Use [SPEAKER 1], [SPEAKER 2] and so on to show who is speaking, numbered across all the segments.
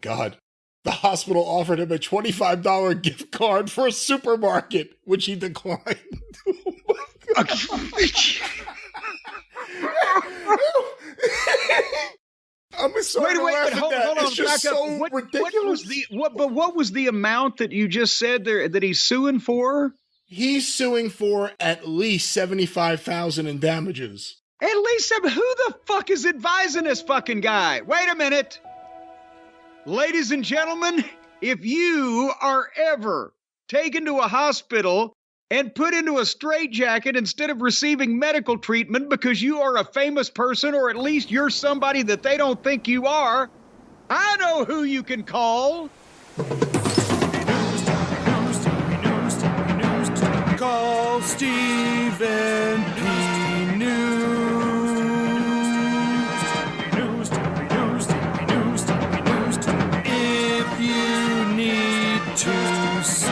[SPEAKER 1] God. The hospital offered him a $25 gift card for a supermarket, which he declined. I'm sorry to laugh at that. It's just so ridiculous.
[SPEAKER 2] What was the amount that you just said there that he's suing for?
[SPEAKER 1] He's suing for at least $75,000 in damages.
[SPEAKER 2] At least who the fuck is advising this fucking guy? Wait a minute. Ladies and gentlemen, if you are ever taken to a hospital and put into a straitjacket instead of receiving medical treatment because you are a famous person, or at least you're somebody that they don't think you are, I know who you can call.
[SPEAKER 3] Call Stephen P. News. If you need to sue.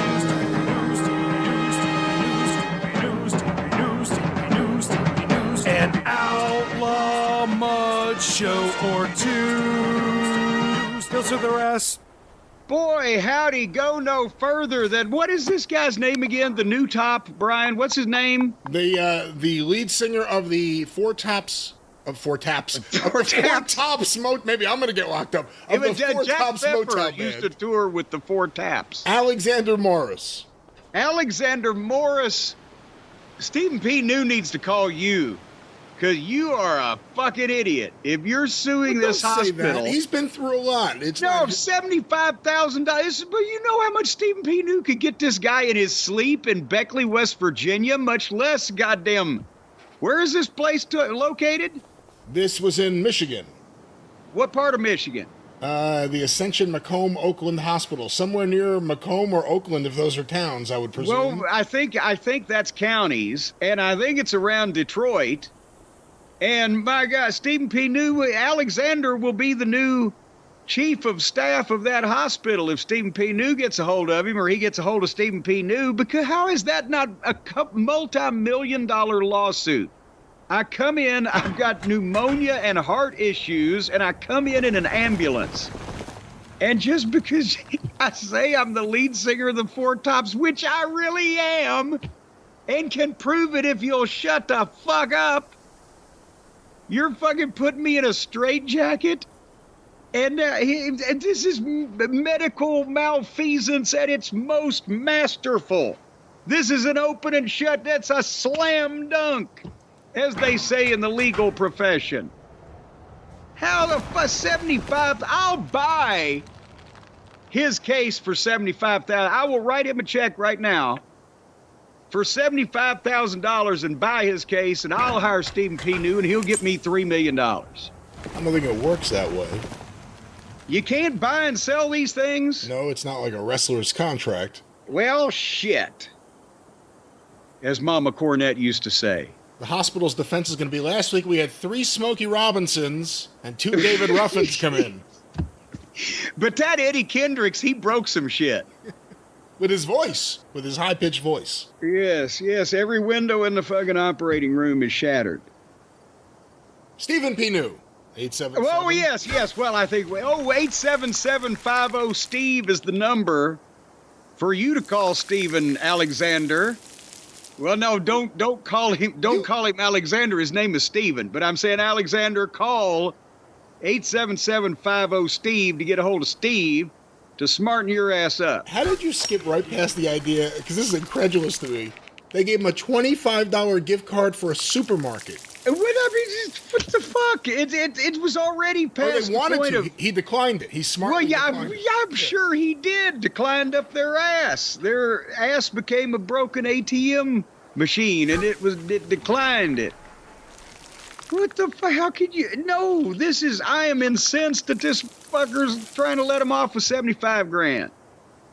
[SPEAKER 3] An outlaw mud show or two. Still to the rest.
[SPEAKER 2] Boy, howdy, go no further than, what is this guy's name again? The new top, Brian, what's his name?
[SPEAKER 1] The lead singer of the Four Tops, maybe I'm going to get locked up. Of the Four Tops Motel
[SPEAKER 2] used to tour with the Four Taps.
[SPEAKER 1] Alexander Morris.
[SPEAKER 2] Alexander Morris. Stephen P. New needs to call you, because you are a fucking idiot. If you're suing this hospital...
[SPEAKER 1] He's been through a lot. It's
[SPEAKER 2] no, $75,000. But you know how much Stephen P. New could get this guy in his sleep in Beckley, West Virginia? Much less, goddamn... Where is this place located?
[SPEAKER 1] This was in Michigan.
[SPEAKER 2] What part of Michigan?
[SPEAKER 1] The Ascension Macomb Oakland Hospital. Somewhere near Macomb or Oakland, if those are towns, I would presume.
[SPEAKER 2] Well, I think that's counties, and I think it's around Detroit. And my God, Stephen P. New, Alexander will be the new chief of staff of that hospital if Stephen P. New gets a hold of him, or he gets a hold of Stephen P. New, because how is that not a multi-million-dollar lawsuit? I come in, I've got pneumonia and heart issues, and I come in an ambulance. And just because I say I'm the lead singer of the Four Tops, which I really am, and can prove it if you'll shut the fuck up, you're fucking putting me in a straitjacket? And this is medical malfeasance at its most masterful. This is an open and shut. That's a slam dunk, as they say in the legal profession. How the fuck, 75? I'll buy his case for $75,000. I will write him a check right now for $75,000 and buy his case, and I'll hire Stephen P. New, and he'll get me $3 million.
[SPEAKER 1] I don't think it works that way.
[SPEAKER 2] You can't buy and sell these things?
[SPEAKER 1] No, it's not like a wrestler's contract.
[SPEAKER 2] Well, shit. As Mama Cornette used to say.
[SPEAKER 1] The hospital's defense is going to be, last week we had 3 Smokey Robinsons and 2 David Ruffins come in.
[SPEAKER 2] But that Eddie Kendricks, he broke some shit.
[SPEAKER 1] With his voice, with his high-pitched voice.
[SPEAKER 2] Yes, every window in the fucking operating room is shattered.
[SPEAKER 1] Stephen P. New, 877.
[SPEAKER 2] Oh, yes, well, I think, 877-50-STEVE is the number for you to call Stephen Alexander. Well, no, don't call him Alexander, his name is Stephen, but I'm saying Alexander, call 877-50-STEVE to get a hold of Steve to smarten your ass up.
[SPEAKER 1] How did you skip right past the idea? Because this is incredulous to me. They gave him a $25 gift card for a supermarket.
[SPEAKER 2] What the fuck? It was already past
[SPEAKER 1] the point of... He declined it. He's smart.
[SPEAKER 2] Well, I'm sure he did. Declined up their ass. Their ass became a broken ATM machine, and it declined it. What the fuck? How could you? No, I am incensed that this fucker's trying to let him off with $75,000.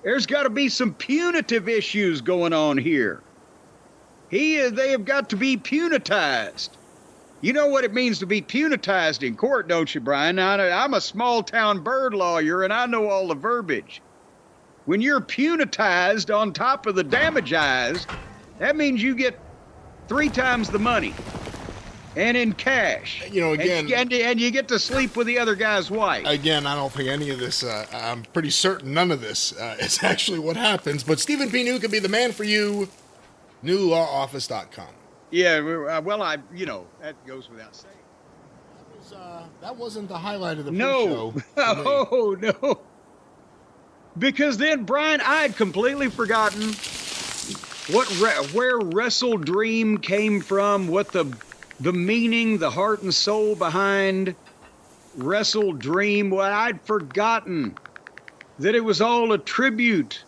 [SPEAKER 2] There's got to be some punitive issues going on here. They have got to be punitized. You know what it means to be punitized in court, don't you, Brian? Now, I'm a small-town bird lawyer, and I know all the verbiage. When you're punitized on top of the damagized, that means you get 3 times the money. and in cash.
[SPEAKER 1] You know, again,
[SPEAKER 2] and you get to sleep with the other guy's wife.
[SPEAKER 1] Again, I don't think any of this, I'm pretty certain none of this is actually what happens. But Stephen P. New could be the man for you. NewLawOffice.com.
[SPEAKER 2] Yeah, well, that goes without saying.
[SPEAKER 1] That wasn't the highlight of the
[SPEAKER 2] No.
[SPEAKER 1] show.
[SPEAKER 2] Oh, no. Because then, Brian, I had completely forgotten where Wrestle Dream came from, what the meaning, the heart and soul behind Wrestle Dream. Well, I'd forgotten that it was all a tribute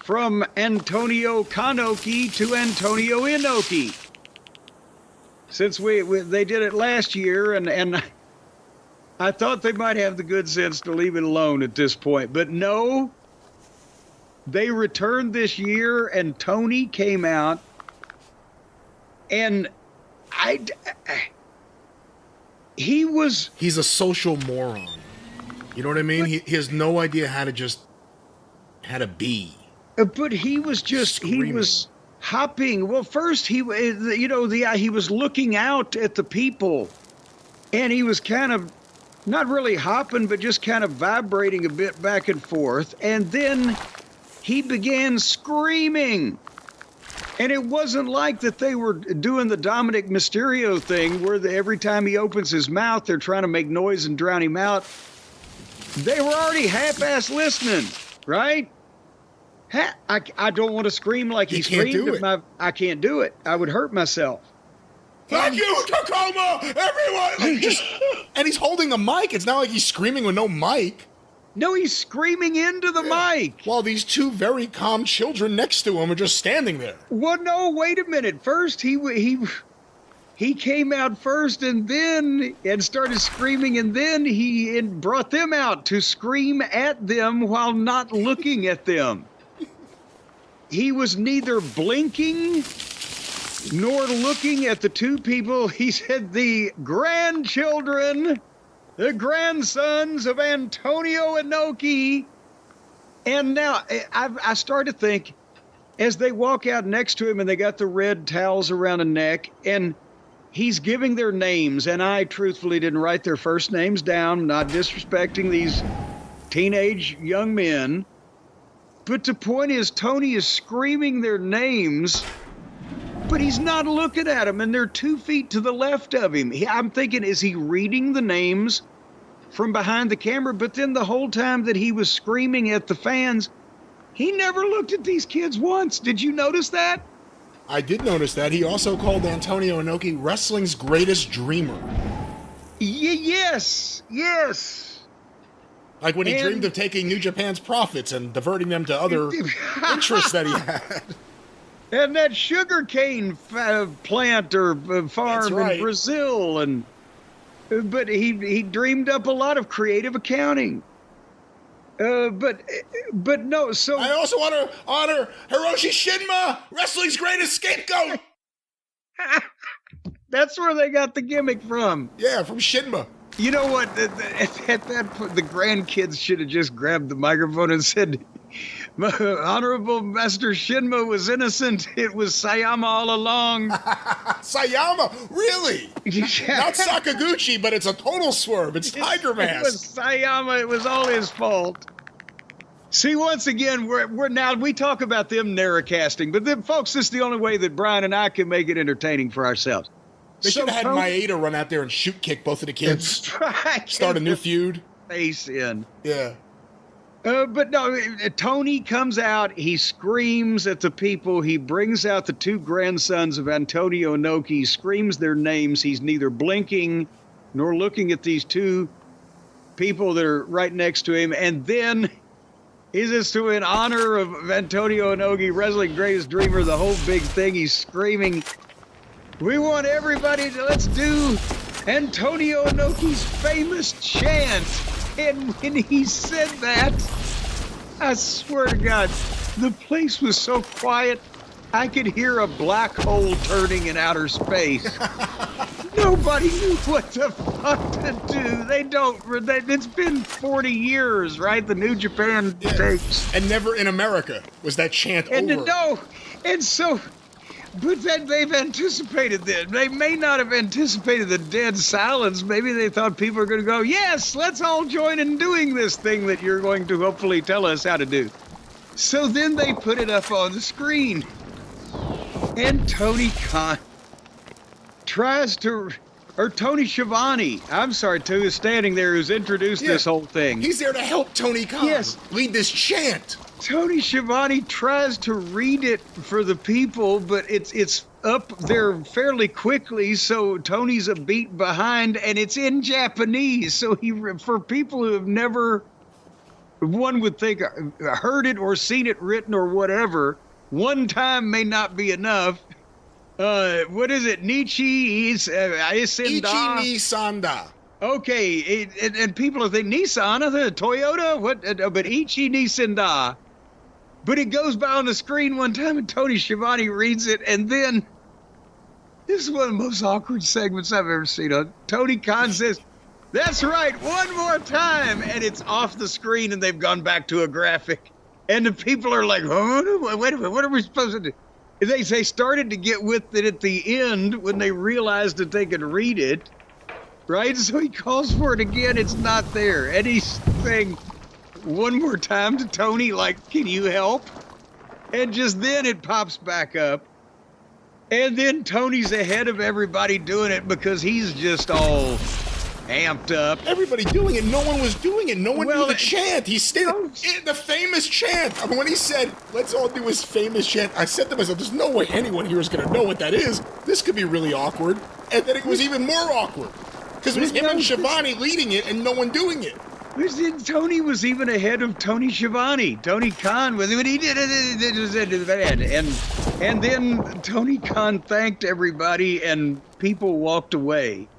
[SPEAKER 2] from Antonio Kanoki to Antonio Inoki. Since they did it last year, and I thought they might have the good sense to leave it alone at this point. But no, they returned this year, and Tony came out, and he's
[SPEAKER 1] a social moron. You know what I mean? He has no idea how to be.
[SPEAKER 2] But he was just
[SPEAKER 1] Screaming.
[SPEAKER 2] He was hopping. Well, first he was looking out at the people, and he was kind of not really hopping, but just kind of vibrating a bit back and forth. And then he began screaming. And it wasn't like that they were doing the Dominic Mysterio thing where every time he opens his mouth, they're trying to make noise and drown him out. They were already half-ass listening, right? I don't want to scream like he screamed. I can't do it. I would hurt myself.
[SPEAKER 1] Thank you, Tacoma! Everyone! And he's holding a mic. It's not like he's screaming with no mic.
[SPEAKER 2] No, he's screaming into the mic.
[SPEAKER 1] While these two very calm children next to him are just standing there.
[SPEAKER 2] Well, no, wait a minute. First, he came out first and started screaming, and then he brought them out to scream at them while not looking at them. He was neither blinking nor looking at the two people. He said the grandchildren, the grandsons of Antonio Inoki. And now I start to think, as they walk out next to him and they got the red towels around the neck, and he's giving their names, and I truthfully didn't write their first names down, not disrespecting these teenage young men. But the point is, Tony is screaming their names, but he's not looking at them, and they're 2 feet to the left of him. I'm thinking, is he reading the names from behind the camera? But then the whole time that he was screaming at the fans, he never looked at these kids once. Did you notice that?
[SPEAKER 1] I did notice that. He also called Antonio Inoki wrestling's greatest dreamer.
[SPEAKER 2] Yes.
[SPEAKER 1] Like when he dreamed of taking New Japan's profits and diverting them to other interests that he had.
[SPEAKER 2] And that sugarcane plant or farm in Brazil, but he dreamed up a lot of creative accounting. But no. So
[SPEAKER 1] I also want to honor Hiroshi Shinma, wrestling's greatest scapegoat.
[SPEAKER 2] That's where they got the gimmick from.
[SPEAKER 1] Yeah, from Shinma.
[SPEAKER 2] You know what? At that point, the grandkids should have just grabbed the microphone and said, Honorable Master Shinma was innocent. It was Sayama all along.
[SPEAKER 1] Sayama? Really? Not Sakaguchi, but it's a total swerve. It's Tiger Mask.
[SPEAKER 2] It was Sayama. It was all his fault. See, once again, we're now, we talk about them narrowcasting, but then, folks, this is the only way that Brian and I can make it entertaining for ourselves.
[SPEAKER 1] They should have had Maeda run out there and shoot kick both of the kids. Start a new feud.
[SPEAKER 2] Face in.
[SPEAKER 1] Yeah.
[SPEAKER 2] But no, Tony comes out. He screams at the people. He brings out the two grandsons of Antonio Inoki, screams their names. He's neither blinking nor looking at these two people that are right next to him. And then he says, to in honor of Antonio Inoki, wrestling greatest dreamer, the whole big thing, he's screaming, we want everybody to, let's do Antonio Inoki's famous chant. And when he said that, I swear to God, the place was so quiet, I could hear a black hole turning in outer space. Nobody knew what the fuck to do. It's been 40 years, right? The New Japan tapes.
[SPEAKER 1] And never in America was that chant over.
[SPEAKER 2] And so But then they've anticipated that. They may not have anticipated the dead silence. Maybe they thought people are going to go, yes, let's all join in doing this thing that you're going to hopefully tell us how to do. So then they put it up on the screen. And Tony Khan tries to, or Tony Schiavone, I'm sorry, too, is standing there who's introduced this whole thing.
[SPEAKER 1] He's there to help Tony Khan lead this chant.
[SPEAKER 2] Tony Schiavone tries to read it for the people, but it's up there fairly quickly, so Tony's a beat behind, and it's in Japanese. So for people who have never, one would think, heard it or seen it written or whatever, one time may not be enough. What is it? Nichi Isenda?
[SPEAKER 1] Ichi ni Sanda.
[SPEAKER 2] Okay, and people are thinking, Nissan, Toyota? What? But Ichi ni Senda. But it goes by on the screen one time, and Tony Schiavone reads it, and then this is one of the most awkward segments I've ever seen. Tony Khan says, "That's right, one more time," and it's off the screen, and they've gone back to a graphic, and the people are like, "Oh, wait a minute, what are we supposed to do?" They started to get with it at the end when they realized that they could read it, right? So he calls for it again. It's not there, and he's saying one more time to Tony, like, can you help? And just then it pops back up. And then Tony's ahead of everybody doing it because he's just all amped up.
[SPEAKER 1] Everybody doing it. No one was doing it. No one knew the chant. He's standing the famous chant. I mean, when he said, let's all do his famous chant, I said to myself, there's no way anyone here is going to know what that is. This could be really awkward. And then it was even more awkward because it was him and Schiavone leading it and no one doing it.
[SPEAKER 2] Tony was even ahead of Tony Schiavone. Tony Khan was when he did it, and then Tony Khan thanked everybody, and people walked away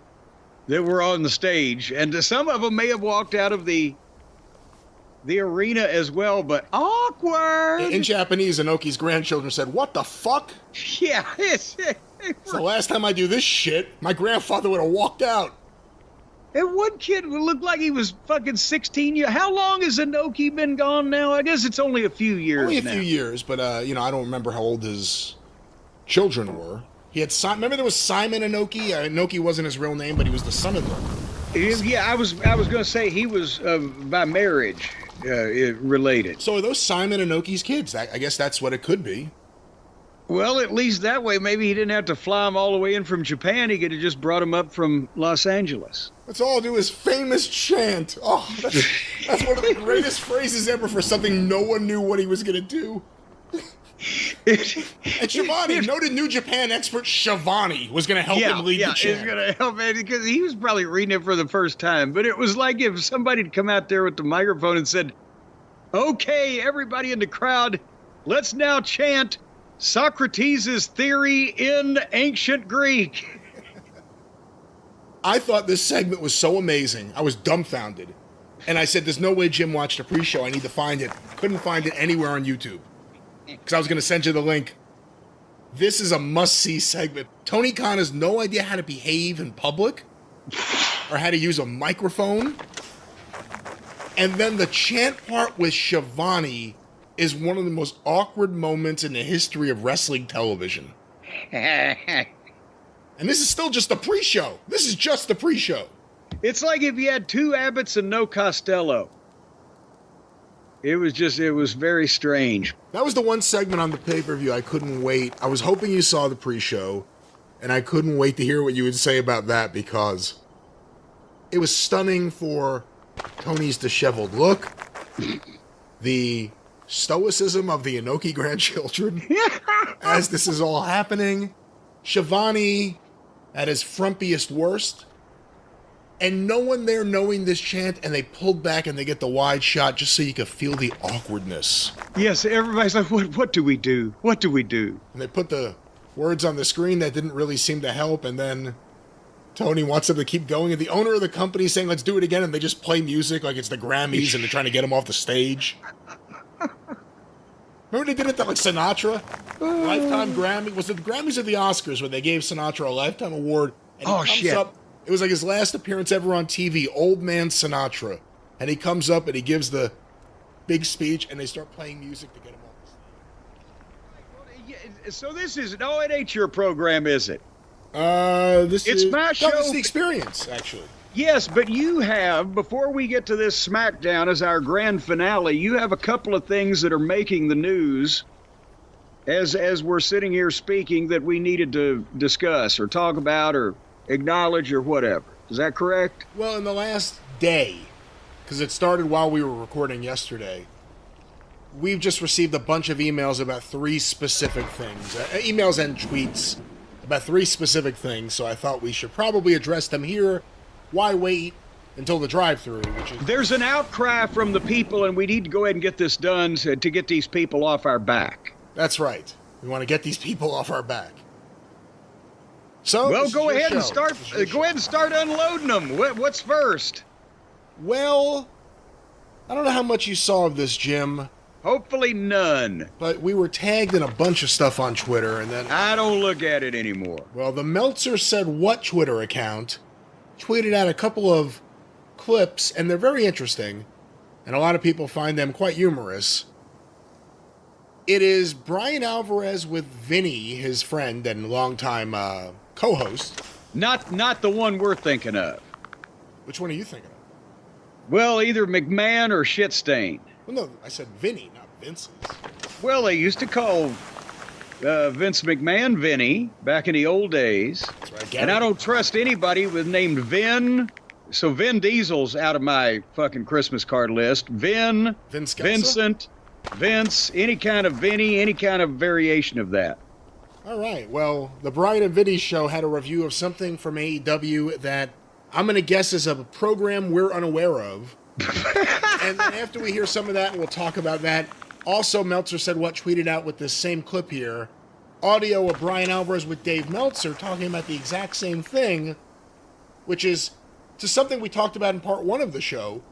[SPEAKER 2] that were on the stage, and some of them may have walked out of the arena as well. But awkward.
[SPEAKER 1] In Japanese, Inoki's grandchildren said, "What the fuck?"
[SPEAKER 2] Yeah,
[SPEAKER 1] it's the last time I do this shit. My grandfather would have walked out.
[SPEAKER 2] And one kid looked like he was fucking 16 years. How long has Inoki been gone now? I guess it's only a few years
[SPEAKER 1] Only a few years, but, I don't remember how old his children were. He had remember there was Simon Inoki? Inoki wasn't his real name, but he was the son-in-law.
[SPEAKER 2] Yeah, I was going to say he was by marriage related.
[SPEAKER 1] So are those Simon Inoki's kids? I guess that's what it could be.
[SPEAKER 2] Well, at least that way, maybe he didn't have to fly them all the way in from Japan. He could have just brought them up from Los Angeles.
[SPEAKER 1] Let's all do his famous chant. Oh, that's one of the greatest phrases ever for something no one knew what he was going to do. And Schiavone, noted New Japan expert Schiavone, was going to help him lead the chant.
[SPEAKER 2] Yeah, he's going to help him because he was probably reading it for the first time. But it was like if somebody had come out there with the microphone and said, "Okay, everybody in the crowd, let's now chant Socrates' theory in ancient Greek."
[SPEAKER 1] I thought this segment was so amazing. I was dumbfounded. And I said, there's no way Jim watched the pre-show. I need to find it. Couldn't find it anywhere on YouTube. Because I was going to send you the link. This is a must-see segment. Tony Khan has no idea how to behave in public or how to use a microphone. And then the chant part with Schiavone is one of the most awkward moments in the history of wrestling television. And this is still just the pre-show. This is just the pre-show.
[SPEAKER 2] It's like if you had two Abbotts and no Costello. It was very strange.
[SPEAKER 1] That was the one segment on the pay-per-view I couldn't wait. I was hoping you saw the pre-show, and I couldn't wait to hear what you would say about that because it was stunning for Tony's disheveled look, the stoicism of the Inoki grandchildren as this is all happening, Schiavone at his frumpiest worst, and no one there knowing this chant, and they pulled back and they get the wide shot just so you could feel the awkwardness.
[SPEAKER 2] Yes, everybody's like, what do we do? What do we do?
[SPEAKER 1] And they put the words on the screen that didn't really seem to help, and then Tony wants them to keep going, and the owner of the company is saying, let's do it again, and they just play music like it's the Grammys, and they're trying to get him off the stage. Remember they did it to, like, Sinatra? Lifetime Grammy. Was it the Grammys or the Oscars where they gave Sinatra a Lifetime Award? And he comes up, it was like his last appearance ever on TV, Old Man Sinatra. And he comes up and he gives the big speech, and they start playing music to get him off the stage.
[SPEAKER 2] So this is no, it ain't your program, is it?
[SPEAKER 1] This
[SPEAKER 2] It's
[SPEAKER 1] is
[SPEAKER 2] my show.
[SPEAKER 1] No, it's the experience, actually.
[SPEAKER 2] Yes, but you have, before we get to this SmackDown as our grand finale, you have a couple of things that are making the news as we're sitting here speaking that we needed to discuss or talk about or acknowledge or whatever. Is that correct?
[SPEAKER 1] Well, in the last day, because it started while we were recording yesterday, we've just received a bunch of emails about 3 specific things. Emails and tweets about 3 specific things, so I thought we should probably address them here. Why wait until the drive-thru?
[SPEAKER 2] There's an outcry from the people, and we need to go ahead and get this done to get these people off our back.
[SPEAKER 1] That's right. We want to get these people off our back. So,
[SPEAKER 2] well, go ahead and start unloading them. What's first?
[SPEAKER 1] Well, I don't know how much you saw of this, Jim.
[SPEAKER 2] Hopefully none.
[SPEAKER 1] But we were tagged in a bunch of stuff on Twitter, and then
[SPEAKER 2] I don't look at it anymore.
[SPEAKER 1] Well, the Meltzer Said What Twitter account tweeted out a couple of clips, and they're very interesting, and a lot of people find them quite humorous. It is Brian Alvarez with Vinny, his friend and longtime co-host.
[SPEAKER 2] Not the one we're thinking of.
[SPEAKER 1] Which one are you thinking of?
[SPEAKER 2] Well, either McMahon or Shitstain.
[SPEAKER 1] Well, no, I said Vinny, not Vince's.
[SPEAKER 2] Well, they used to call Vince McMahon Vinny back in the old days.
[SPEAKER 1] That's right,
[SPEAKER 2] and I don't trust anybody with named Vin. So Vin Diesel's out of my fucking Christmas card list. Vin,
[SPEAKER 1] Vince Gelsa?
[SPEAKER 2] Vincent, Vince, any kind of Vinny, any kind of variation of that.
[SPEAKER 1] All right. Well, the Brian and Vinny show had a review of something from AEW that I'm going to guess is a program we're unaware of. And then after we hear some of that, we'll talk about that. Also, Meltzer Said What tweeted out with this same clip here, audio of Brian Alvarez with Dave Meltzer talking about the exact same thing, which is to something we talked about in part 1 of the show.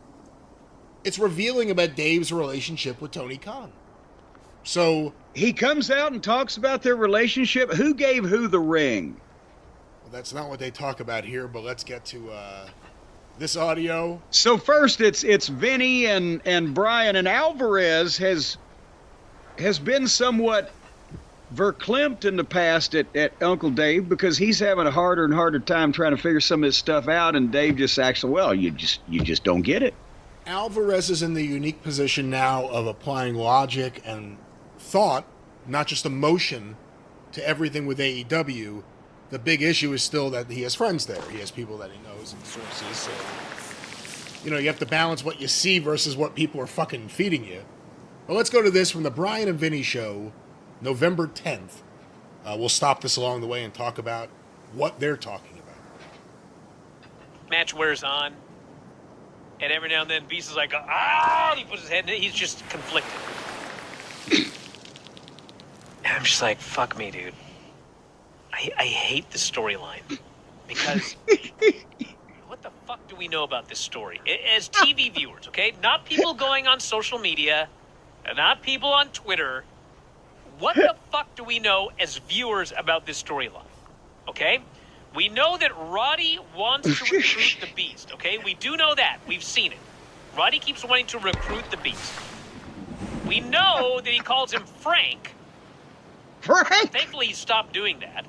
[SPEAKER 1] It's revealing about Dave's relationship with Tony Khan. So
[SPEAKER 2] he comes out and talks about their relationship. Who gave who the ring?
[SPEAKER 1] Well, that's not what they talk about here, but let's get to this audio.
[SPEAKER 2] So first, it's Vinny and Brian, and Alvarez has been somewhat verklempt in the past at Uncle Dave because he's having a harder and harder time trying to figure some of this stuff out, and Dave just acts, well, you just don't get it.
[SPEAKER 1] Alvarez is in the unique position now of applying logic and thought, not just emotion, to everything with AEW. The big issue is still that he has friends there. He has people that he knows and sources. So, you have to balance what you see versus what people are fucking feeding you. Well, let's go to this from the Brian and Vinny show, November 10th. We'll stop this along the way and talk about what they're talking about.
[SPEAKER 4] Match wears on, and every now and then Beast is like, and he puts his head in it. He's just conflicted. And I'm just like, fuck me, dude. I hate the storyline because what the fuck do we know about this story? As TV viewers, okay? Not people going on social media, and not people on Twitter. What the fuck do we know as viewers about this storyline? Okay? We know that Roddy wants to recruit the Beast, okay? We do know that. We've seen it. Roddy keeps wanting to recruit the Beast. We know that he calls him Frank.
[SPEAKER 2] Frank?
[SPEAKER 4] Thankfully, he stopped doing that.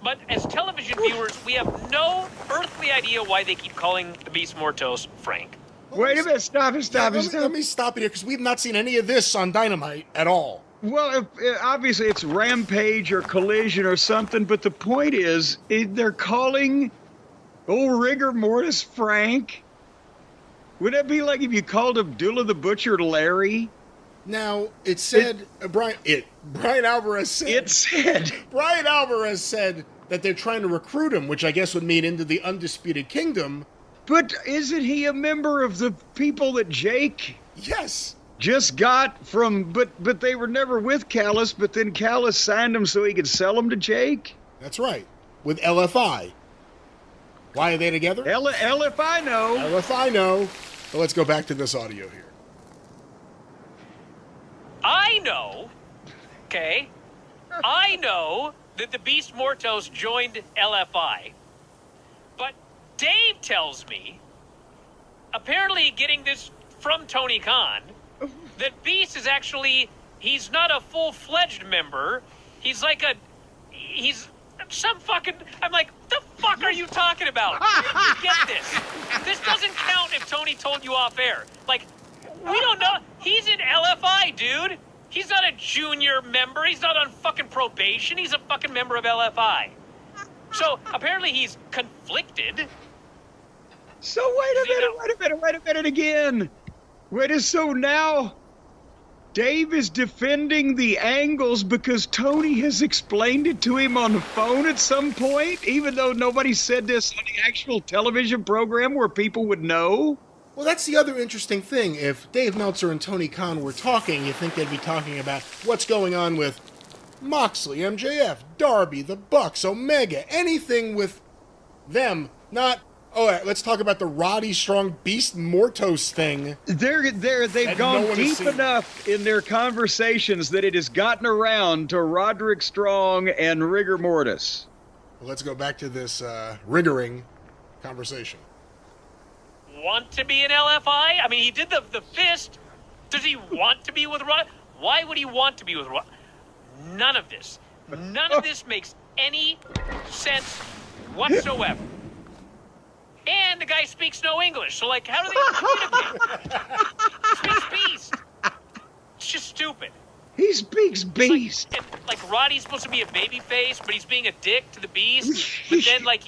[SPEAKER 4] But as television viewers, we have no earthly idea why they keep calling the Beast Mortos Frank.
[SPEAKER 2] Wait a minute, stop it.
[SPEAKER 1] Let me stop it here, because we've not seen any of this on Dynamite at all.
[SPEAKER 2] Well, obviously it's Rampage or Collision or something, but the point is, they're calling old rigor mortis Frank. Would that be like if you called Abdullah the Butcher Larry?
[SPEAKER 1] Now, it said, Brian Alvarez said... Brian Alvarez said that they're trying to recruit him, which I guess would mean into the Undisputed Kingdom.
[SPEAKER 2] But isn't he a member of the people that Jake...
[SPEAKER 1] Yes.
[SPEAKER 2] Just got from... But they were never with Callis, but then Callis signed him so he could sell them to Jake?
[SPEAKER 1] That's right. With LFI. Why are they together?
[SPEAKER 2] LFI know.
[SPEAKER 1] LFI know. But let's go back to this audio here.
[SPEAKER 4] I know, okay? I know that the Beast Mortos joined LFI. But Dave tells me, apparently getting this from Tony Khan, that Beast is actually, he's not a full-fledged member. He's like he's some fucking, I'm like, what the fuck are you talking about? Where did you get this? This doesn't count if Tony told you off air. Like, we don't know. He's in LFI, dude. He's not a junior member. He's not on fucking probation. He's a fucking member of LFI. So apparently he's conflicted.
[SPEAKER 2] So wait a minute again. So now Dave is defending the angles because Tony has explained it to him on the phone at some point, even though nobody said this on the actual television program where people would know.
[SPEAKER 1] Well, that's the other interesting thing. If Dave Meltzer and Tony Khan were talking, you think they'd be talking about what's going on with Moxley, MJF, Darby, the Bucks, Omega, anything with them, not, let's talk about the Roddy Strong Beast Mortos thing.
[SPEAKER 2] They've gone deep enough in their conversations that it has gotten around to Roderick Strong and Rigor Mortis.
[SPEAKER 1] Well, let's go back to this rigoring conversation.
[SPEAKER 4] Want to be in LFI? I mean, he did the fist. Does he want to be with Rod? Why would he want to be with Rod? None of this makes any sense whatsoever. And the guy speaks no English, so like, how do they communicate? He speaks beast. It's just stupid.
[SPEAKER 2] He speaks beast.
[SPEAKER 4] Like Roddy's supposed to be a baby face, but he's being a dick to the beast. But then like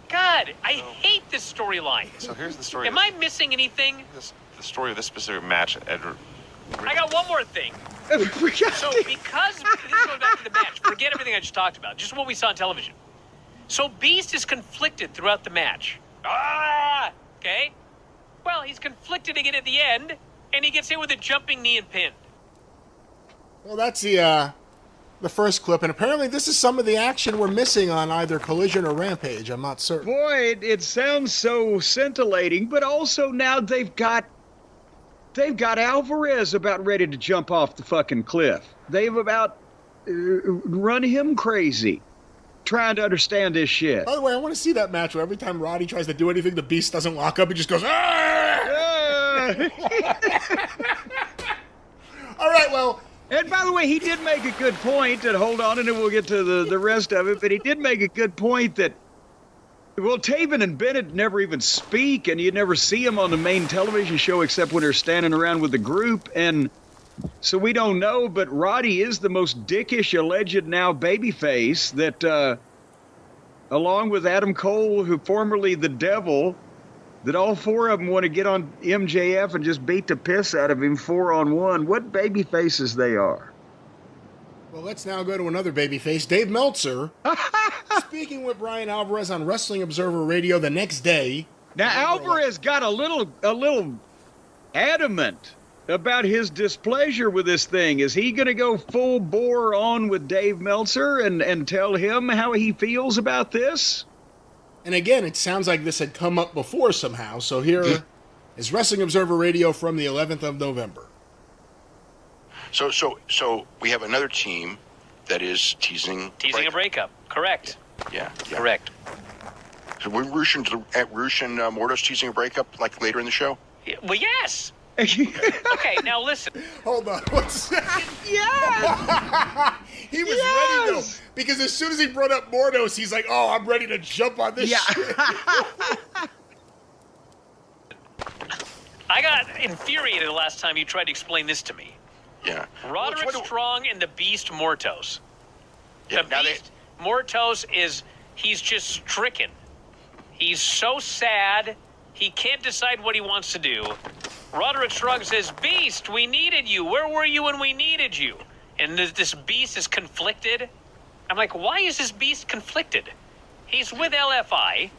[SPEAKER 4] God, I hate this storyline.
[SPEAKER 5] So here's the story.
[SPEAKER 4] Am I missing anything?
[SPEAKER 5] The story of this specific match,
[SPEAKER 4] I got one more thing. So because this goes back to the match, forget everything I just talked about, just what we saw on television. So Beast is conflicted throughout the match. Okay. Well, he's conflicted again at the end, and he gets hit with a jumping knee and pinned.
[SPEAKER 1] Well, that's the first clip, and apparently this is some of the action we're missing on either Collision or Rampage. I'm not certain.
[SPEAKER 2] Boy, it sounds so scintillating, but also now they've got Alvarez about ready to jump off the fucking cliff. They've about run him crazy trying to understand this shit.
[SPEAKER 1] By the way, I want to see that match where every time Roddy tries to do anything, the Beast doesn't lock up. He just goes, ah! All right, well.
[SPEAKER 2] And by the way, he did make a good point, and hold on, and then we'll get to the rest of it, but he did make a good point that, well, Taven and Bennett never even speak, and you never see them on the main television show except when they're standing around with the group, and so we don't know, but Roddy is the most dickish alleged now babyface that, along with Adam Cole, who formerly the Devil, that all four of them want to get on MJF and just beat the piss out of him 4-on-1. What baby faces they are.
[SPEAKER 1] Well, let's now go to another babyface, Dave Meltzer, speaking with Brian Alvarez on Wrestling Observer Radio the next day.
[SPEAKER 2] Now, Alvarez got a little adamant about his displeasure with this thing. Is he going to go full bore on with Dave Meltzer and tell him how he feels about this?
[SPEAKER 1] And again, it sounds like this had come up before somehow, so here is Wrestling Observer Radio from the 11th of November.
[SPEAKER 6] So we have another team that is teasing
[SPEAKER 4] a breakup. Correct.
[SPEAKER 6] Yeah.
[SPEAKER 4] Correct.
[SPEAKER 6] So we're Roosh and Mordos teasing a breakup like later in the show?
[SPEAKER 4] Yeah, well, yes. Okay, now listen.
[SPEAKER 1] Hold on, 1 second.
[SPEAKER 2] Yes!
[SPEAKER 1] He was ready, though, because as soon as he brought up Mordos, he's like, oh, I'm ready to jump on this shit.
[SPEAKER 4] I got infuriated the last time you tried to explain this to me.
[SPEAKER 6] Yeah.
[SPEAKER 4] Roderick Strong and the Beast Mortos.
[SPEAKER 6] Yeah,
[SPEAKER 4] The Beast Mortos he's just stricken. He's so sad, he can't decide what he wants to do. Roderick Strong says, Beast, we needed you. Where were you when we needed you? And this Beast is conflicted. I'm like, why is this Beast conflicted? He's with LFI.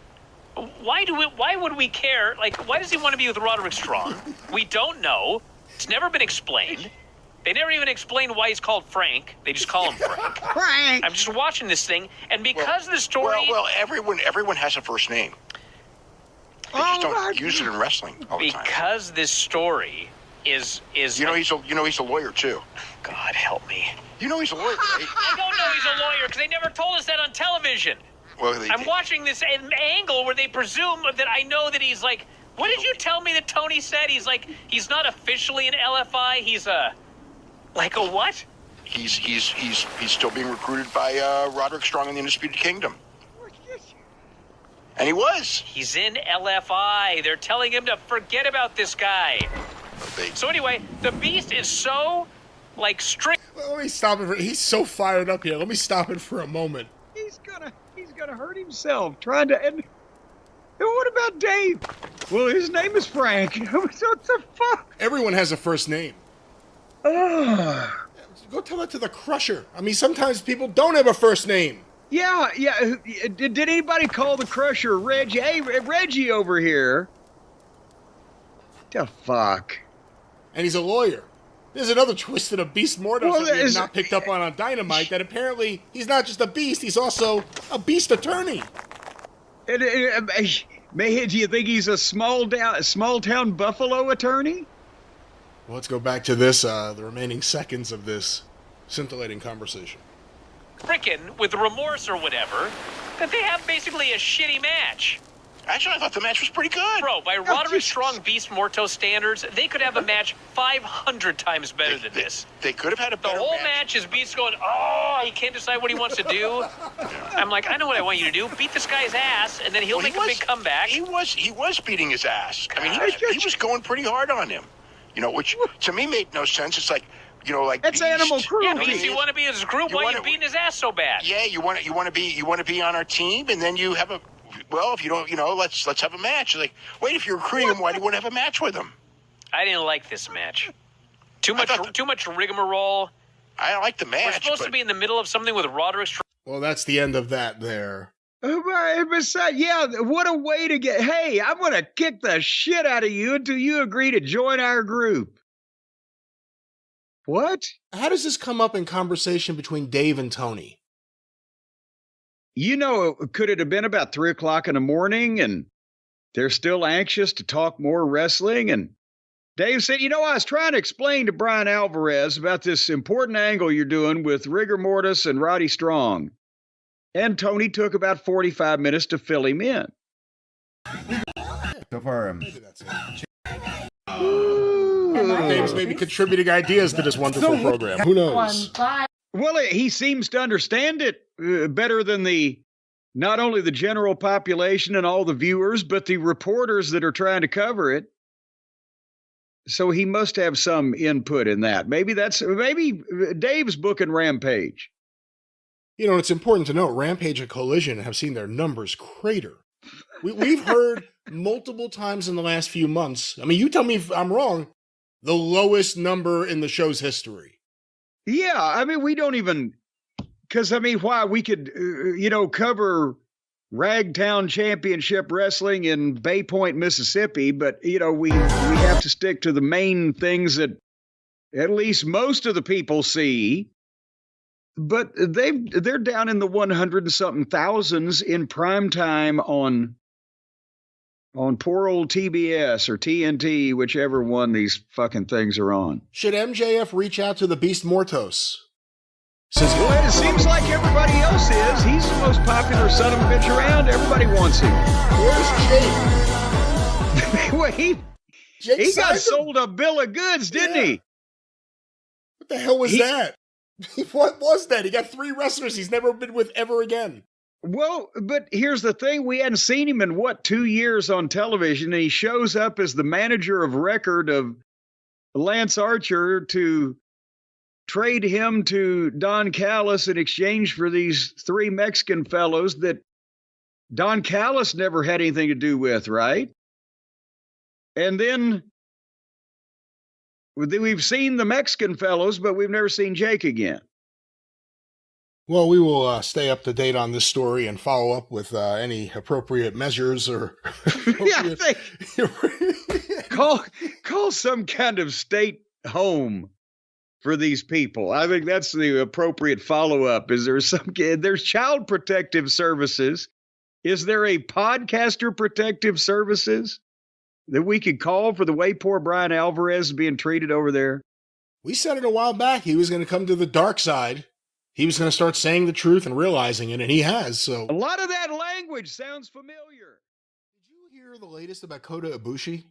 [SPEAKER 4] Why would we care? Like, why does he want to be with Roderick Strong? We don't know. It's never been explained. They never even explain why he's called Frank. They just call him Frank.
[SPEAKER 2] Frank!
[SPEAKER 4] I'm just watching this thing, and because the story...
[SPEAKER 6] Well, everyone has a first name. They just don't use it in wrestling all the time.
[SPEAKER 4] Because this story is
[SPEAKER 6] he's a lawyer too.
[SPEAKER 4] God help me.
[SPEAKER 6] You know he's a lawyer, right?
[SPEAKER 4] I don't know he's a lawyer because they never told us that on television.
[SPEAKER 6] Well,
[SPEAKER 4] I'm watching this angle where they presume that I know that he's like, what did you tell me that Tony said? He's like, he's not officially an LFI. He's like a what?
[SPEAKER 6] he's still being recruited by Roderick Strong in the Undisputed Kingdom. And he was.
[SPEAKER 4] He's in LFI. They're telling him to forget about this guy. So anyway, the Beast is so, like, strict.
[SPEAKER 1] Let me stop it. He's so fired up here. Let me stop it for a moment.
[SPEAKER 2] He's gonna hurt himself trying to. And what about Dave? Well, his name is Frank. What the fuck?
[SPEAKER 1] Everyone has a first name.
[SPEAKER 2] Ugh.
[SPEAKER 1] Go tell that to the Crusher. I mean, sometimes people don't have a first name.
[SPEAKER 2] Yeah. Did anybody call the Crusher Reggie? Hey, Reggie over here. The fuck?
[SPEAKER 1] And he's a lawyer. There's another twist in a Beast Mortos that we've not picked up on Dynamite, that apparently he's not just a beast, he's also a beast attorney.
[SPEAKER 2] Do you think he's a small town Buffalo attorney?
[SPEAKER 1] Well, let's go back to this, the remaining seconds of this scintillating conversation.
[SPEAKER 4] Frickin' with remorse or whatever, that they have basically a shitty match.
[SPEAKER 6] Actually, I thought the match was pretty good.
[SPEAKER 4] Bro, by Roderick Strong Beast Morto standards, they could have a match 500 times better than this.
[SPEAKER 6] They could have had a
[SPEAKER 4] The
[SPEAKER 6] better
[SPEAKER 4] whole
[SPEAKER 6] match.
[SPEAKER 4] match is Beast going, oh, he can't decide what he wants to do. I'm like, I know what I want you to do. Beat this guy's ass, and then he'll make a big comeback.
[SPEAKER 6] He was beating his ass. I mean, he was going pretty hard on him. You know, which to me made no sense. It's like, you know, like
[SPEAKER 2] that's
[SPEAKER 6] Beast.
[SPEAKER 2] animal
[SPEAKER 4] Yeah,
[SPEAKER 2] cruelty.
[SPEAKER 4] Beast, you want to be in his group? Why are you beating his ass so bad?
[SPEAKER 6] Yeah, you want to be on our team, and then you have a. Well, if you don't, let's have a match. It's like, wait, if you're recruiting him, why do you want to have a match with him?
[SPEAKER 4] I didn't like this match. Too much rigmarole.
[SPEAKER 6] I like the match.
[SPEAKER 4] We're supposed to be in the middle of something with Roderick Strong.
[SPEAKER 1] Well, that's the end of that there.
[SPEAKER 2] Yeah, what a way to get. Hey, I'm going to kick the shit out of you until you agree to join our group. What?
[SPEAKER 1] How does this come up in conversation between Dave and Tony?
[SPEAKER 2] You know, could it have been about 3 o'clock in the morning and they're still anxious to talk more wrestling? And Dave said, I was trying to explain to Brian Alvarez about this important angle you're doing with Rigor Mortis and Roddy Strong. And Tony took about 45 minutes to fill him in.
[SPEAKER 7] So far,
[SPEAKER 1] Maybe that's it. Dave's maybe contributing ideas to this wonderful program. Who knows?
[SPEAKER 2] Well, he seems to understand it better than not only the general population and all the viewers, but the reporters that are trying to cover it. So he must have some input in that. Maybe Dave's booking Rampage.
[SPEAKER 1] You know, it's important to note, Rampage and Collision have seen their numbers crater. We've heard multiple times in the last few months, I mean, you tell me if I'm wrong, the lowest number in the show's history.
[SPEAKER 2] Yeah, I mean, we don't even, because, I mean, why we could, cover Ragtown Championship Wrestling in Bay Point, Mississippi, but, we have to stick to the main things that at least most of the people see. But they're down in the 100 and something thousands in prime time on poor old TBS or TNT, whichever one these fucking things are on.
[SPEAKER 1] Should MJF reach out to the Beast Mortos?
[SPEAKER 2] Well, it seems like everybody else is. He's the most popular son of a bitch around. Everybody wants him.
[SPEAKER 1] Where's Jake?
[SPEAKER 2] Well, he got sold a bill of goods, didn't he?
[SPEAKER 1] What the hell was that? What was that? He got 3 wrestlers he's never been with ever again.
[SPEAKER 2] Well, but here's the thing. We hadn't seen him in, 2 years on television, and he shows up as the manager of record of Lance Archer to trade him to Don Callis in exchange for these 3 Mexican fellows that Don Callis never had anything to do with, right? And then we've seen the Mexican fellows, but we've never seen Jake again.
[SPEAKER 1] Well, we will stay up to date on this story and follow up with any appropriate measures or
[SPEAKER 2] Yeah, call some kind of state home for these people. I think that's the appropriate follow-up. There's child protective services. Is there a podcaster protective services that we could call for the way poor Brian Alvarez is being treated over there?
[SPEAKER 1] We said it a while back. He was going to come to the dark side. He was going to start saying the truth and realizing it, and he has. So
[SPEAKER 2] a lot of that language sounds familiar.
[SPEAKER 1] Did you hear the latest about Kota Ibushi?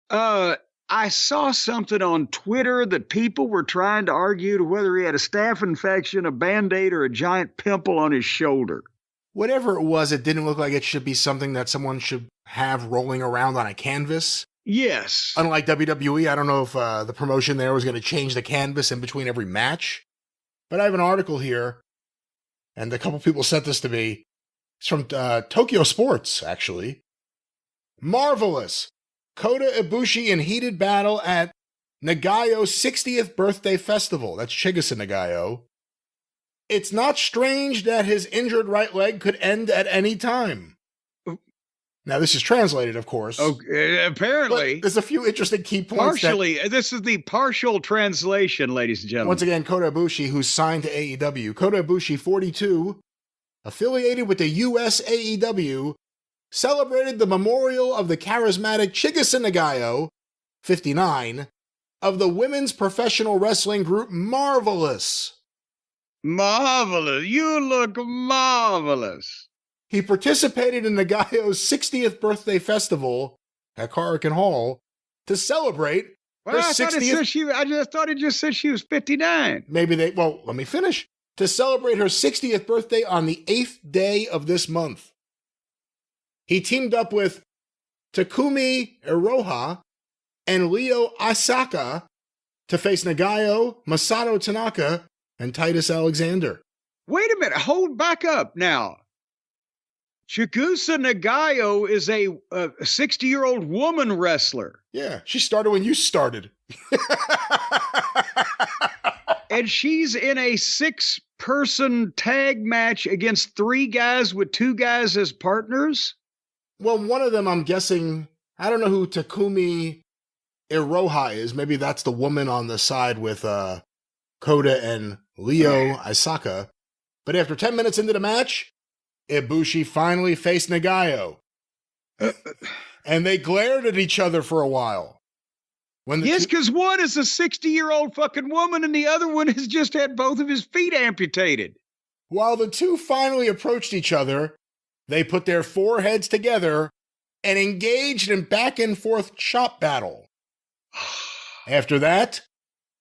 [SPEAKER 2] I I saw something on Twitter that people were trying to argue to whether he had a staph infection, a Band-Aid, or a giant pimple on his shoulder.
[SPEAKER 1] Whatever it was, it didn't look like it should be something that someone should have rolling around on a canvas.
[SPEAKER 2] Yes.
[SPEAKER 1] Unlike WWE, I don't know if the promotion there was going to change the canvas in between every match. But I have an article here, and a couple people sent this to me. It's from Tokyo Sports, actually. Marvelous. Kota Ibushi in heated battle at Nagayo's 60th birthday festival. That's Chigusa Nagayo. It's not strange that his injured right leg could end at any time. Now, this is translated, of course.
[SPEAKER 2] Okay, apparently.
[SPEAKER 1] But there's a few interesting key points.
[SPEAKER 2] Partially. This is the partial translation, ladies and gentlemen.
[SPEAKER 1] Once again, Kota Ibushi, who's signed to AEW. Kota Ibushi, 42, affiliated with the US AEW, celebrated the memorial of the charismatic Chigusa Nagayo, 59, of the women's professional wrestling group Marvelous.
[SPEAKER 2] Marvelous. You look marvelous.
[SPEAKER 1] He participated in Nagayo's 60th birthday festival at Korakuen Hall to celebrate
[SPEAKER 2] Well,
[SPEAKER 1] her
[SPEAKER 2] I thought
[SPEAKER 1] 60th...
[SPEAKER 2] I just thought it just said she was 59.
[SPEAKER 1] Well, let me finish. To celebrate her 60th birthday on the 8th day of this month. He teamed up with Takumi Iroha and Ryo Asaka to face Nagayo, Masato Tanaka, and Titus Alexander.
[SPEAKER 2] Wait a minute. Hold back up now. Chigusa Nagayo is a 60-year-old woman wrestler.
[SPEAKER 1] Yeah, she started when you started.
[SPEAKER 2] And she's in a 6-person tag match against 3 guys with 2 guys as partners?
[SPEAKER 1] Well, one of them, I'm guessing, I don't know who Takumi Iroha is. Maybe that's the woman on the side with Kota and Ryo Asaka. But after 10 minutes into the match, Ibushi finally faced Nagayo. And they glared at each other for a while.
[SPEAKER 2] Yes, because one is a 60-year-old fucking woman and the other one has just had both of his feet amputated.
[SPEAKER 1] While the two finally approached each other, they put their foreheads together and engaged in back and forth chop battle. After that,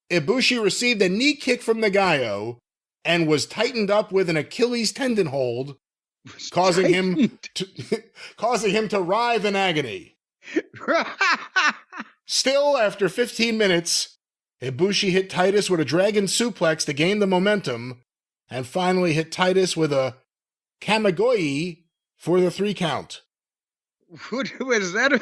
[SPEAKER 1] Ibushi received a knee kick from Nagayo and was tightened up with an Achilles tendon hold, causing him to writhe in agony. Still, after 15 minutes, Ibushi hit Titus with a dragon suplex to gain the momentum, and finally hit Titus with a Kamigoye for the 3 count.
[SPEAKER 2] What is that?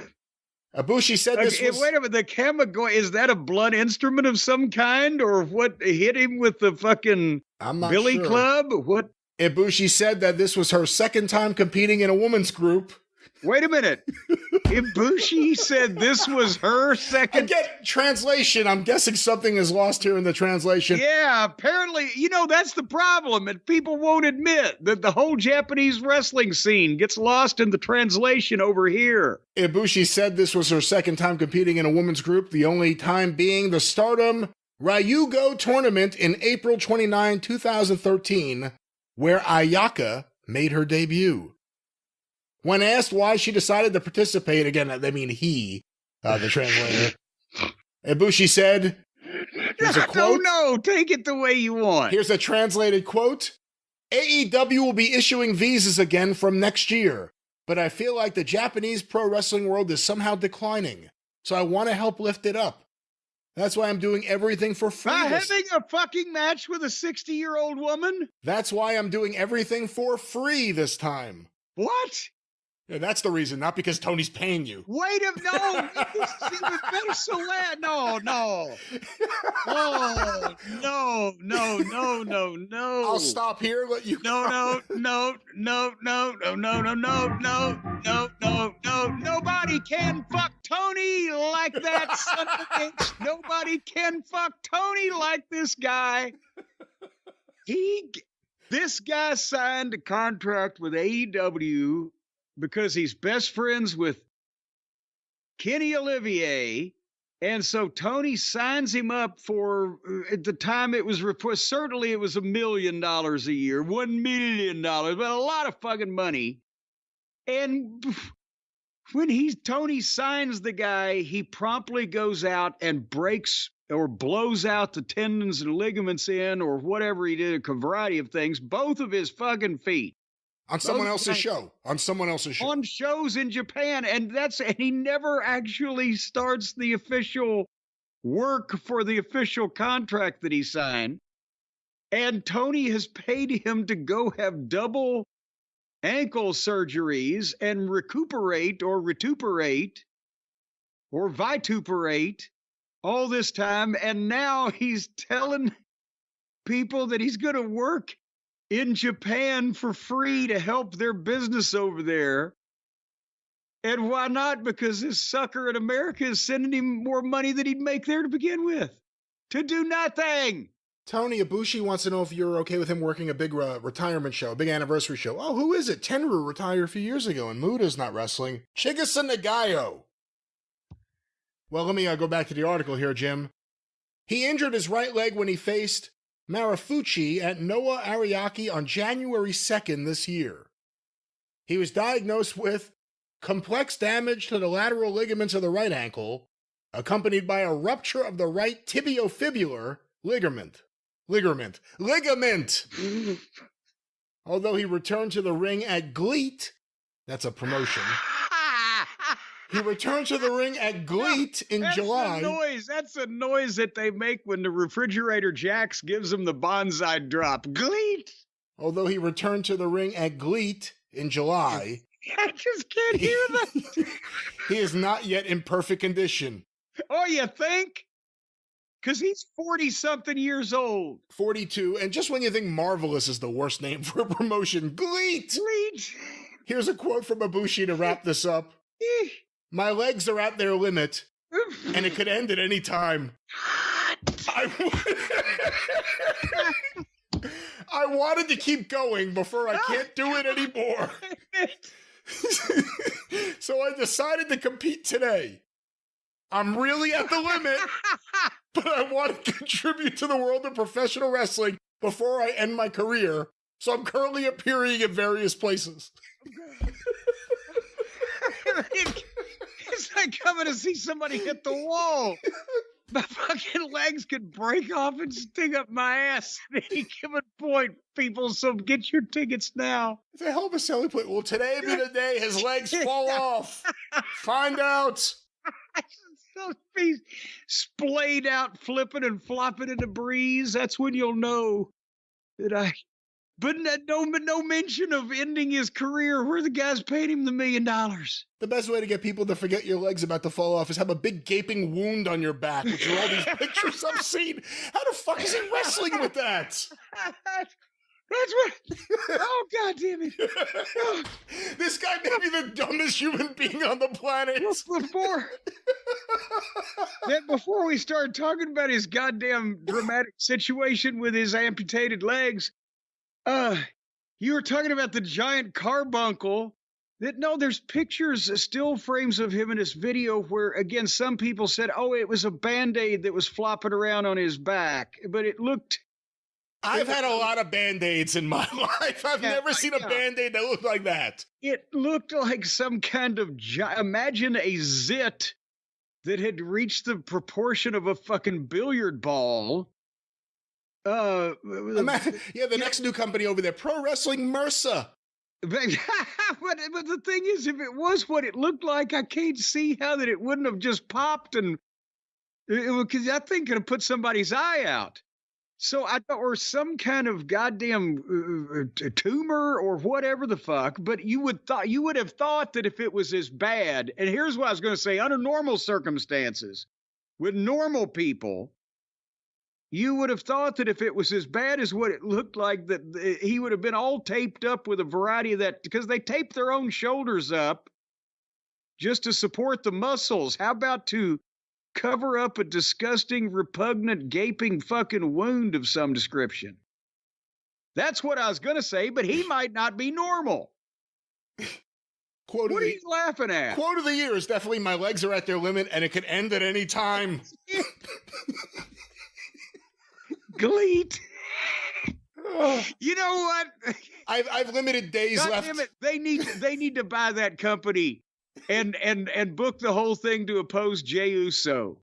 [SPEAKER 1] Ibushi said this was...
[SPEAKER 2] Wait a minute, the Kamigoye, is that a blood instrument of some kind? Or what hit him with the fucking Billy
[SPEAKER 1] sure.
[SPEAKER 2] Club? What?
[SPEAKER 1] Ibushi said that this was her second time competing in a women's group.
[SPEAKER 2] Wait a minute. Ibushi said this was her second...
[SPEAKER 1] Again, translation. I'm guessing something is lost here in the translation.
[SPEAKER 2] Yeah, apparently, that's the problem. And people won't admit that the whole Japanese wrestling scene gets lost in the translation over here.
[SPEAKER 1] Ibushi said this was her second time competing in a women's group, the only time being the Stardom Ryugo tournament in April 29, 2013, where Ayaka made her debut. When asked why she decided to participate, again, they mean he, the translator, Ibushi said, here's a quote.
[SPEAKER 2] No, take it the way you want.
[SPEAKER 1] Here's a translated quote. AEW will be issuing visas again from next year, but I feel like the Japanese pro wrestling world is somehow declining, so I want to help lift it up. That's why I'm doing everything for free.
[SPEAKER 2] By having a fucking match with a 60-year-old woman?
[SPEAKER 1] That's why I'm doing everything for free this time.
[SPEAKER 2] What?
[SPEAKER 1] Yeah, that's the reason, not because Tony's paying you.
[SPEAKER 2] Wait a no! Better so loud. No. Oh, no.
[SPEAKER 1] I'll stop here. Let you.
[SPEAKER 2] No. Nobody can fuck Tony like that son of a bitch. Nobody can fuck Tony like this guy. This guy signed a contract with AEW because he's best friends with Kenny Olivier. And so Tony signs him up for, at the time it was reported, certainly it was $1 million a year, $1 million, but a lot of fucking money. And when Tony signs the guy, he promptly goes out and breaks or blows out the tendons and ligaments in, or whatever he did, a variety of things, both of his fucking feet.
[SPEAKER 1] On someone else's show. On someone else's show.
[SPEAKER 2] On shows in Japan. And he never actually starts the official work for the official contract that he signed. And Tony has paid him to go have double ankle surgeries and recuperate or vituperate all this time. And now he's telling people that he's going to work in Japan for free to help their business over there. And why not? Because this sucker in America is sending him more money than he'd make there to begin with. To do nothing.
[SPEAKER 1] Tony Ibushi wants to know if you're okay with him working a big retirement show, a big anniversary show. Oh, who is it? Tenryu retired a few years ago, and Muda's not wrestling. Chigusa Nagayo. Well, let me go back to the article here, Jim. He injured his right leg when he faced Marufuchi at Noah Ariake on January 2nd this year. He was diagnosed with complex damage to the lateral ligaments of the right ankle, accompanied by a rupture of the right tibiofibular ligament. Although he returned to the ring at GLEAT, that's a promotion. He returned to the ring at GLEAT in July.
[SPEAKER 2] That's the noise that they make when the refrigerator jacks gives them the bonsai drop. GLEAT!
[SPEAKER 1] Although he returned to the ring at GLEAT in July,
[SPEAKER 2] I just can't hear that.
[SPEAKER 1] He is not yet in perfect condition.
[SPEAKER 2] Oh, you think? Because he's 40-something years old.
[SPEAKER 1] 42, and just when you think Marvelous is the worst name for a promotion, GLEAT!
[SPEAKER 2] GLEAT!
[SPEAKER 1] Here's a quote from Ibushi to wrap this up. My legs are at their limit, and it could end at any time. I wanted to keep going before I can't do it anymore. So I decided to compete today. I'm really at the limit, but I want to contribute to the world of professional wrestling before I end my career. So I'm currently appearing in various places.
[SPEAKER 2] It's like coming to see somebody hit the wall. My fucking legs could break off and sting up my ass at any given point, people. So get your tickets now.
[SPEAKER 1] It's a hell of a selling point. Will today be the day his legs fall off? Find out.
[SPEAKER 2] So be splayed out, flipping and flopping in the breeze. That's when you'll know that I. But no mention of ending his career where the guy's paid him the $1 million.
[SPEAKER 1] The best way to get people to forget your legs about to fall off is have a big gaping wound on your back, which are all these pictures I've seen. How the fuck is he wrestling with that?
[SPEAKER 2] That's what. Oh, God damn it. Oh.
[SPEAKER 1] This guy may be the dumbest human being on the planet.
[SPEAKER 2] Before we start talking about his goddamn dramatic situation with his amputated legs, you were talking about the giant carbuncle. There's pictures, still frames of him in this video where, again, some people said, oh, it was a Band-Aid that was flopping around on his back. But it looked...
[SPEAKER 1] I've had a lot of Band-Aids in my life. I've never seen a Band-Aid that looked like that.
[SPEAKER 2] It looked like some kind of... Imagine a zit that had reached the proportion of a fucking billiard ball.
[SPEAKER 1] The next new company over there, Pro Wrestling MRSA.
[SPEAKER 2] But the thing is, if it was what it looked like, I can't see how that it wouldn't have just popped, and because that thing could have put somebody's eye out. So or some kind of goddamn tumor or whatever the fuck. But you would have thought that if it was as bad, and here's what I was going to say: under normal circumstances, with normal people, you would have thought that if it was as bad as what it looked like, that he would have been all taped up with a variety of that, because they tape their own shoulders up just to support the muscles. How about to cover up a disgusting, repugnant, gaping fucking wound of some description? That's what I was going to say, but he might not be normal. What are you laughing at?
[SPEAKER 1] Quote of the year is definitely, my legs are at their limit and it could end at any time.
[SPEAKER 2] GLEAT. You know what?
[SPEAKER 1] I've limited days
[SPEAKER 2] God
[SPEAKER 1] left.
[SPEAKER 2] damn it. They need to buy that company and book the whole thing to oppose Jey Uso.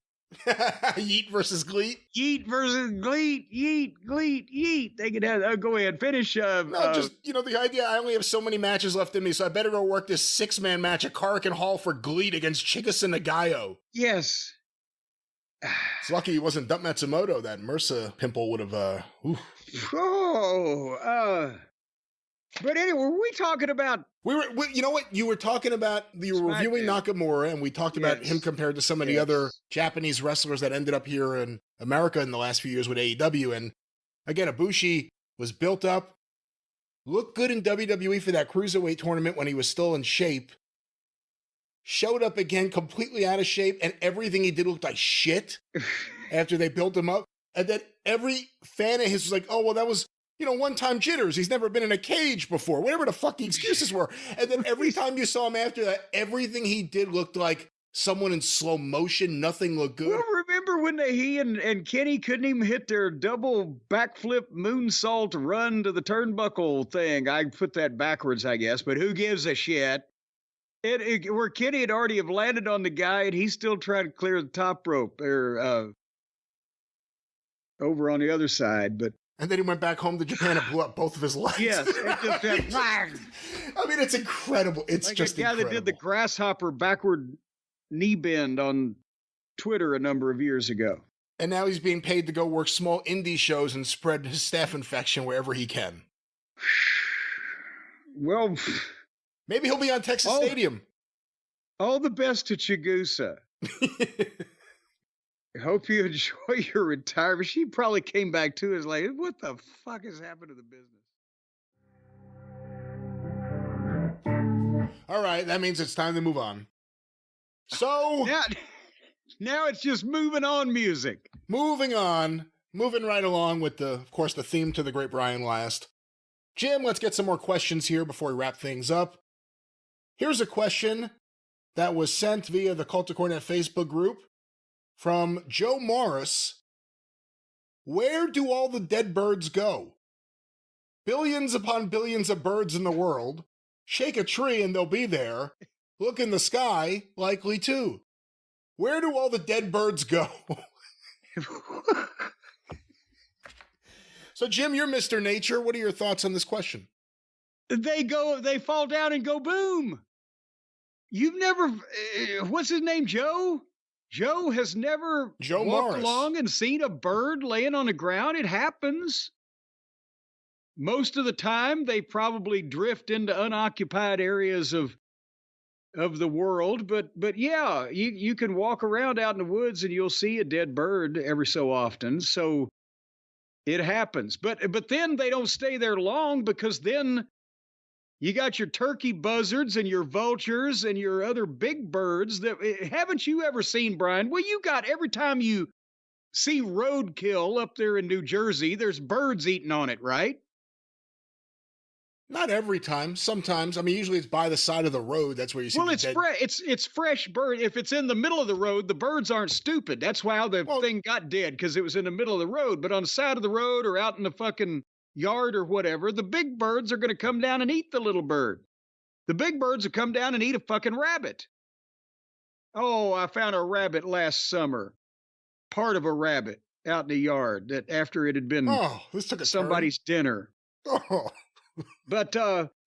[SPEAKER 1] Yeet versus Gleet.
[SPEAKER 2] Yeet versus Gleet. Yeet, Gleet, Yeet. They could have. Go ahead, finish.
[SPEAKER 1] No, just the idea. I only have so many matches left in me, so I better go work this 6-man match at Korakuen Hall for Gleet against Chikasa Nagayo.
[SPEAKER 2] Yes.
[SPEAKER 1] It's lucky he wasn't Dump Matsumoto. That MRSA pimple would have.
[SPEAKER 2] But anyway, were we talking about?
[SPEAKER 1] You know what? You were talking about, you were reviewing Nakamura, and we talked about him compared to some of the other Japanese wrestlers that ended up here in America in the last few years with AEW. And again, Ibushi was built up, looked good in WWE for that Cruiserweight tournament when he was still in shape, showed up again completely out of shape, and everything he did looked like shit after they built him up. And then every fan of his was like, oh, well, that was, one-time jitters. He's never been in a cage before. Whatever the fuck the excuses were. And then every time you saw him after that, everything he did looked like someone in slow motion. Nothing looked good.
[SPEAKER 2] Well, remember when he and Kenny couldn't even hit their double backflip moonsault run to the turnbuckle thing? I put that backwards, I guess, but who gives a shit? Where Kenny had already have landed on the guy, and he's still trying to clear the top rope or over on the other side, but.
[SPEAKER 1] And then he went back home to Japan and blew up both of his legs.
[SPEAKER 2] Yes.
[SPEAKER 1] I mean, it's incredible. It's like just incredible.
[SPEAKER 2] That did the grasshopper backward knee bend on Twitter a number of years ago.
[SPEAKER 1] And now he's being paid to go work small indie shows and spread his staph infection wherever he can.
[SPEAKER 2] Well,
[SPEAKER 1] maybe he'll be on Texas Stadium.
[SPEAKER 2] All the best to Chigusa. I hope you enjoy your retirement. She probably came back too as like, what the fuck has happened to the business?
[SPEAKER 1] All right, that means it's time to move on. So
[SPEAKER 2] now it's just moving on music.
[SPEAKER 1] Moving on, moving right along with of course, the theme to the Great Brian Last. Jim, let's get some more questions here before we wrap things up. Here's a question that was sent via the Cult of Cornet Facebook group. From Joe Morris, where do all the dead birds go? Billions upon billions of birds in the world. Shake a tree and they'll be there. Look in the sky, likely too. Where do all the dead birds go? So, Jim, you're Mr. Nature. What are your thoughts on this question?
[SPEAKER 2] They fall down and go boom. You've never, what's his name, Joe? Joe has never walked along and seen a bird laying on the ground. It happens. Most of the time, they probably drift into unoccupied areas of the world. But yeah, you can walk around out in the woods and you'll see a dead bird every so often. So it happens. But then they don't stay there long, because then you got your turkey buzzards and your vultures and your other big birds that haven't you ever seen, Brian? Well, you got, every time you see roadkill up there in New Jersey, there's birds eating on it, right?
[SPEAKER 1] Not every time. Sometimes. I mean, usually it's by the side of the road. That's where you see. Well,
[SPEAKER 2] it's fresh bird. If it's in the middle of the road, the birds aren't stupid. That's why the thing got dead, because it was in the middle of the road. But on the side of the road or out in the fucking yard or whatever, the big birds are going to come down and eat the little bird. The big birds will come down and eat a fucking rabbit. Oh, I found a rabbit last summer. Part of a rabbit out in the yard that after it had been
[SPEAKER 1] this took
[SPEAKER 2] somebody's dinner.
[SPEAKER 1] Oh.
[SPEAKER 2] But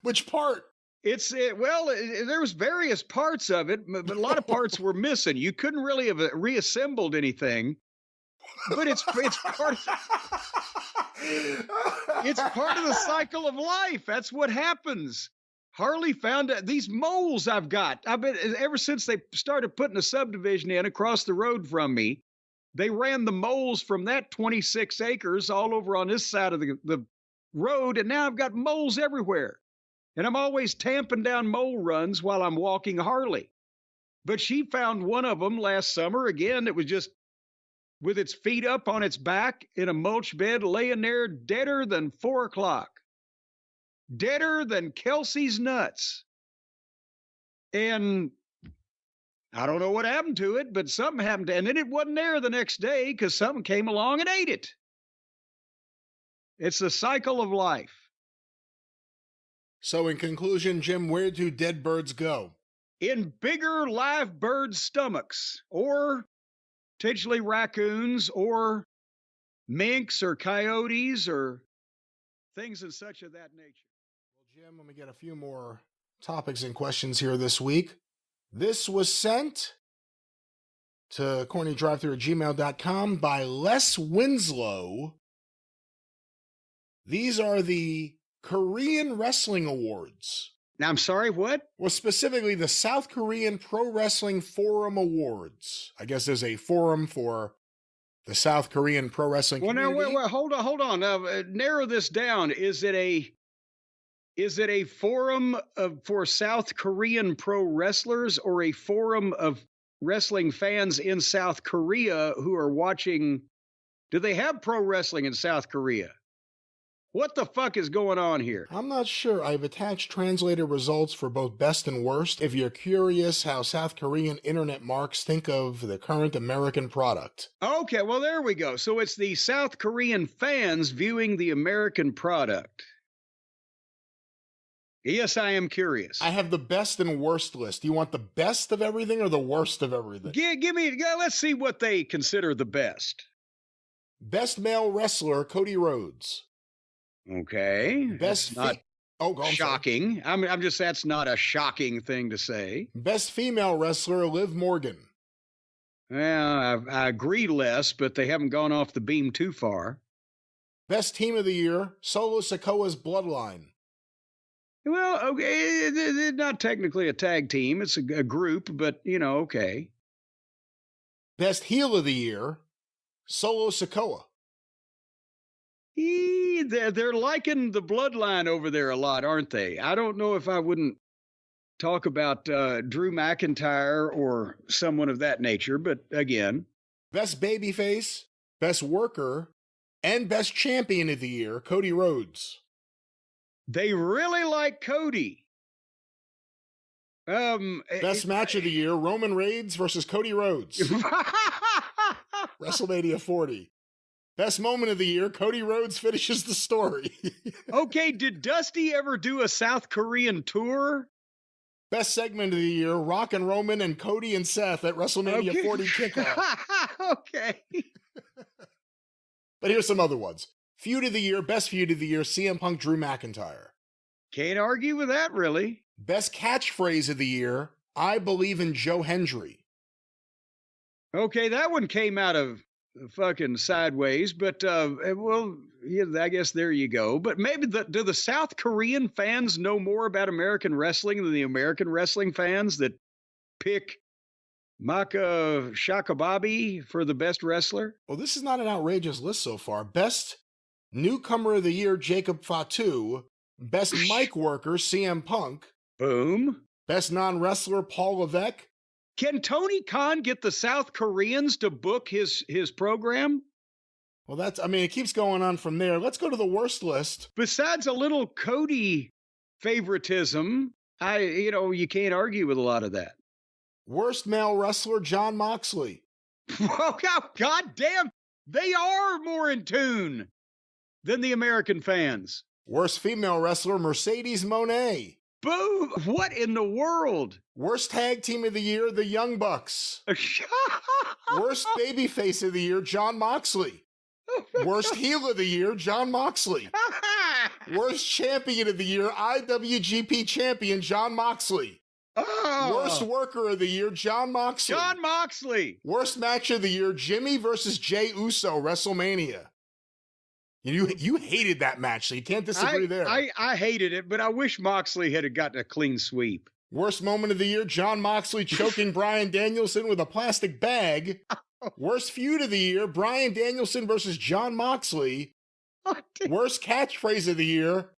[SPEAKER 1] which part?
[SPEAKER 2] There was various parts of it, but a lot of parts were missing. You couldn't really have reassembled anything. But it's part it's part of the cycle of life. That's what happens. Harley found these moles I've got. I've been, ever since they started putting a subdivision in across the road from me, they ran the moles from that 26 acres all over on this side of the road, and now I've got moles everywhere. And I'm always tamping down mole runs while I'm walking Harley. But she found one of them last summer. Again, it was just with its feet up on its back in a mulch bed, laying there deader than 4 o'clock. Deader than Kelsey's nuts. And I don't know what happened to it, but something happened. And then it wasn't there the next day because something came along and ate it. It's the cycle of life.
[SPEAKER 1] So in conclusion, Jim, where do dead birds go?
[SPEAKER 2] in bigger live bird stomachs, or potentially raccoons, or minks, or coyotes, or things and such of that nature.
[SPEAKER 1] Well, Jim, let me get a few more topics and questions here this week. This was sent to cornydrivethrough@gmail.com by Les Winslow. These are the Korean Wrestling Awards.
[SPEAKER 2] Now, I'm sorry, what?
[SPEAKER 1] Well, specifically the South Korean Pro Wrestling Forum Awards. I guess there's a forum for the South Korean Pro Wrestling community.
[SPEAKER 2] Well, now, hold on. Narrow this down. Is it a forum for South Korean pro wrestlers, or a forum of wrestling fans in South Korea who are watching? Do they have pro wrestling in South Korea? What the fuck is going on here?
[SPEAKER 1] I'm not sure. I've attached translated results for both best and worst if you're curious how South Korean internet marks think of the current American product.
[SPEAKER 2] Okay, well, there we go. So it's the South Korean fans viewing the American product. Yes, I am curious.
[SPEAKER 1] I have the best and worst list. Do you want the best of everything or the worst of everything?
[SPEAKER 2] Give me, let's see what they consider the best.
[SPEAKER 1] Best male wrestler, Cody Rhodes.
[SPEAKER 2] Okay.
[SPEAKER 1] Best
[SPEAKER 2] not shocking. That's not a shocking thing to say.
[SPEAKER 1] Best female wrestler, Liv Morgan.
[SPEAKER 2] Well, I agree less, but they haven't gone off the beam too far.
[SPEAKER 1] Best team of the year, Solo Sikoa's Bloodline.
[SPEAKER 2] Well, okay, it's not technically a tag team. It's a group, but, okay.
[SPEAKER 1] Best heel of the year, Solo Sikoa.
[SPEAKER 2] They're liking the Bloodline over there a lot, aren't they? I don't know if I wouldn't talk about Drew McIntyre or someone of that nature, but again.
[SPEAKER 1] Best babyface, best worker, and best champion of the year, Cody Rhodes.
[SPEAKER 2] They really like Cody.
[SPEAKER 1] Best match of the year, Roman Reigns versus Cody Rhodes. WrestleMania 40. Best moment of the year, Cody Rhodes finishes the story.
[SPEAKER 2] Okay, did Dusty ever do a South Korean tour?
[SPEAKER 1] Best segment of the year, Rock and Roman and Cody and Seth at WrestleMania 40 kickoff.
[SPEAKER 2] Okay.
[SPEAKER 1] But here's some other ones. Feud of the year, best feud of the year, CM Punk, Drew McIntyre.
[SPEAKER 2] Can't argue with that, really.
[SPEAKER 1] Best catchphrase of the year, I believe in Joe Hendry.
[SPEAKER 2] Okay, that one came out of fucking sideways, but well, yeah, I guess there you go. But maybe do the South Korean fans know more about American wrestling than the American wrestling fans that pick Maka Shakababi for the best wrestler?
[SPEAKER 1] Well, this is not an outrageous list so far. Best newcomer of the year, Jacob Fatu. Best mic worker, CM Punk.
[SPEAKER 2] Boom.
[SPEAKER 1] Best non-wrestler, Paul Levesque.
[SPEAKER 2] Can Tony Khan get the South Koreans to book his program?
[SPEAKER 1] Well, it keeps going on from there. Let's go to the worst list.
[SPEAKER 2] Besides a little Cody favoritism, you can't argue with a lot of that.
[SPEAKER 1] Worst male wrestler, Jon Moxley.
[SPEAKER 2] Oh, God damn. They are more in tune than the American fans.
[SPEAKER 1] Worst female wrestler, Mercedes Moné.
[SPEAKER 2] Boo! What in the world?
[SPEAKER 1] Worst tag team of the year, the Young Bucks. Worst babyface of the year, Jon Moxley. Worst heel of the year, Jon Moxley. Worst champion of the year, IWGP champion, Jon Moxley.
[SPEAKER 2] Oh.
[SPEAKER 1] Worst worker of the year, Jon Moxley.
[SPEAKER 2] Jon Moxley.
[SPEAKER 1] Worst match of the year, Jimmy versus Jey Uso, WrestleMania. You hated that match, so you can't disagree there.
[SPEAKER 2] I hated it, but I wish Moxley had gotten a clean sweep.
[SPEAKER 1] Worst moment of the year, Jon Moxley choking Bryan Danielson with a plastic bag. Worst feud of the year, Bryan Danielson versus Jon Moxley. Worst catchphrase of the year,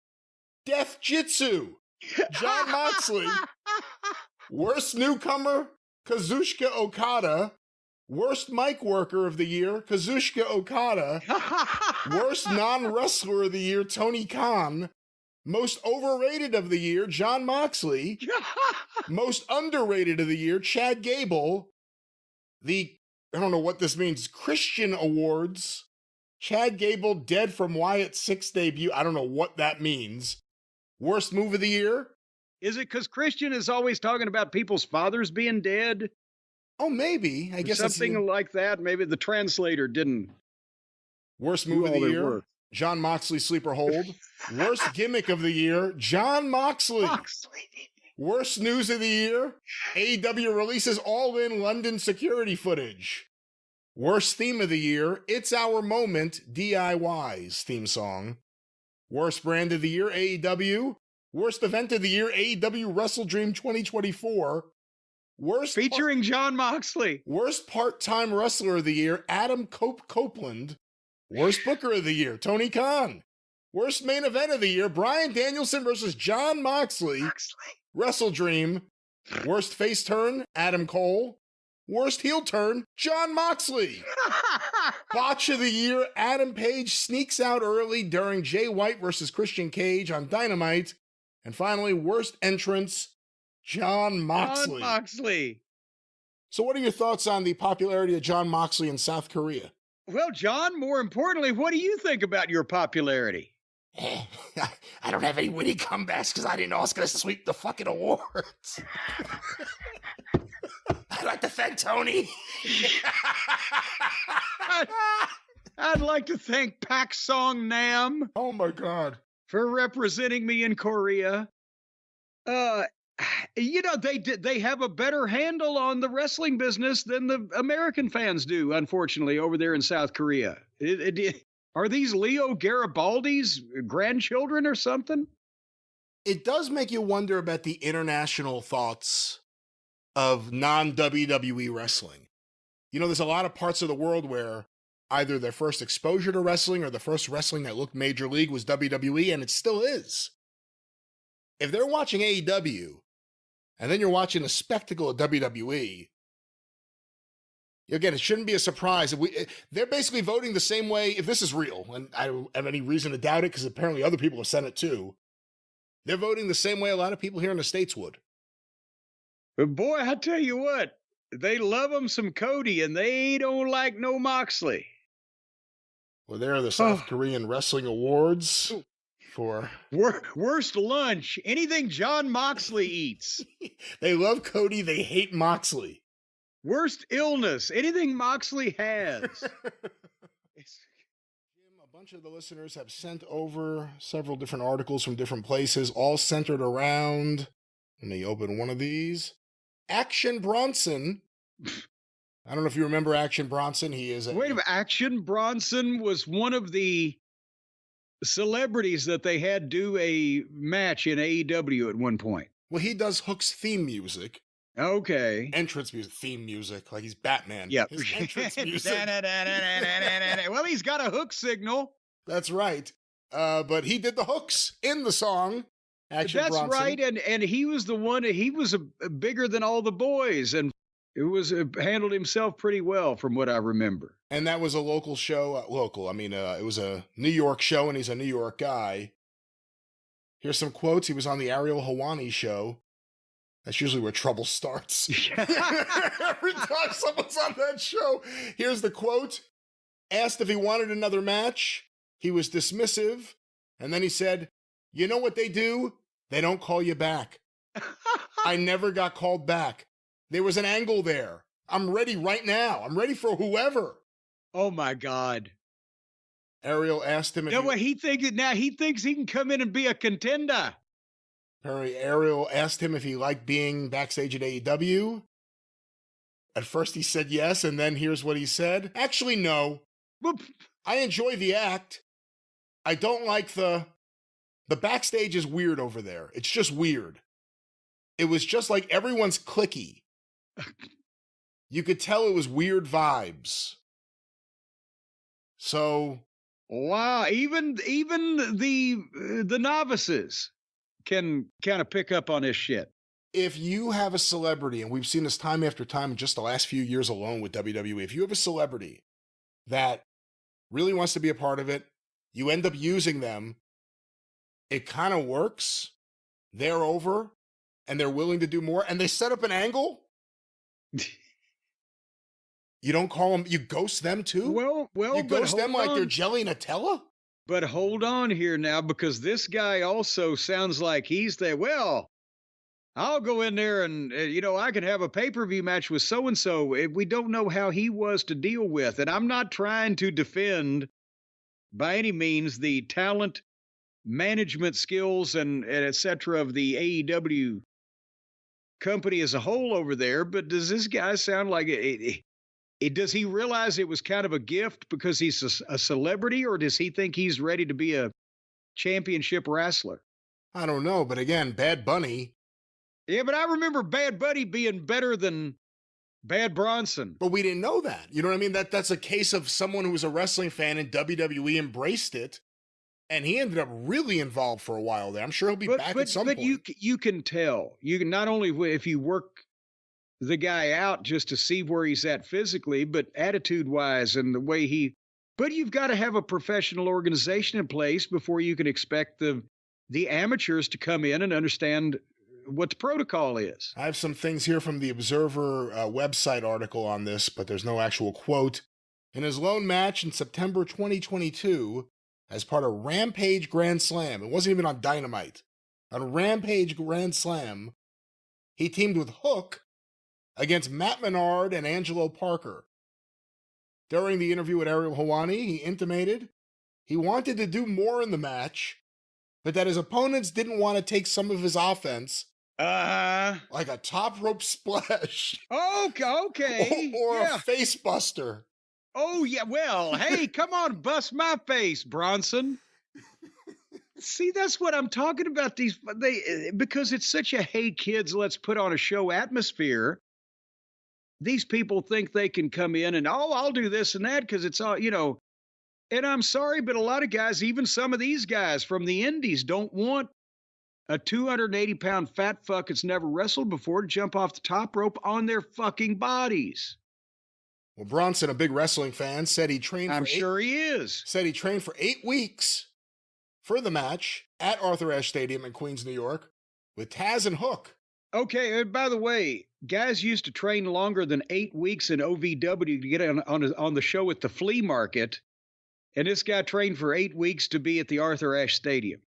[SPEAKER 1] Death Jitsu, Jon Moxley. Worst newcomer, Kazuchika Okada. Worst mic worker of the year, Kazuchika Okada. Worst non-wrestler of the year, Tony Khan. Most overrated of the year, Jon Moxley. Most underrated of the year, Chad Gable. I don't know what this means, Christian Awards. Chad Gable dead from Wyatt's 6th debut. I don't know what that means. Worst move of the year,
[SPEAKER 2] Is it because Christian is always talking about people's fathers being dead?
[SPEAKER 1] Oh, maybe. I guess that's
[SPEAKER 2] Something like that. Maybe the translator didn't
[SPEAKER 1] worst
[SPEAKER 2] do
[SPEAKER 1] move of
[SPEAKER 2] all
[SPEAKER 1] the
[SPEAKER 2] their
[SPEAKER 1] year.
[SPEAKER 2] work.
[SPEAKER 1] John Moxley sleeper hold. Worst gimmick of the year. John Moxley. Worst news of the year. AEW releases all-in London security footage. Worst theme of the year. It's Our Moment. DIY's theme song. Worst brand of the year. AEW. Worst event of the year. AEW Wrestle Dream 2024. Worst
[SPEAKER 2] Featuring John Moxley.
[SPEAKER 1] Worst part-time wrestler of the year, Adam Copeland. Worst booker of the year, Tony Khan. Worst main event of the year, Bryan Danielson versus John Moxley. Wrestle Dream. Worst face turn, Adam Cole. Worst heel turn, John Moxley. Botch of the year, Adam Page sneaks out early during Jay White versus Christian Cage on Dynamite. And finally, worst entrance, John Moxley.
[SPEAKER 2] John Moxley.
[SPEAKER 1] So what are your thoughts on the popularity of John Moxley in South Korea?
[SPEAKER 2] Well, John, more importantly, what do you think about your popularity?
[SPEAKER 1] I don't have any witty comebacks because I didn't know I was going to sweep the fucking awards. I'd like to thank Tony.
[SPEAKER 2] I'd like to thank Pak Song Nam
[SPEAKER 1] Oh my God.
[SPEAKER 2] for representing me in Korea. They have a better handle on the wrestling business than the American fans do, unfortunately, over there in South Korea. Are these Leo Garibaldi's grandchildren or something?
[SPEAKER 1] It does make you wonder about the international thoughts of non-WWE wrestling. You know, there's a lot of parts of the world where either their first exposure to wrestling or the first wrestling that looked major league was WWE, and it still is. If they're watching AEW, and then you're watching a spectacle of WWE, again, it shouldn't be a surprise. They're basically voting the same way, if this is real, and I don't have any reason to doubt it because apparently other people have said it too. They're voting the same way a lot of people here in the States would.
[SPEAKER 2] But boy, I tell you what, they love them some Cody, and they don't like no Moxley.
[SPEAKER 1] Well, there are the South Korean Wrestling Awards for...
[SPEAKER 2] Worst lunch, anything John Moxley eats.
[SPEAKER 1] They love Cody, they hate Moxley.
[SPEAKER 2] Worst illness, anything Moxley has.
[SPEAKER 1] Jim, a bunch of the listeners have sent over several different articles from different places, all centered around, let me open one of these, Action Bronson. I don't know if you remember Action Bronson. He is
[SPEAKER 2] Wait a minute, Action Bronson was one of the celebrities that they had do a match in AEW at one point.
[SPEAKER 1] Well, he does Hook's theme music.
[SPEAKER 2] Okay.
[SPEAKER 1] Entrance music, theme music, like he's Batman.
[SPEAKER 2] Yep.
[SPEAKER 1] His entrance music.
[SPEAKER 2] Well, he's got a hook signal.
[SPEAKER 1] That's right. But he did the hooks in the song. Action
[SPEAKER 2] That's
[SPEAKER 1] Bronson.
[SPEAKER 2] right, and he was the one. He was bigger than all the boys, and it was handled himself pretty well, from what I remember.
[SPEAKER 1] And that was a local show. It was a New York show, and he's a New York guy. Here's some quotes. He was on the Ariel Helwani show. That's usually where trouble starts. Every time someone's on that show. Here's the quote. Asked if he wanted another match. He was dismissive. And then he said, "You know what they do? They don't call you back." I never got called back. There was an angle there. I'm ready right now. I'm ready for whoever.
[SPEAKER 2] Oh, my God.
[SPEAKER 1] Ariel asked him if
[SPEAKER 2] He thinks he can come in and be a contender.
[SPEAKER 1] Ariel asked him if he liked being backstage at AEW. At first he said yes, and then here's what he said. Actually, no. I enjoy the act. I don't like the backstage is weird over there. It's just weird. It was just like everyone's cliquey. You could tell it was weird vibes. So,
[SPEAKER 2] wow, even the novices can kind of pick up on this shit.
[SPEAKER 1] if you have a celebrity, and we've seen this time after time in just the last few years alone with WWE, if you have a celebrity that really wants to be a part of it, you end up using them, it kind of works. They're over, and they're willing to do more, and they set up an angle. You don't call them, you ghost them too?
[SPEAKER 2] Well,
[SPEAKER 1] you
[SPEAKER 2] but
[SPEAKER 1] ghost them
[SPEAKER 2] hold
[SPEAKER 1] like they're
[SPEAKER 2] on.
[SPEAKER 1] jelly Nutella?
[SPEAKER 2] But hold on here now, because this guy also sounds like he's the, well, I'll go in there and, I can have a pay-per-view match with so-and-so. We don't know how he was to deal with. And I'm not trying to defend by any means the talent, management skills, and et cetera of the AEW company as a whole over there. But does this guy sound like does he realize it was kind of a gift because he's a celebrity, or does he think he's ready to be a championship wrestler?
[SPEAKER 1] I don't know, but again, Bad Bunny.
[SPEAKER 2] Yeah, but I remember Bad Bunny being better than Bad Bronson.
[SPEAKER 1] But we didn't know that. You know what I mean? That's a case of someone who was a wrestling fan and WWE embraced it, and he ended up really involved for a while there. I'm sure he'll be back at some point.
[SPEAKER 2] But you can tell. You can not only if you work the guy out just to see where he's at physically, but attitude-wise and the way he. But you've got to have a professional organization in place before you can expect the amateurs to come in and understand what the protocol is.
[SPEAKER 1] I have some things here from the Observer website article on this, but there's no actual quote. In his lone match in September 2022, as part of Rampage Grand Slam, it wasn't even on Dynamite, on Rampage Grand Slam, he teamed with Hook against Matt Menard and Angelo Parker. During the interview with Ariel Helwani, he intimated he wanted to do more in the match, but that his opponents didn't want to take some of his offense, like a top rope splash.
[SPEAKER 2] Okay.
[SPEAKER 1] Or a face buster.
[SPEAKER 2] Oh, yeah. Well, hey, come on, bust my face, Bronson. See, that's what I'm talking about. Because it's such a, hey, kids, let's put on a show atmosphere. These people think they can come in and, I'll do this and that because it's all, And I'm sorry, but a lot of guys, even some of these guys from the indies, don't want a 280-pound fat fuck that's never wrestled before to jump off the top rope on their fucking bodies.
[SPEAKER 1] Well, Bronson, a big wrestling fan, said he trained
[SPEAKER 2] I'm sure he is.
[SPEAKER 1] Said he trained for 8 weeks for the match at Arthur Ashe Stadium in Queens, New York, with Taz and Hook.
[SPEAKER 2] Okay, and by the way, guys used to train longer than 8 weeks in OVW to get on the show at the flea market, and this guy trained for 8 weeks to be at the Arthur Ashe Stadium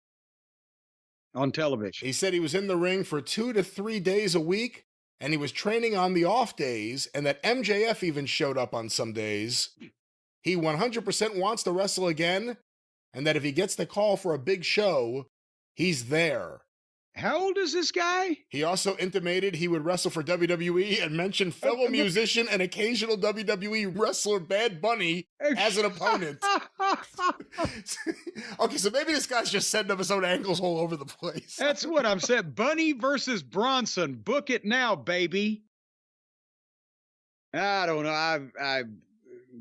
[SPEAKER 2] on television.
[SPEAKER 1] He said he was in the ring for 2 to 3 days a week, and he was training on the off days, and that MJF even showed up on some days. He 100% wants to wrestle again, and that if he gets the call for a big show, he's there.
[SPEAKER 2] How old is this guy?
[SPEAKER 1] He also intimated he would wrestle for WWE and mentioned fellow musician and occasional WWE wrestler Bad Bunny as an opponent. Okay, so maybe this guy's just setting up his own angles all over the place.
[SPEAKER 2] That's what I'm saying. Bunny versus Bronson. Book it now, baby. I don't know. I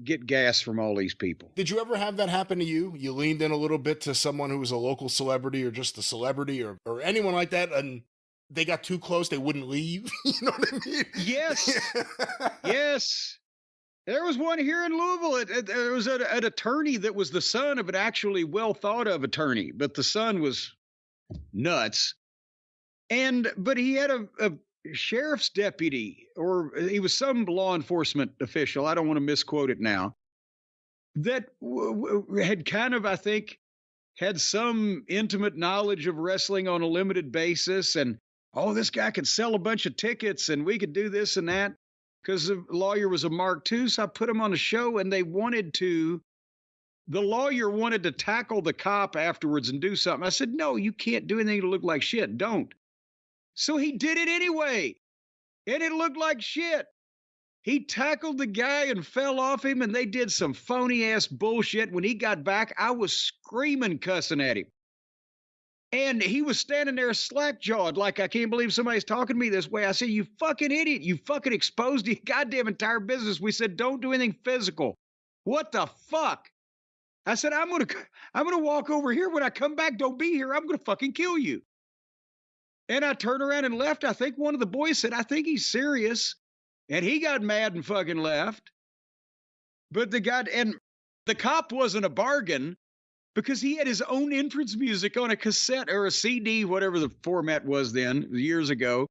[SPEAKER 2] get gas from all these people.
[SPEAKER 1] Did you ever have that happen to you? You leaned in a little bit to someone who was a local celebrity or just a celebrity or anyone like that, and they got too close, they wouldn't leave? You know what I mean?
[SPEAKER 2] Yes. Yes. There was one here in Louisville. There was an attorney that was the son of an actually well-thought-of attorney, but the son was nuts. But he had a sheriff's deputy, or he was some law enforcement official, I don't want to misquote it now, that had kind of, I think, had some intimate knowledge of wrestling on a limited basis. And, this guy could sell a bunch of tickets and we could do this and that because the lawyer was a Mark II. So I put him on a show and the lawyer wanted to tackle the cop afterwards and do something. I said, no, you can't do anything to look like shit. Don't. So he did it anyway, and it looked like shit. He tackled the guy and fell off him, and they did some phony-ass bullshit. When he got back, I was screaming, cussing at him. And he was standing there slack-jawed like, I can't believe somebody's talking to me this way. I said, you fucking idiot. You fucking exposed the goddamn entire business. We said, don't do anything physical. What the fuck? I said, I'm gonna walk over here. When I come back, don't be here. I'm gonna fucking kill you. And I turned around and left. I think one of the boys said, I think he's serious. And he got mad and fucking left. But the cop wasn't a bargain because he had his own entrance music on a cassette or a CD, whatever the format was then, years ago.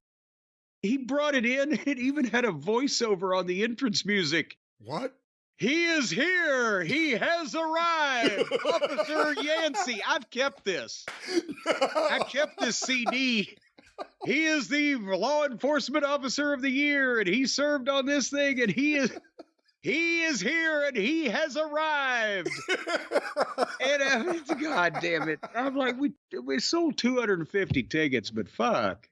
[SPEAKER 2] He brought it in. It even had a voiceover on the entrance music.
[SPEAKER 1] What?
[SPEAKER 2] He is here. He has arrived. Officer Yancey. I've kept this. I've kept this CD he is the law enforcement officer of the year, and he served on this thing, and he is here, and he has arrived. And God damn it, I'm like, we sold 250 tickets, but fuck.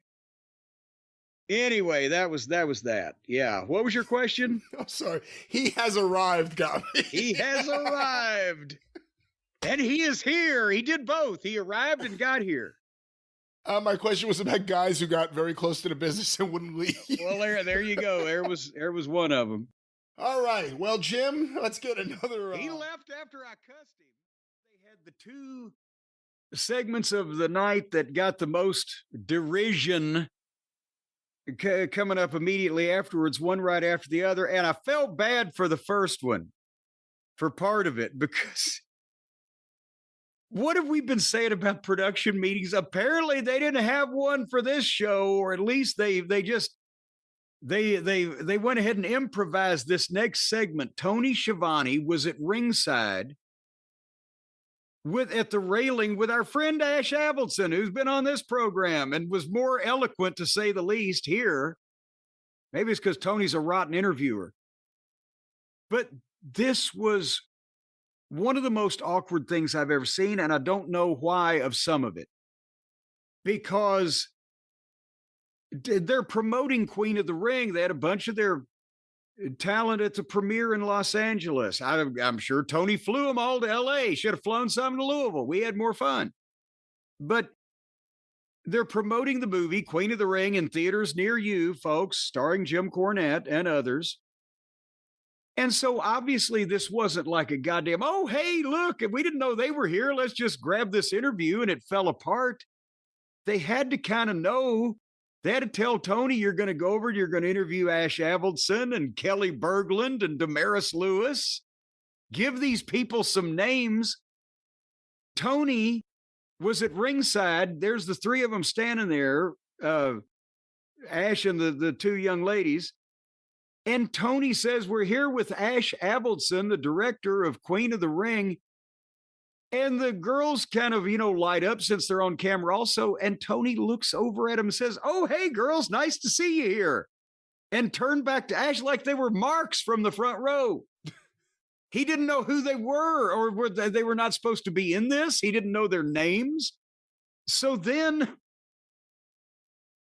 [SPEAKER 2] Anyway, that was that. Yeah. What was your question?
[SPEAKER 1] I'm sorry. He has arrived, got me.
[SPEAKER 2] He has arrived. And he is here. He did both. He arrived and got here.
[SPEAKER 1] My question was about guys who got very close to the business and wouldn't leave.
[SPEAKER 2] Well, there you go. There was one of them.
[SPEAKER 1] All right. Well, Jim, let's get another.
[SPEAKER 2] He left after I cussed him. They had the two segments of the night that got the most derision coming up immediately afterwards, one right after the other. And I felt bad for the first one, for part of it, because what have we been saying about production meetings? Apparently they didn't have one for this show, or at least they went ahead and improvised this next segment. Tony Schiavone was at ringside at the railing with our friend Ash Avildsen, who's been on this program and was more eloquent, to say the least, here. Maybe it's because Tony's a rotten interviewer. But this was one of the most awkward things I've ever seen, and I don't know why of some of it. Because they're promoting Queen of the Ring. They had a bunch of their talent at the premiere in Los Angeles. I'm sure Tony flew them all to LA. Should have flown some to Louisville. We had more fun. But they're promoting the movie Queen of the Ring in theaters near you, folks, starring Jim Cornette and others. And so obviously this wasn't like a goddamn, oh, hey, look, we didn't know they were here. Let's just grab this interview, and it fell apart. They had to kind of know. They had to tell Tony, you're going to go over, you're going to interview Ash Avildsen and Kelly Berglund and Damaris Lewis. Give these people some names. Tony was at ringside. There's the three of them standing there, Ash and the two young ladies. And Tony says, we're here with Ash Avildsen, the director of Queen of the Ring. And the girls kind of, light up since they're on camera also. And Tony looks over at him and says, oh, hey, girls, nice to see you here. And turned back to Ash like they were marks from the front row. He didn't know who they were, or they were not supposed to be in this. He didn't know their names. So then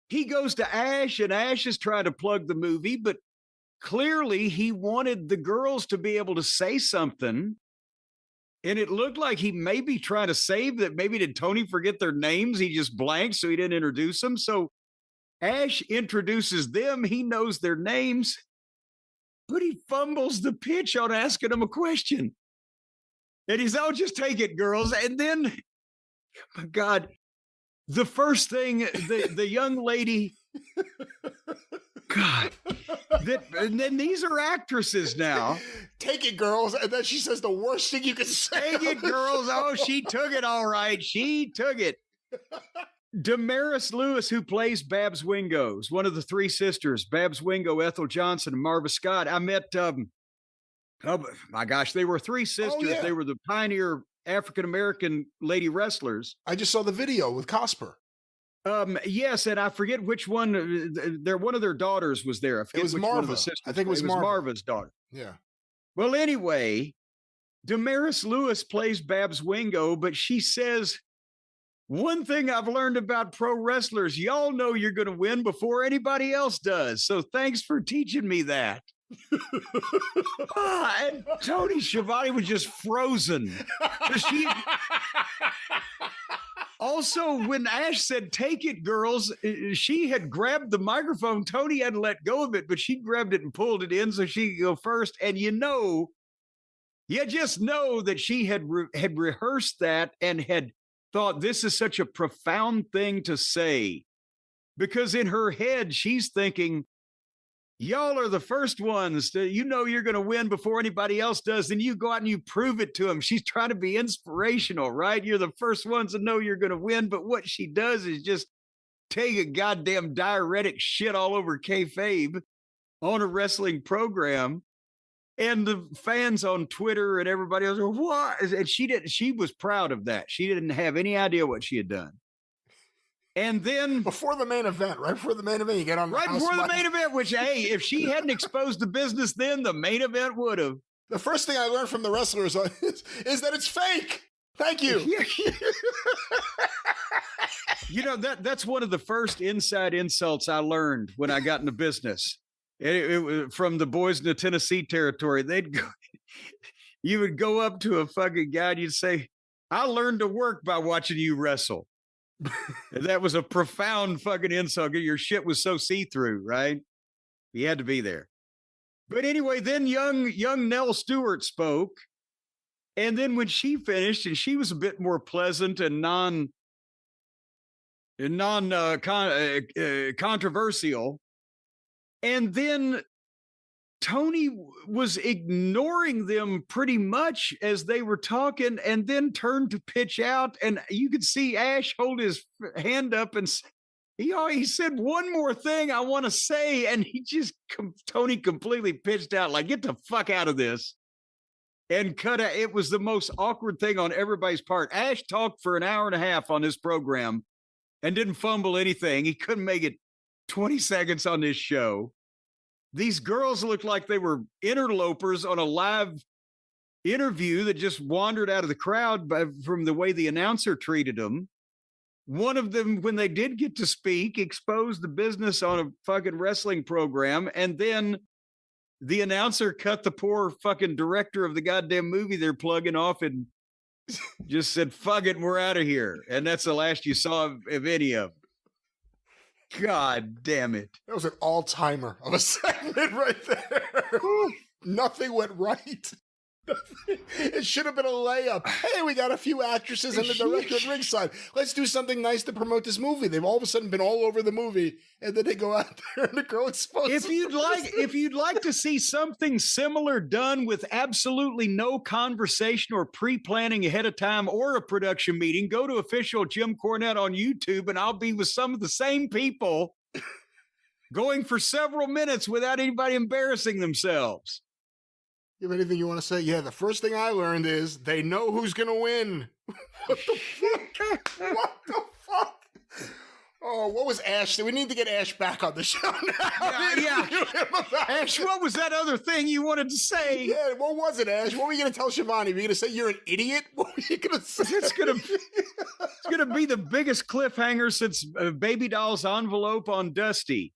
[SPEAKER 2] he goes to Ash, and Ash is trying to plug the movie, but clearly he wanted the girls to be able to say something. And it looked like he may be trying to save that. Maybe did Tony forget their names? He just blanked, so he didn't introduce them. So Ash introduces them. He knows their names, but he fumbles the pitch on asking them a question. And he's, oh, just take it, girls. And then, oh my God, the first thing, the young lady, God, and then these are actresses now.
[SPEAKER 1] Take it, girls. And then she says the worst thing you can say.
[SPEAKER 2] Take it, girls. Oh, she took it all right. She took it. Damaris Lewis, who plays Babs Wingo, is one of the three sisters, Babs Wingo, Ethel Johnson, and Marva Scott. I met, oh my gosh, they were three sisters.
[SPEAKER 1] Oh, yeah.
[SPEAKER 2] They were the pioneer African-American lady wrestlers.
[SPEAKER 1] I just saw the video with Cosper.
[SPEAKER 2] Yes, and I forget which one. One of their daughters was there. I forget
[SPEAKER 1] It was
[SPEAKER 2] which one of
[SPEAKER 1] Marva.
[SPEAKER 2] the sisters.
[SPEAKER 1] I think it was Marva.
[SPEAKER 2] Marva's daughter.
[SPEAKER 1] Yeah.
[SPEAKER 2] Well, anyway, Damaris Lewis plays Babs Wingo, but she says, one thing I've learned about pro wrestlers, y'all know you're going to win before anybody else does. So thanks for teaching me that. And Tony Schiavone was just frozen. Also, when Ash said, take it, girls, she had grabbed the microphone. Tony hadn't let go of it, but she grabbed it and pulled it in so she could go first. And you just know that she had rehearsed that and had thought, this is such a profound thing to say. Because in her head, she's thinking, y'all are the first ones to, you're going to win before anybody else does. Then you go out and you prove it to them. She's trying to be inspirational, right? You're the first ones to know you're going to win. But what she does is just take a goddamn diuretic shit all over kayfabe on a wrestling program. And the fans on Twitter and everybody else, what? And she was proud of that. She didn't have any idea what she had done. And then
[SPEAKER 1] Before the main event, right before the main event, you get on the
[SPEAKER 2] right
[SPEAKER 1] house
[SPEAKER 2] before the
[SPEAKER 1] mic.
[SPEAKER 2] main event, which, hey, if she hadn't exposed the business then, the main event would have.
[SPEAKER 1] The first thing I learned from the wrestlers is that it's fake. Thank you.
[SPEAKER 2] You know, that's one of the first inside insults I learned when I got into business. It was from the boys in the Tennessee territory. You would go up to a fucking guy and you'd say, I learned to work by watching you wrestle. That was a profound fucking insult. Your shit was so see-through, right? You had to be there. But anyway, then young Nell Stewart spoke. And then when she finished, and she was a bit more pleasant and controversial. And then Tony was ignoring them pretty much as they were talking, and then turned to pitch out. And you could see Ash hold his hand up, and he said one more thing I want to say, and Tony completely pitched out, like, get the fuck out of this, and cut out. It was the most awkward thing on everybody's part. Ash talked for an hour and a half on this program and didn't fumble anything. He couldn't make it 20 seconds on this show. These girls looked like they were interlopers on a live interview that just wandered out of the crowd from the way the announcer treated them. One of them, when they did get to speak, exposed the business on a fucking wrestling program. And then the announcer cut the poor fucking director of the goddamn movie they're plugging off and just said, fuck it, we're out of here. And that's the last you saw of any of them. God damn it.
[SPEAKER 1] That was an all-timer of a segment right there. Nothing went right. It should have been a layup. Hey, we got a few actresses and the director at ringside. Let's do something nice to promote this movie. They've all of a sudden been all over the movie, and then they go out there and the girl exposes.
[SPEAKER 2] If you'd like to see something similar done with absolutely no conversation or pre-planning ahead of time or a production meeting, go to official Jim Cornette on YouTube, and I'll be with some of the same people going for several minutes without anybody embarrassing themselves.
[SPEAKER 1] You have anything you want to say? Yeah, the first thing I learned is they know who's going to win. What the fuck? What the fuck? Oh, what was Ash? We need to get Ash back on the show now.
[SPEAKER 2] Yeah. Ash, what was that other thing you wanted to say?
[SPEAKER 1] Yeah, what was it, Ash? What were you going to tell Shivani? Were you going to say you're an idiot? What were you going to say?
[SPEAKER 2] It's gonna be the biggest cliffhanger since Baby Doll's envelope on Dusty.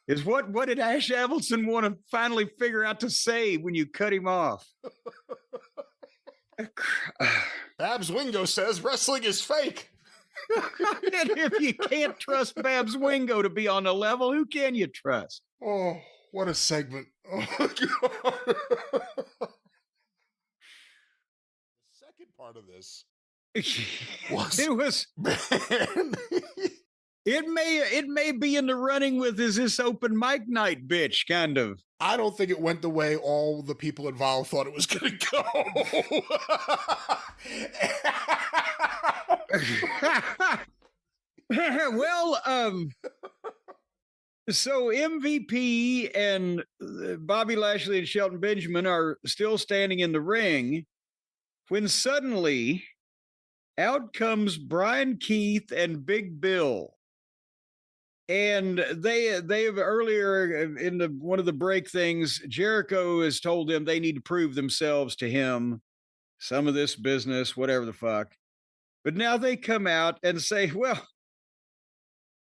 [SPEAKER 2] Is what did Ash Avildsen want to finally figure out to say when you cut him off?
[SPEAKER 1] Babs Wingo says wrestling is fake.
[SPEAKER 2] And if you can't trust Babs Wingo to be on the level, who can you trust?
[SPEAKER 1] Oh, what a segment. Oh, God. The second part of this
[SPEAKER 2] It may be in the running with is this open mic night bitch, kind of.
[SPEAKER 1] I don't think it went the way all the people involved thought it was going to go.
[SPEAKER 2] Well, so MVP and Bobby Lashley and Shelton Benjamin are still standing in the ring when suddenly out comes Brian Keith and Big Bill. And they have earlier in one of the break things, Jericho has told them they need to prove themselves to him, some of this business, whatever the fuck. But now they come out and say, well,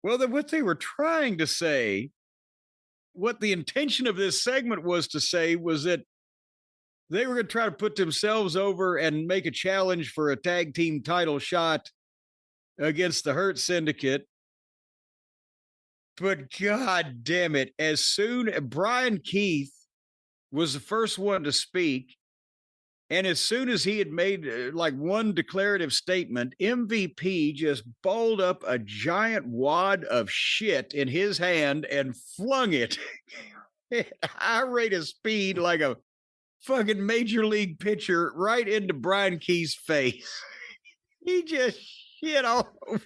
[SPEAKER 2] what they were trying to say, what the intention of this segment was to say was that they were going to try to put themselves over and make a challenge for a tag team title shot against the Hurt Syndicate. But God damn it, as soon as Brian Keith was the first one to speak, and as soon as he had made like one declarative statement, MVP just balled up a giant wad of shit in his hand and flung it at a high rate of speed like a fucking major league pitcher right into Brian Keith's face. He just shit all over.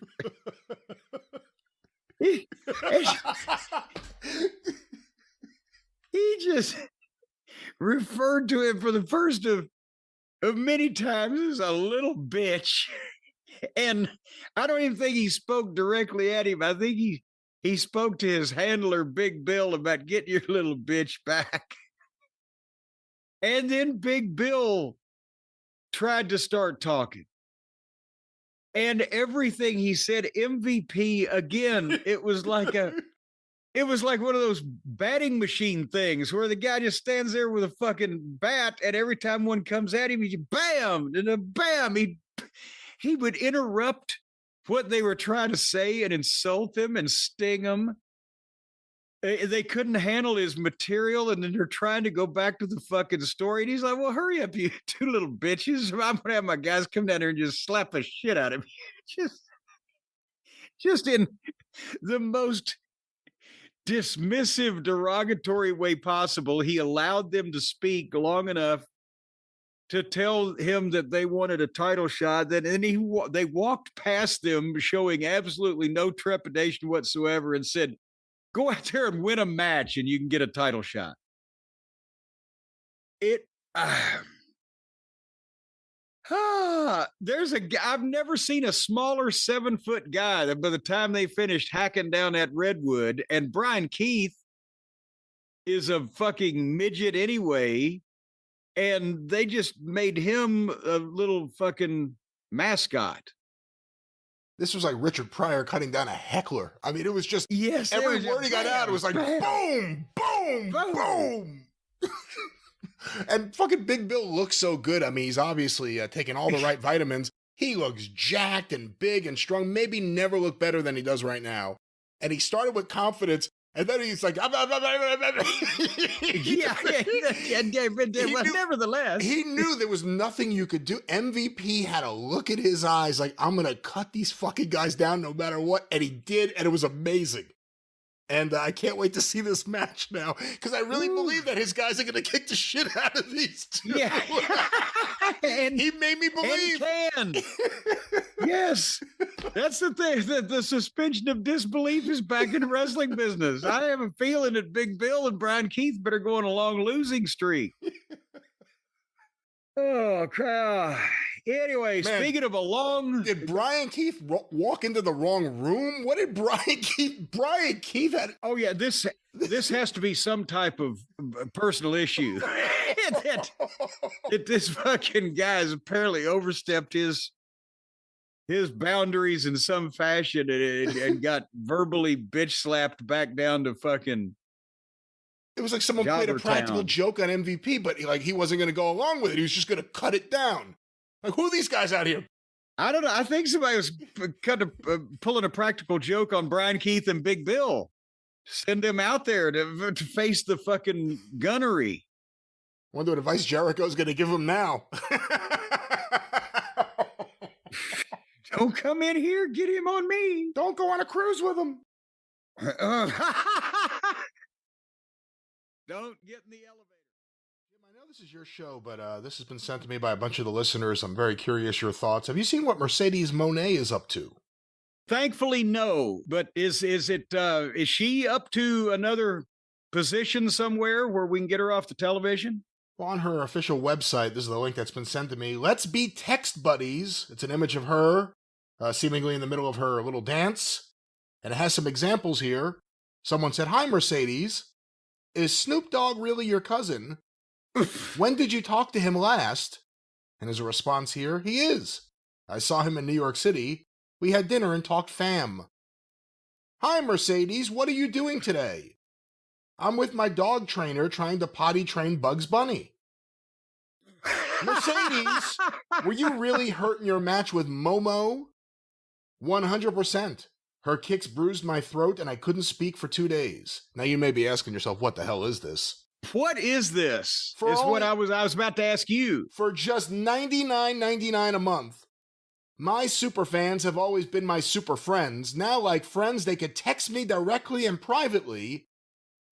[SPEAKER 2] He just referred to him for the first of many times as a little bitch. And I don't even think he spoke directly at him. I think he spoke to his handler, Big Bill, about getting your little bitch back. And then Big Bill tried to start talking. And everything he said, MVP again, it was like one of those batting machine things where the guy just stands there with a fucking bat, and every time one comes at him, he bam, and a bam. He would interrupt what they were trying to say and insult them and sting them. They couldn't handle his material, and then they're trying to go back to the fucking story. And he's like, well, hurry up, you two little bitches. I'm going to have my guys come down there and just slap the shit out of you. Just in the most dismissive, derogatory way possible. He allowed them to speak long enough to tell him that they wanted a title shot. Then they walked past them, showing absolutely no trepidation whatsoever, and said, go out there and win a match and you can get a title shot. I've never seen a smaller 7-foot guy that by the time they finished hacking down that redwood, and Brian Keith is a fucking midget anyway, and they just made him a little fucking mascot.
[SPEAKER 1] This was like Richard Pryor cutting down a heckler. I mean, it was just
[SPEAKER 2] yes,
[SPEAKER 1] every word he got out, it was like boom, boom, boom. And fucking Big Bill looks so good. I mean, he's obviously taking all the right vitamins. He looks jacked and big and strong. Maybe never looked better than he does right now. And he started with confidence, and then he's like, but
[SPEAKER 2] nevertheless,
[SPEAKER 1] he knew there was nothing you could do. MVP had a look at his eyes like, I'm going to cut these fucking guys down no matter what. And he did, and it was amazing. And I can't wait to see this match now, because I really believe that his guys are going to kick the shit out of these two.
[SPEAKER 2] Yeah.
[SPEAKER 1] And he made me believe.
[SPEAKER 2] And can. Yes. That's the thing. The suspension of disbelief is back in the wrestling business. I have a feeling that Big Bill and Brian Keith better go on a long losing streak. Oh, crap. Anyway, man, speaking of a long...
[SPEAKER 1] Did Brian Keith walk into the wrong room? What did Brian Keith had...
[SPEAKER 2] Oh, yeah, this has to be some type of personal issue. that this fucking guy has apparently overstepped his boundaries in some fashion and got verbally bitch slapped back down to fucking...
[SPEAKER 1] It was like someone played a practical joke on MVP, but he wasn't going to go along with it. He was just going to cut it down. Like, who are these guys out here?
[SPEAKER 2] I don't know. I think somebody was pulling a practical joke on Brian Keith and Big Bill. Send them out there to face the fucking gunnery.
[SPEAKER 1] Wonder what advice Jericho's going to give him now.
[SPEAKER 2] Don't come in here. Get him on me.
[SPEAKER 1] Don't go on a cruise with him.
[SPEAKER 2] Don't get in the elevator.
[SPEAKER 1] Jim, I know this is your show, but this has been sent to me by a bunch of the listeners. I'm very curious your thoughts. Have you seen what Mercedes Moné is up to?
[SPEAKER 2] Thankfully, no. But is she up to another position somewhere where we can get her off the television?
[SPEAKER 1] Well, on her official website, this is the link that's been sent to me. Let's be text buddies. It's an image of her, seemingly in the middle of her little dance. And it has some examples here. Someone said, "Hi, Mercedes. Is Snoop Dogg really your cousin? When did you talk to him last?" And as a response here, "He is. I saw him in New York City. We had dinner and talked fam." "Hi, Mercedes. What are you doing today?" "I'm with my dog trainer trying to potty train Bugs Bunny." "Mercedes, were you really hurt in your match with Momo?" 100%. Her kicks bruised my throat and I couldn't speak for 2 days. Now you may be asking yourself, what the hell is this?
[SPEAKER 2] What is this? What I was about to ask you.
[SPEAKER 1] For just $99.99 a month, my super fans have always been my super friends. Now, like friends, they could text me directly and privately.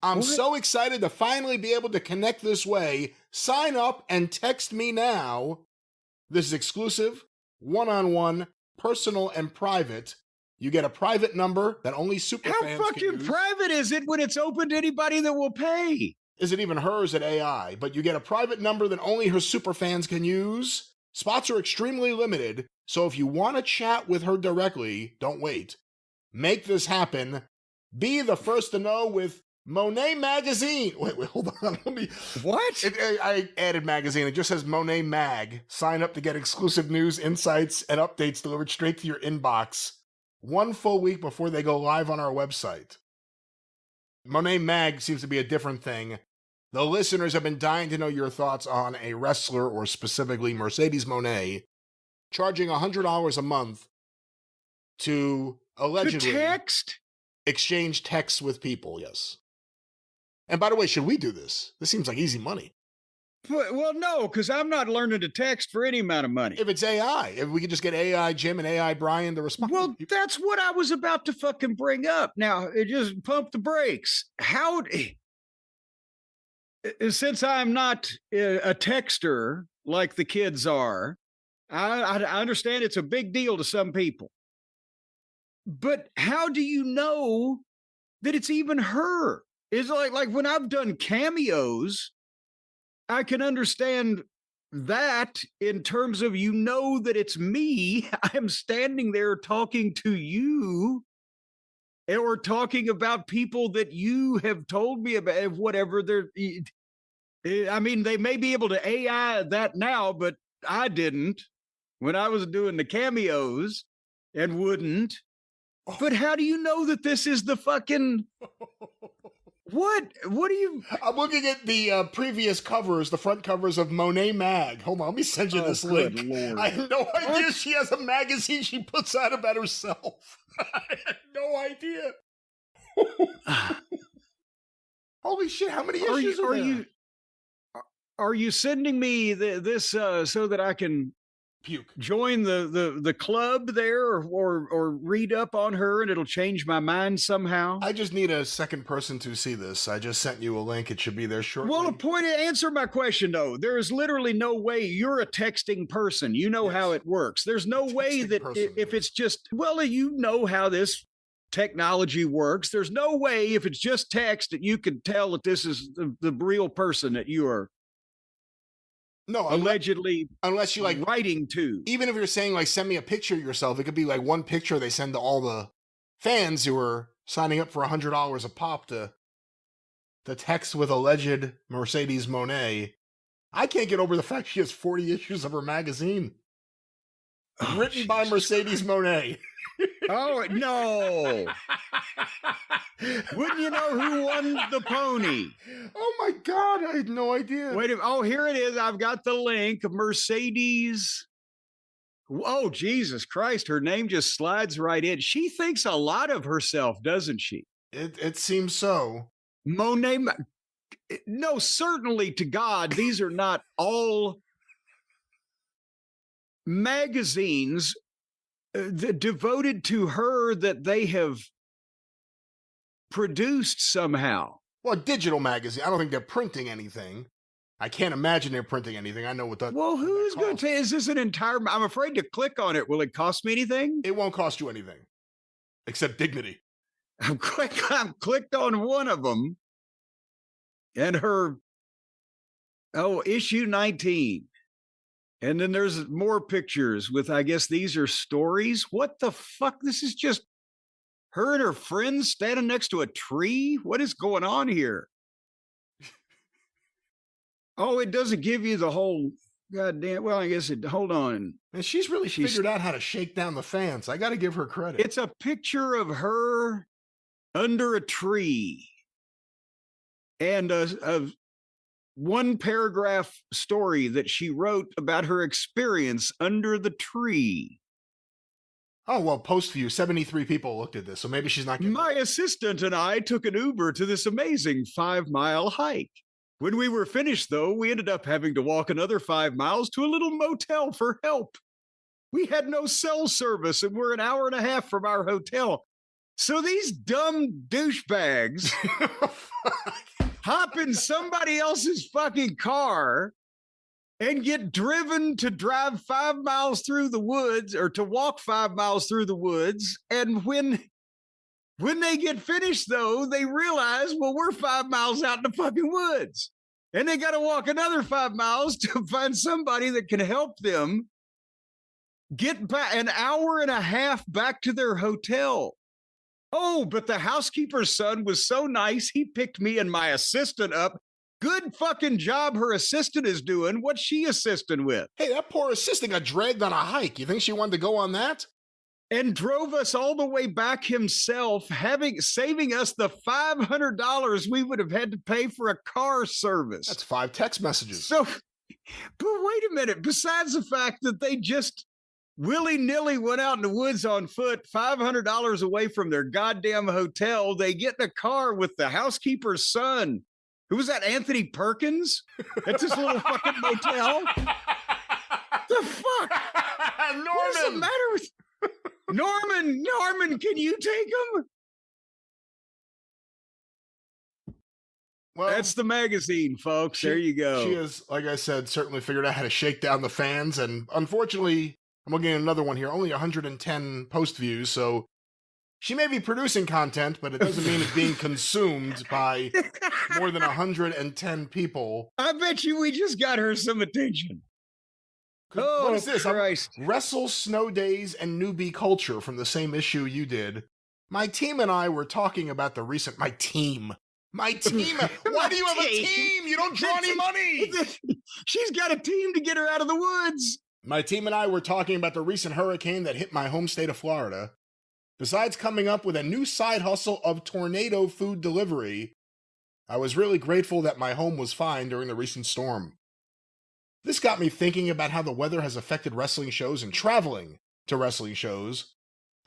[SPEAKER 1] I'm so excited to finally be able to connect this way. Sign up and text me now. This is exclusive, one-on-one, personal, and private. You get a private number that only super fans can use.
[SPEAKER 2] How fucking private is it when it's open to anybody that will pay?
[SPEAKER 1] Is it even hers at AI? But you get a private number that only her super fans can use. Spots are extremely limited, so if you want to chat with her directly, don't wait. Make this happen. Be the first to know with Monet Magazine. Wait, hold on. Let me.
[SPEAKER 2] What?
[SPEAKER 1] I added magazine. It just says Monet Mag. Sign up to get exclusive news, insights, and updates delivered straight to your inbox 1 full week before they go live on our website. Monet Mag seems to be a different thing. The listeners have been dying to know your thoughts on a wrestler, or specifically Mercedes Monet, charging $100 a month to allegedly
[SPEAKER 2] text?
[SPEAKER 1] Exchange texts with people, yes. And by the way, should we do this? This seems like easy money.
[SPEAKER 2] Well, no, because I'm not learning to text for any amount of money.
[SPEAKER 1] If it's AI, if we could just get AI Jim and AI Brian to respond.
[SPEAKER 2] Well, that's what I was about to fucking bring up. Now, it just pump the brakes. How, since I'm not a texter like the kids are, I understand it's a big deal to some people. But how do you know that it's even her? It's like when I've done cameos, I can understand that in terms of, you know, that it's me. I'm standing there talking to you, or talking about people that you have told me about, whatever they're. I mean, they may be able to AI that now, but I didn't when I was doing the cameos and wouldn't. But how do you know that this is the fucking... What do you...
[SPEAKER 1] I'm looking at the previous covers, the front covers of Monet Mag. Hold on, let me send you this link.
[SPEAKER 2] Lord.
[SPEAKER 1] I had no idea she has a magazine she puts out about herself. I had no idea. Holy shit, how many issues are there?
[SPEAKER 2] Are you sending me this so that I can
[SPEAKER 1] puke,
[SPEAKER 2] join the club there, or read up on her and it'll change my mind somehow?
[SPEAKER 1] I just need a second person to see this. I just sent you a link. It should be there shortly.
[SPEAKER 2] Well, answer my question though. There is literally no way. You're a texting person. You know how it works. There's no way that if it's just, well, you know how this technology works. There's no way if it's just text that you could tell that this is the real person that you are.
[SPEAKER 1] No,
[SPEAKER 2] allegedly,
[SPEAKER 1] unless you like
[SPEAKER 2] writing to.
[SPEAKER 1] Even if you're saying like send me a picture of yourself, it could be like one picture they send to all the fans who are signing up for $100 a pop to text with alleged Mercedes Monet. I can't get over the fact she has 40 issues of her magazine, written by Mercedes Monet.
[SPEAKER 2] Oh no! Wouldn't you know who won the pony?
[SPEAKER 1] Oh my God, I had no idea.
[SPEAKER 2] Wait a minute. Oh, here it is. I've got the link. Mercedes. Oh, Jesus Christ. Her name just slides right in. She thinks a lot of herself, doesn't she?
[SPEAKER 1] It seems so.
[SPEAKER 2] Monet. No, certainly to God, these are not all magazines devoted to her that they have produced somehow.
[SPEAKER 1] Well, digital magazine. I don't think they're printing anything. I can't imagine they're printing anything. I know what that.
[SPEAKER 2] Well, who's going to say? Is this an entire? I'm afraid to click on it. Will it cost me anything?
[SPEAKER 1] It won't cost you anything, except dignity.
[SPEAKER 2] I've clicked on one of them, and her. Oh, issue 19. And then there's more pictures with, I guess these are stories. What the fuck? This is just her and her friends standing next to a tree. What is going on here? Oh, it doesn't give you the whole goddamn. Well, I guess it. Hold on.
[SPEAKER 1] And she's really figured out how to shake down the fans. I got to give her credit.
[SPEAKER 2] It's a picture of her under a tree, and a one paragraph story that she wrote about her experience under the tree.
[SPEAKER 1] Oh, well, post view, 73 people looked at this, so maybe she's not getting
[SPEAKER 2] My assistant and I took an Uber to this amazing 5-mile hike. When we were finished, though, we ended up having to walk another 5 miles to a little motel for help. We had no cell service and we're an hour and a half from our hotel. So these dumb douchebags hop in somebody else's fucking car and get driven to drive 5 miles through the woods, or to walk 5 miles through the woods. And when they get finished, though, they realize, well, we're 5 miles out in the fucking woods. And they got to walk another 5 miles to find somebody that can help them get back an hour and a half back to their hotel. Oh, but the housekeeper's son was so nice. He picked me and my assistant up. Good fucking job her assistant is doing. What's she assisting with?
[SPEAKER 1] Hey, that poor assistant got dragged on a hike. You think she wanted to go on that?
[SPEAKER 2] And drove us all the way back himself, saving us the $500 we would have had to pay for a car service.
[SPEAKER 1] That's 5 text messages.
[SPEAKER 2] So, but wait a minute. Besides the fact that they just willy-nilly went out in the woods on foot, $500 away from their goddamn hotel, they get in a car with the housekeeper's son. Who was that, Anthony Perkins? At this little fucking motel? The fuck?
[SPEAKER 1] Norman!
[SPEAKER 2] What's the matter with Norman, can you take him?
[SPEAKER 1] Well,
[SPEAKER 2] that's the magazine, folks. There you go.
[SPEAKER 1] She has, like I said, certainly figured out how to shake down the fans. And unfortunately, I'm looking at another one here, only 110 post views. So she may be producing content, but it doesn't mean it's being consumed by more than 110 people.
[SPEAKER 2] I bet you we just got her some attention. Oh,
[SPEAKER 1] what is this?
[SPEAKER 2] Christ.
[SPEAKER 1] Wrestle, Snow Days, and Newbie Culture from the same issue you did. My team and I were talking about the recent... My team? Why do you have a team? You don't draw any money!
[SPEAKER 2] She's got a team to get her out of the woods.
[SPEAKER 1] My team and I were talking about the recent hurricane that hit my home state of Florida. Besides coming up with a new side hustle of tornado food delivery, I was really grateful that my home was fine during the recent storm. This got me thinking about how the weather has affected wrestling shows and traveling to wrestling shows.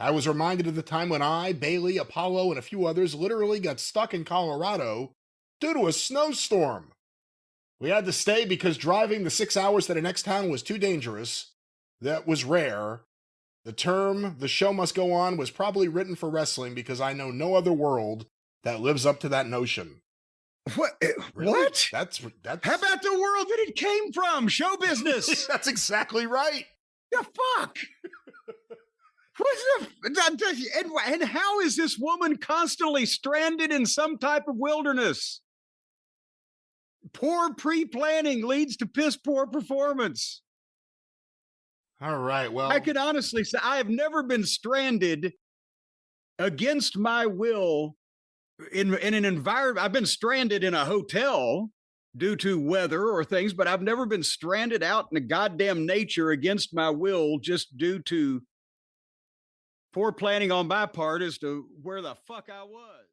[SPEAKER 1] I was reminded of the time when I, Bailey, Apollo, and a few others literally got stuck in Colorado due to a snowstorm. We had to stay because driving the 6 hours to the next town was too dangerous. That was rare. The term, the show must go on, was probably written for wrestling because I know no other world that lives up to that notion.
[SPEAKER 2] What?
[SPEAKER 1] Really?
[SPEAKER 2] What?
[SPEAKER 1] That's.
[SPEAKER 2] How about the world that it came from? Show business.
[SPEAKER 1] That's exactly right.
[SPEAKER 2] The fuck? And how is this woman constantly stranded in some type of wilderness? Poor pre-planning leads to piss poor performance.
[SPEAKER 1] All right, well,
[SPEAKER 2] I could honestly say I have never been stranded against my will in an environment. I've been stranded in a hotel due to weather or things, but I've never been stranded out in the goddamn nature against my will just due to poor planning on my part as to where the fuck I was.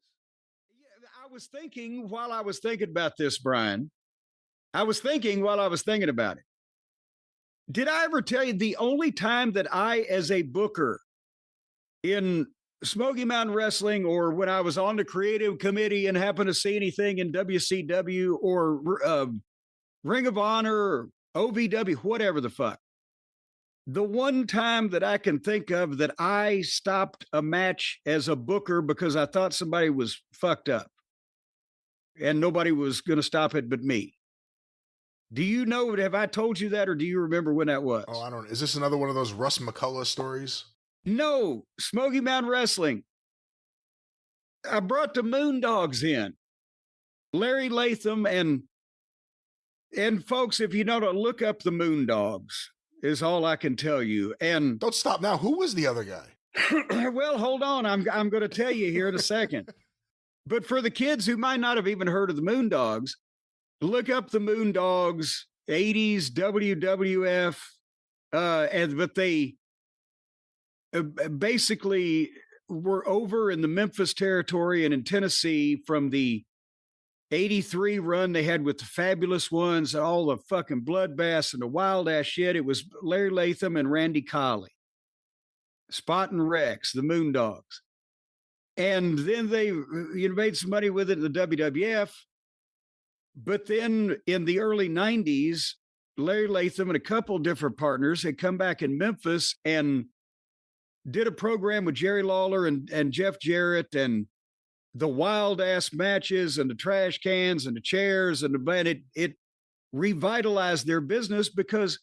[SPEAKER 2] Yeah, I was thinking while I was thinking about this, Brian. I was thinking while I was thinking about it. Did I ever tell you the only time that I, as a booker in Smoky Mountain Wrestling, or when I was on the creative committee and happened to see anything in WCW or Ring of Honor or OVW, whatever the fuck, the one time that I can think of that I stopped a match as a booker because I thought somebody was fucked up and nobody was going to stop it but me. Do you know, have I told you that, or do you remember when that was?
[SPEAKER 1] Oh, I don't know. Is this another one of those Russ McCullough stories?
[SPEAKER 2] No, Smoky Mountain Wrestling. I brought the Moondogs in. Larry Latham and folks, if you know to look up the Moondogs is all I can tell you. And
[SPEAKER 1] don't stop now. Who was the other guy?
[SPEAKER 2] Well, hold on. I'm going to tell you here in a second. But for the kids who might not have even heard of the Moondogs, look up the Moondogs, 80s WWF, but they basically were over in the Memphis territory and in Tennessee from the 83 run they had with the Fabulous Ones, all the fucking bloodbaths and the wild ass shit. It was Larry Latham and Randy Colley, Spot and Rex, the Moondogs. And then they made some money with it in the WWF. But then in the early 90s, Larry Latham and a couple different partners had come back in Memphis and did a program with Jerry Lawler and Jeff Jarrett and the wild ass matches and the trash cans and the chairs and it revitalized their business because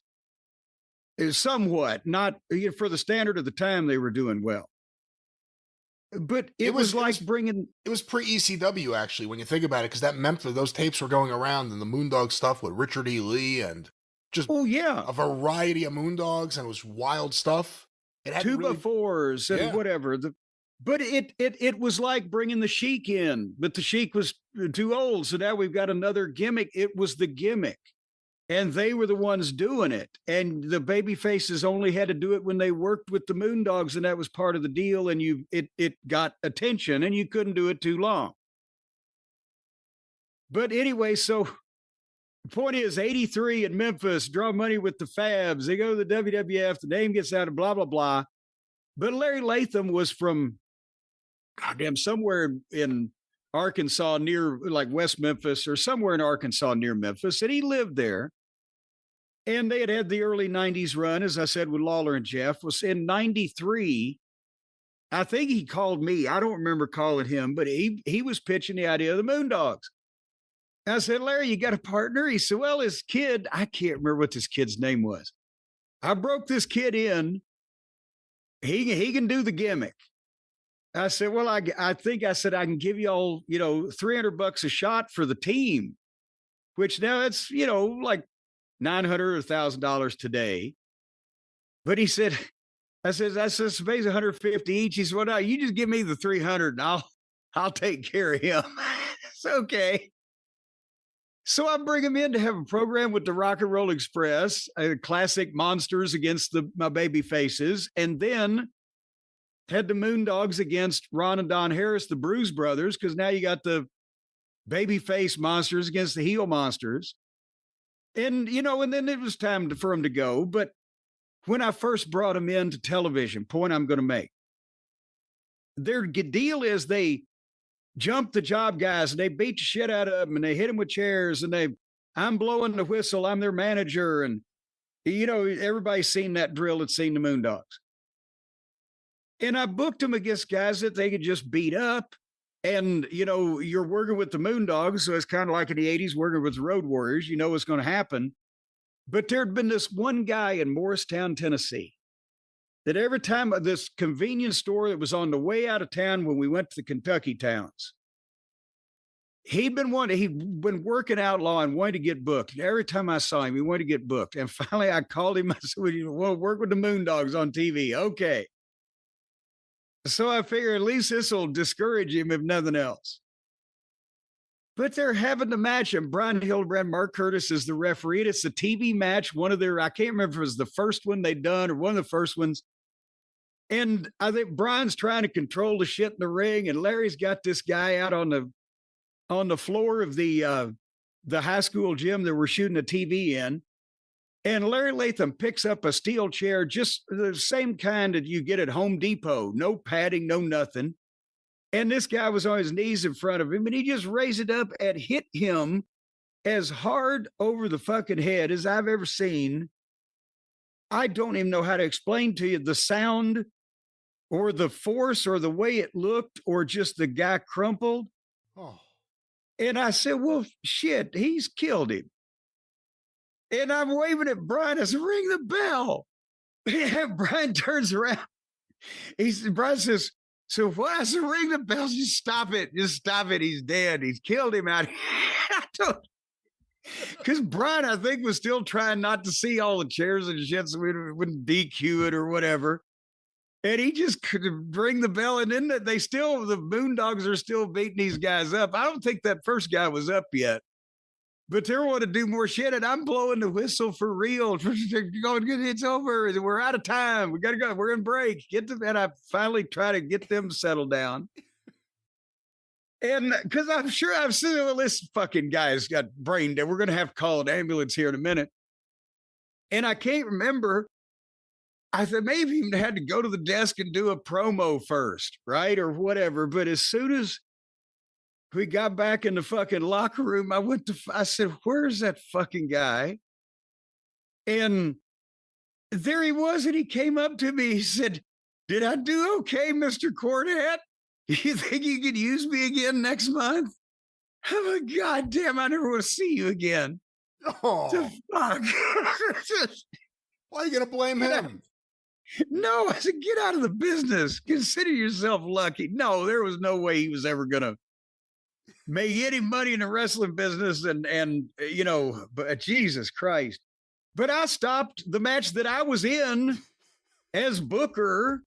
[SPEAKER 2] somewhat, not for the standard of the time, they were doing well. But it was like bringing.
[SPEAKER 1] It was pre-ECW, actually, when you think about it, because that Memphis, those tapes were going around, and the Moondog stuff with Richard E. Lee, and just
[SPEAKER 2] Oh yeah,
[SPEAKER 1] a variety of Moondogs, and it was wild stuff. It had
[SPEAKER 2] 2x4s and
[SPEAKER 1] Yeah.
[SPEAKER 2] whatever. But it was like bringing the Sheik in, but the Sheik was too old, so now we've got another gimmick. It was the gimmick, and they were the ones doing it, and the baby faces only had to do it when they worked with the Moondogs, and that was part of the deal. And it got attention, and you couldn't do it too long. But anyway, so the point is, 83 in Memphis, draw money with the Fabs. They go to the WWF. The name gets out of blah, blah, blah. But Larry Latham was from, goddamn, somewhere in Arkansas near like West Memphis or somewhere in Arkansas near Memphis. And he lived there. And they had the early 90s run, as I said, with Lawler and Jeff. Was in 93. I think he called me. I don't remember calling him, but he was pitching the idea of the Moondogs. I said, Larry, you got a partner? He said, well, his kid, I can't remember what this kid's name was. I broke this kid in. He can do the gimmick. I said, well, I think I said, I can give you all, $300 a shot for the team, which now it's, like $900 or $1,000 today. But he said, I said, that's just pays 150 each. He said, well, no, you just give me the 300 and I'll take care of him. It's okay. So I bring him in to have a program with the Rock and Roll Express, classic monsters against my baby faces, and then had the Moondogs against Ron and Don Harris, the Bruise Brothers, because now you got the baby face monsters against the heel monsters. And, and then it was time for him to go. But when I first brought him into television, point I'm going to make, their deal is they jump the job guys and they beat the shit out of them and they hit them with chairs and I'm blowing the whistle. I'm their manager. And, everybody's seen that drill that's seen the Moondogs. And I booked them against guys that they could just beat up. And, you're working with the Moondogs. So it's kind of like in the 80s, working with the Road Warriors. You know what's going to happen. But there'd been this one guy in Morristown, Tennessee, that every time this convenience store that was on the way out of town when we went to the Kentucky towns, he'd been working outlaw and wanted to get booked. And every time I saw him, he wanted to get booked. And finally I called him. I said, well, you want to work with the Moondogs on TV? Okay. So I figure at least this will discourage him if nothing else. But they're having the match, and Brian Hildebrand, Mark Curtis is the referee. And it's a TV match. One of their, I can't remember if it was the first one they'd done or one of the first ones. And I think Brian's trying to control the shit in the ring, and Larry's got this guy out on the floor of the high school gym that we're shooting the TV in. And Larry Latham picks up a steel chair, just the same kind that you get at Home Depot, no padding, no nothing. And this guy was on his knees in front of him, and he just raised it up and hit him as hard over the fucking head as I've ever seen. I don't even know how to explain to you the sound or the force or the way it looked or just the guy crumpled.
[SPEAKER 1] Oh.
[SPEAKER 2] And I said, well, shit, he's killed him. And I'm waving at Brian. I said, ring the bell. And Brian turns around. Brian says, so what? I said, ring the bell. Just stop it. Just stop it. He's dead. He's killed him out here. Because Brian, I think, was still trying not to see all the chairs and shit so we wouldn't DQ it or whatever. And he just could ring the bell. And then the Moondogs are still beating these guys up. I don't think that first guy was up yet. But they want to do more shit, and I'm blowing the whistle for real. It's over. We're out of time. We got to go. We're in break. And I finally try to get them settled down. And because I'm sure I've seen, well, this fucking guy's got brain dead. We're going to have to call an ambulance here in a minute. And I can't remember. I said maybe even had to go to the desk and do a promo first, right? Or whatever. But as soon as we got back in the fucking locker room, I said, where's that fucking guy? And there he was, and he came up to me. He said, did I do okay, Mr. Cornette? You think you could use me again next month? I'm like, God damn, I never want to see you again.
[SPEAKER 1] Oh.
[SPEAKER 2] The fuck?
[SPEAKER 1] Why are you going to blame him?
[SPEAKER 2] No, I said, get out of the business. Consider yourself lucky. No, there was no way he was ever going to make any money in the wrestling business. And but Jesus Christ. But I stopped the match that I was in as Booker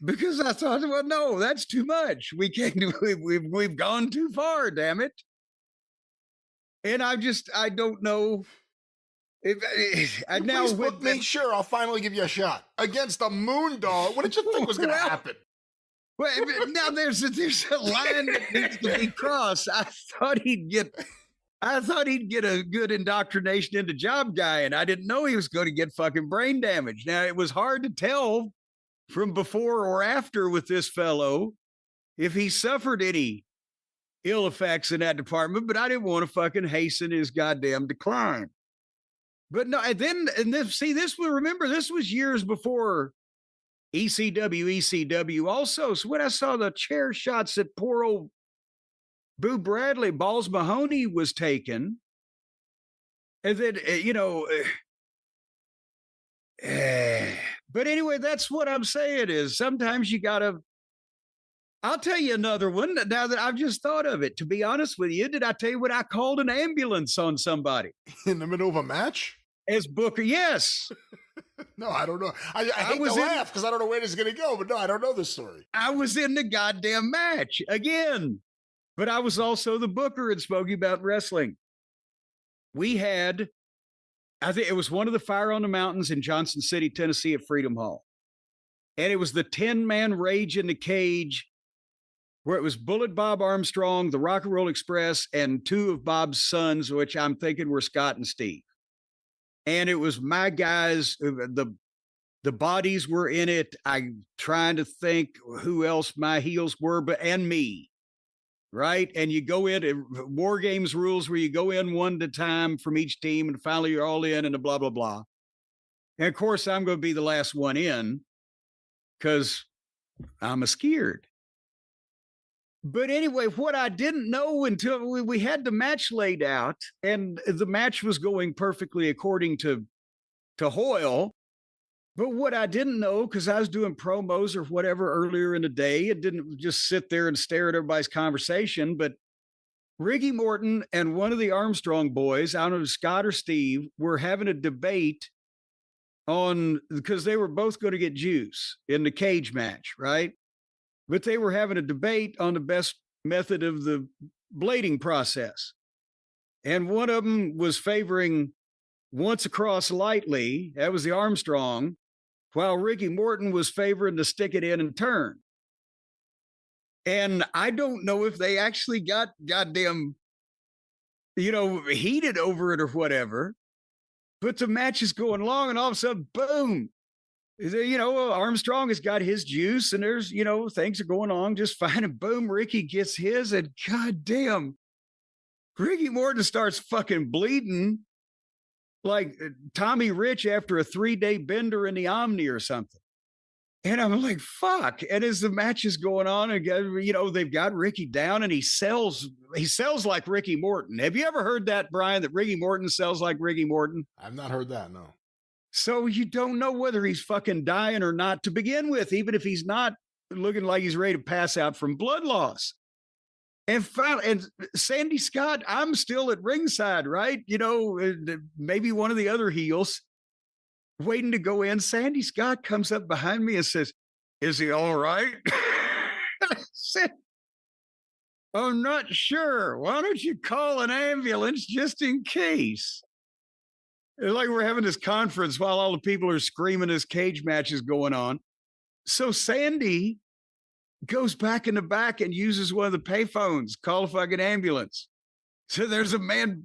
[SPEAKER 2] because I thought, well, no, that's too much. We can't. We've gone too far. Damn it. And I don't know.
[SPEAKER 1] Now please book me. Sure, I'll finally give you a shot against a moon dog. What did you think was going to happen?
[SPEAKER 2] Well, now there's a line that needs to be crossed. I thought he'd get a good indoctrination into job guy, and I didn't know he was going to get fucking brain damage. Now it was hard to tell from before or after with this fellow if he suffered any ill effects in that department, but I didn't want to fucking hasten his goddamn decline. But no, this was years before ECW also. So when I saw the chair shots that poor old Boo Bradley, Balls Mahoney was taken, and then, but anyway, that's what I'm saying is sometimes you gotta, I'll tell you another one now that I've just thought of it. To be honest with you, did I tell you when I called an ambulance on somebody?
[SPEAKER 1] In the middle of a match?
[SPEAKER 2] As Booker, yes.
[SPEAKER 1] No, I don't know. I hate to laugh because I don't know where this is going to go, but no, I don't know this story.
[SPEAKER 2] I was in the goddamn match again, but I was also the Booker in Smoky Mountain Wrestling. We had, I think it was one of the Fire on the Mountains in Johnson City, Tennessee at Freedom Hall. And it was the 10-man Rage in the Cage where it was Bullet Bob Armstrong, the Rock and Roll Express, and two of Bob's sons, which I'm thinking were Scott and Steve. And it was my guys, the bodies were in it. I'm trying to think who else my heels were, and me, right? And you go in, War Games rules where you go in one at a time from each team, and finally you're all in, and a blah, blah, blah. And of course, I'm going to be the last one in because I'm scared. But anyway, what I didn't know until we had the match laid out, and the match was going perfectly according to Hoyle. But what I didn't know, because I was doing promos or whatever earlier in the day, it didn't just sit there and stare at everybody's conversation. But Ricky Morton and one of the Armstrong boys, I don't know, Scott or Steve, were having a debate because they were both going to get juice in the cage match, right? But they were having a debate on the best method of the blading process. And one of them was favoring once across lightly, that was the Armstrong, while Ricky Morton was favoring to stick it in and turn. And I don't know if they actually got goddamn, heated over it or whatever, but the match is going along and all of a sudden, boom. Armstrong has got his juice and there's, things are going on just fine. And boom, Ricky gets his and goddamn, Ricky Morton starts fucking bleeding like Tommy Rich after a 3-day bender in the Omni or something. And I'm like, fuck. And as the match is going on, again, they've got Ricky down and he sells like Ricky Morton. Have you ever heard that, Brian, that Ricky Morton sells like Ricky Morton?
[SPEAKER 1] I've not heard that, no.
[SPEAKER 2] So you don't know whether he's fucking dying or not to begin with, even if he's not looking like he's ready to pass out from blood loss. And finally, and Sandy Scott, I'm still at ringside, right? Maybe one of the other heels waiting to go in. Sandy Scott comes up behind me and says, "Is he all right?" I said, "I'm not sure. Why don't you call an ambulance just in case?" It's like we're having this conference while all the people are screaming this cage match is going on. So Sandy goes back in the back and uses one of the payphones, call a fucking ambulance. So there's a man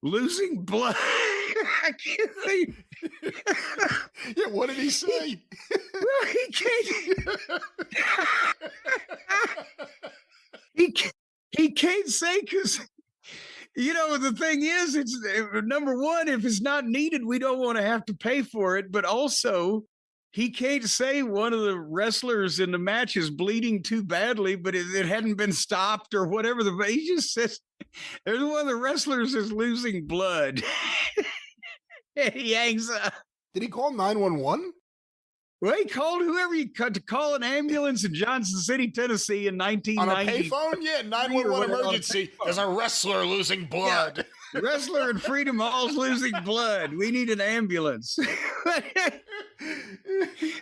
[SPEAKER 2] losing blood. I can't think.
[SPEAKER 1] Yeah, what did he say?
[SPEAKER 2] Well, he can't say because... the thing is, it's number one, if it's not needed, we don't want to have to pay for it. But also, he can't say one of the wrestlers in the match is bleeding too badly, but it hadn't been stopped or whatever. He just says, there's one of the wrestlers is losing blood. And he hangs up.
[SPEAKER 1] Did he call 911?
[SPEAKER 2] Well, he called whoever he cut to call an ambulance in Johnson City, Tennessee in
[SPEAKER 1] On a
[SPEAKER 2] 1990.
[SPEAKER 1] payphone? Yeah, 911 emergency. There's a wrestler losing blood.
[SPEAKER 2] Wrestler in Freedom Hall's losing blood. We need an ambulance.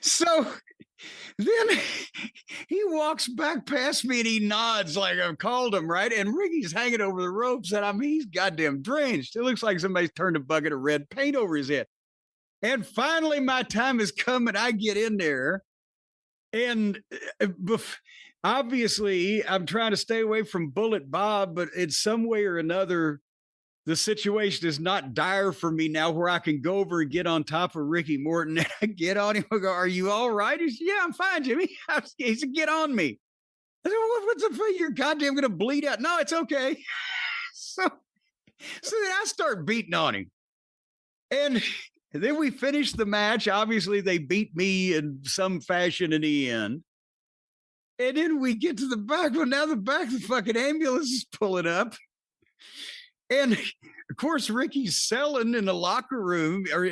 [SPEAKER 2] So then he walks back past me and he nods like I've called him, right? And Ricky's hanging over the ropes, and I mean, he's goddamn drenched. It looks like somebody's turned a bucket of red paint over his head. And finally, my time has come, and I get in there. And obviously, I'm trying to stay away from Bullet Bob, but in some way or another, the situation is not dire for me now where I can go over and get on top of Ricky Morton. And I get on him. I go, "Are you all right?" He said, "Yeah, I'm fine, Jimmy." He said, "Get on me." I said, "Well, what's the fuck? You're goddamn going to bleed out." "No, it's okay." So then I start beating on him. And then we finished the match. Obviously, they beat me in some fashion in the end. And then we get to the back. Well, now the back of the fucking ambulance is pulling up. And of course, Ricky's selling in the locker room or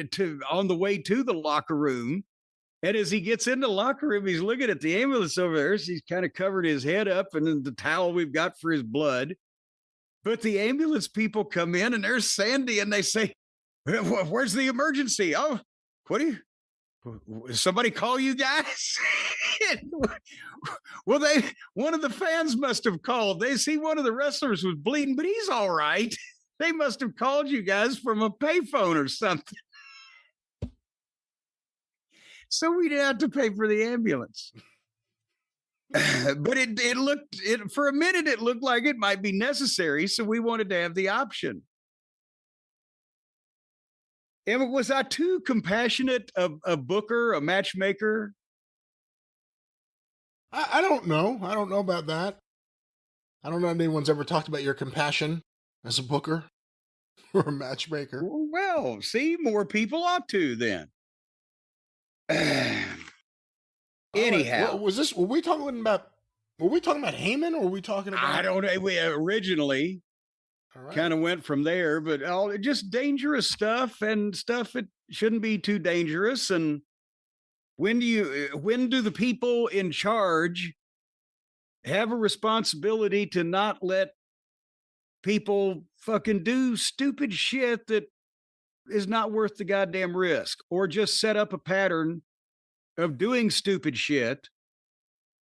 [SPEAKER 2] on the way to the locker room. And as he gets in the locker room, he's looking at the ambulance over there. So he's kind of covered his head up and then the towel we've got for his blood. But the ambulance people come in and there's Sandy and they say, "Where's the emergency?" "Oh, what do you, somebody call you guys?" Well, one of the fans must have called. They see one of the wrestlers was bleeding, but he's all right. They must have called you guys from a payphone or something. So we didn't have to pay for the ambulance. But it looked for a minute, it looked like it might be necessary. So we wanted to have the option. And was I too compassionate a booker, a matchmaker?
[SPEAKER 1] I don't know. I don't know about that. I don't know if anyone's ever talked about your compassion as a booker or a matchmaker.
[SPEAKER 2] Well, see, more people ought to then. Anyhow,
[SPEAKER 1] Were we talking about Heyman or were we talking about?
[SPEAKER 2] I don't know. We originally
[SPEAKER 1] All right.
[SPEAKER 2] kind of went from there, but all just dangerous stuff and stuff that shouldn't be too dangerous. And when do the people in charge have a responsibility to not let people fucking do stupid shit that is not worth the goddamn risk, or just set up a pattern of doing stupid shit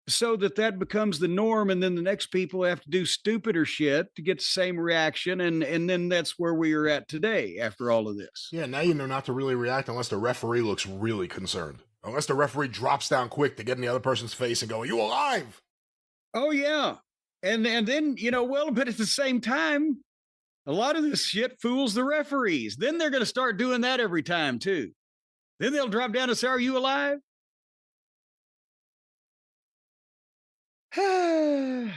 [SPEAKER 2] so that becomes the norm, and then the next people have to do stupider shit to get the same reaction, and then that's where we are at today after all of this.
[SPEAKER 1] Yeah, now you know not to really react unless the referee looks really concerned. Unless the referee drops down quick to get in the other person's face and go, "Are you alive?"
[SPEAKER 2] Oh yeah. And then, well, but at the same time, a lot of this shit fools the referees. Then they're going to start doing that every time too. Then they'll drop down and say, "Are you alive?"
[SPEAKER 1] Is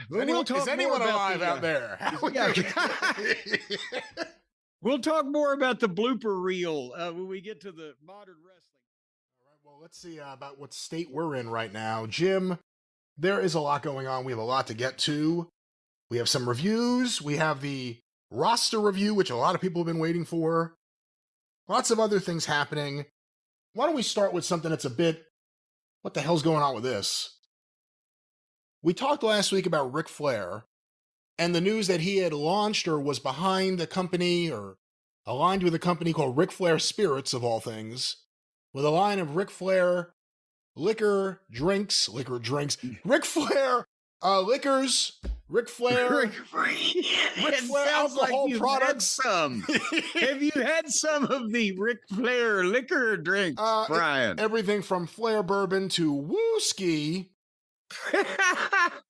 [SPEAKER 1] anyone alive out there?
[SPEAKER 2] We'll talk more about the blooper reel when we get to the modern wrestling.
[SPEAKER 1] All right, well, let's see about what state we're in right now. Jim, there is a lot going on. We have a lot to get to. We have some reviews. We have the roster review, which a lot of people have been waiting for. Lots of other things happening. Why don't we start with something that's a bit, what the hell's going on with this? We talked last week about Ric Flair and the news that he had launched or was behind a company or aligned with a company called Ric Flair Spirits, of all things, with a line of Ric Flair liquor drinks, Ric Flair liquors, Ric Flair alcohol products.
[SPEAKER 2] Have you had some of the Ric Flair liquor drinks, Brian?
[SPEAKER 1] Everything from Flair bourbon to wooski.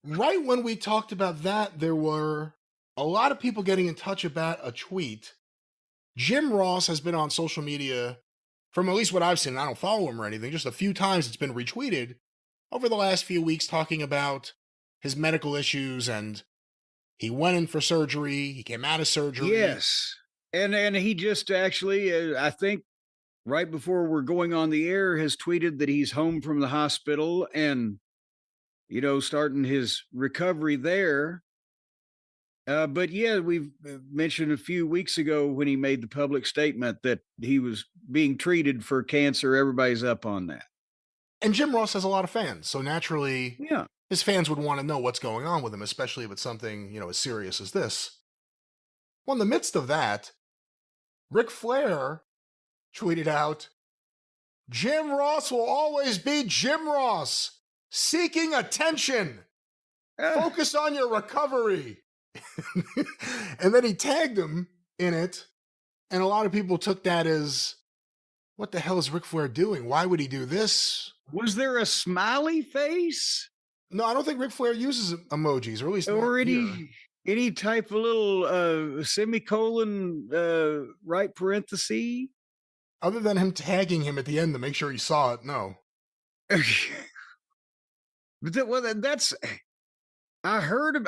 [SPEAKER 1] Right when we talked about that, there were a lot of people getting in touch about a tweet. Jim Ross has been on social media, from at least what I've seen, and I don't follow him or anything, just a few times it's been retweeted over the last few weeks talking about his medical issues, and he went in for surgery, he came out of surgery.
[SPEAKER 2] Yes. And he just actually, I think right before we're going on the air, has tweeted that he's home from the hospital and starting his recovery there. But yeah, we've mentioned a few weeks ago when he made the public statement that he was being treated for cancer. Everybody's up on that.
[SPEAKER 1] And Jim Ross has a lot of fans, so naturally
[SPEAKER 2] Yeah.
[SPEAKER 1] his fans would want to know what's going on with him, especially if it's something, as serious as this. Well, in the midst of that, Ric Flair tweeted out, Jim Ross will always be Jim Ross, seeking attention. Focus on your recovery. And then he tagged him in it, and a lot of people took that as, what the hell is Ric Flair doing? Why would he do this?
[SPEAKER 2] Was there a smiley face?
[SPEAKER 1] No, I don't think Ric Flair uses emojis, or at least
[SPEAKER 2] Or
[SPEAKER 1] not here.
[SPEAKER 2] any type of little semicolon right parenthesis?
[SPEAKER 1] Other than him tagging him at the end to make sure he saw it, no.
[SPEAKER 2] But that's... I heard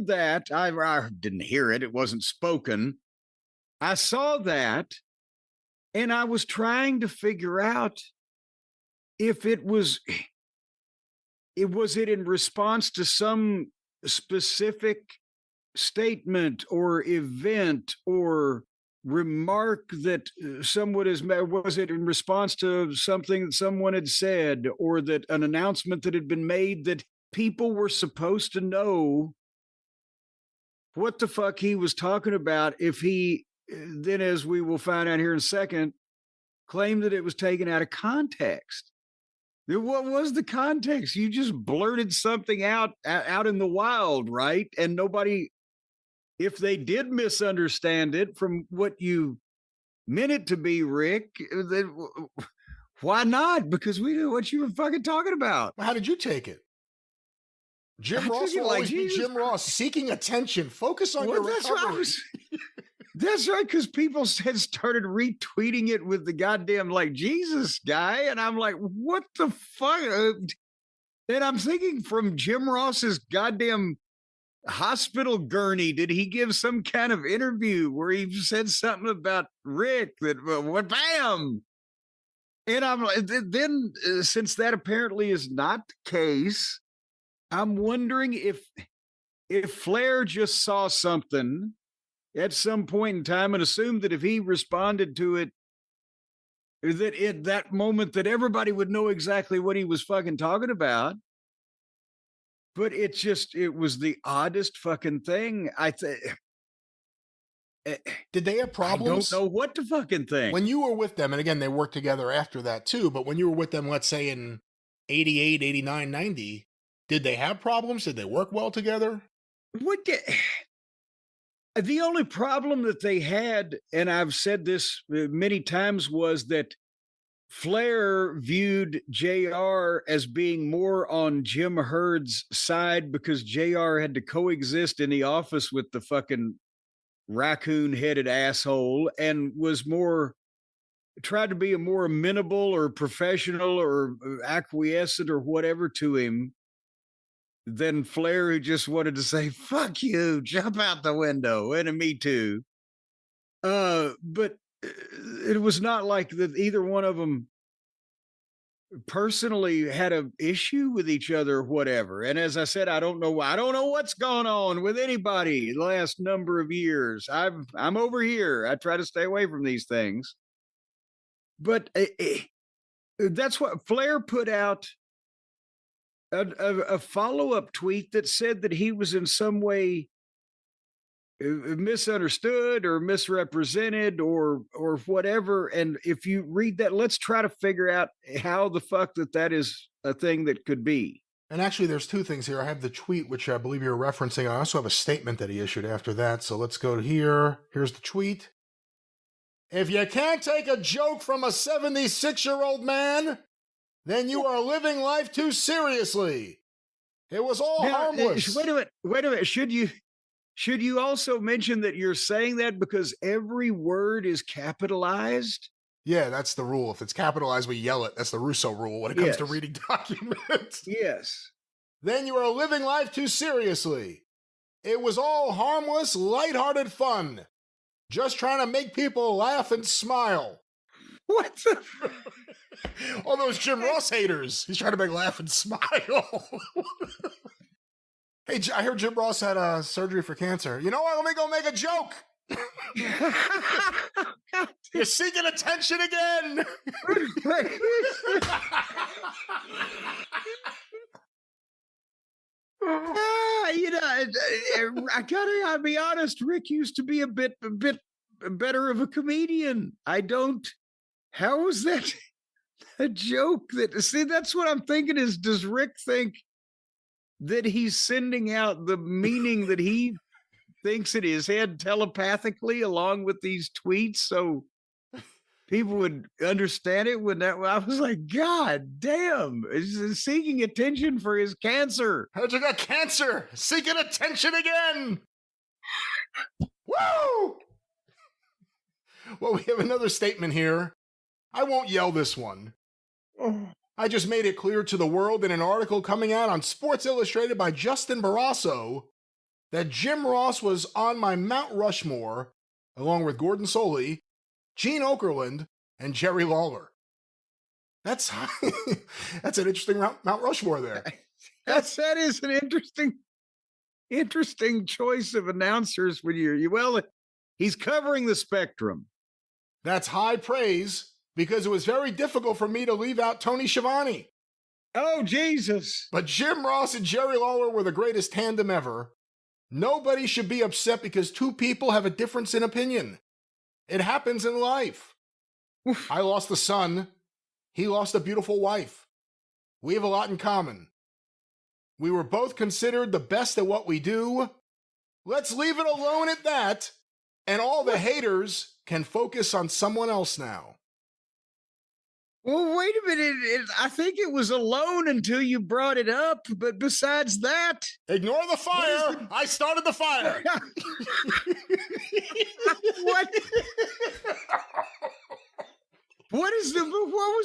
[SPEAKER 2] that. I didn't hear it. It wasn't spoken. I saw that, and I was trying to figure out if it was in response to some specific statement or event or remark that someone has made. Was it in response to something that someone had said, or that an announcement that had been made that people were supposed to know what the fuck he was talking about? If he then, as we will find out here in a second, claimed that it was taken out of context. What was the context? You just blurted something out in the wild, right? And nobody, if they did misunderstand it from what you meant it to be, Rick, then why not? Because we knew what you were fucking talking about.
[SPEAKER 1] How did you take it? Jim Ross will always be Jim Ross, seeking attention. Focus on your recovery.
[SPEAKER 2] That's right, because people had started retweeting it with the goddamn Jesus guy, and I'm like, what the fuck? And I'm thinking, from Jim Ross's goddamn hospital gurney, did he give some kind of interview where he said something about Rick that what bam? And I'm like, then since that apparently is not the case, I'm wondering if Flair just saw something at some point in time and assumed that if he responded to it, that in that moment that everybody would know exactly what he was fucking talking about. But it was the oddest fucking thing.
[SPEAKER 1] Did they have problems?
[SPEAKER 2] I don't know what to fucking think.
[SPEAKER 1] When you were with them, and again, they worked together after that too, but when you were with them, let's say in 88, 89, 90, did they have problems? Did they work well together?
[SPEAKER 2] The only problem that they had, and I've said this many times, was that Flair viewed JR as being more on Jim Herd's side because JR had to coexist in the office with the fucking raccoon-headed asshole, and was tried to be a more amenable or professional or acquiescent or whatever to him than Flair, who just wanted to say, fuck you, jump out the window, and me too. But it was not like that either one of them personally had an issue with each other or whatever. And as I said, I don't know what's gone on with anybody the last number of years. I'm over here. I try to stay away from these things. But that's what Flair put out. A follow-up tweet that said that he was in some way misunderstood or misrepresented or whatever. And if you read that, let's try to figure out how the fuck that is a thing that could be.
[SPEAKER 1] And actually, there's two things here. I have the tweet, which I believe you're referencing. I also have a statement that he issued after that. So let's go to here. Here's the tweet. If you can't take a joke from a 76-year-old man, then you are living life too seriously. It was all harmless.
[SPEAKER 2] Wait a minute. Should you also mention that you're saying that because every word is capitalized?
[SPEAKER 1] Yeah, that's the rule. If it's capitalized, we yell it. That's the Russo rule when it comes to reading documents.
[SPEAKER 2] Yes.
[SPEAKER 1] Then you are living life too seriously. It was all harmless, lighthearted fun. Just trying to make people laugh and smile.
[SPEAKER 2] What the?
[SPEAKER 1] All those Jim Ross haters. He's trying to make laugh and smile. Hey, I heard Jim Ross had surgery for cancer. You know what? Let me go make a joke. You're seeking attention again.
[SPEAKER 2] I gotta be honest. Rick used to be a bit better of a comedian. I don't. How is that a joke? That's what I'm thinking. Is does Rick think that he's sending out the meaning that he thinks in his head telepathically along with these tweets, so people would understand it? When that, I was like, God damn, is seeking attention for his cancer.
[SPEAKER 1] How'd you got cancer? Seeking attention again. Woo! Well, we have another statement here. I won't yell this one. I just made it clear to the world in an article coming out on Sports Illustrated by Justin Barrasso that Jim Ross was on my Mount Rushmore, along with Gordon Soley, Gene Okerlund, and Jerry Lawler. That's that's an interesting Mount Rushmore there.
[SPEAKER 2] That is an interesting choice of announcers when well, he's covering the spectrum.
[SPEAKER 1] That's high praise because it was very difficult for me to leave out Tony Schiavone.
[SPEAKER 2] Oh, Jesus.
[SPEAKER 1] But Jim Ross and Jerry Lawler were the greatest tandem ever. Nobody should be upset because two people have a difference in opinion. It happens in life. I lost a son. He lost a beautiful wife. We have a lot in common. We were both considered the best at what we do. Let's leave it alone at that, and all the haters can focus on someone else now.
[SPEAKER 2] Well, wait a minute. I think it was alone until you brought it up, but besides that...
[SPEAKER 1] Ignore the fire! I started the fire!
[SPEAKER 2] What? What was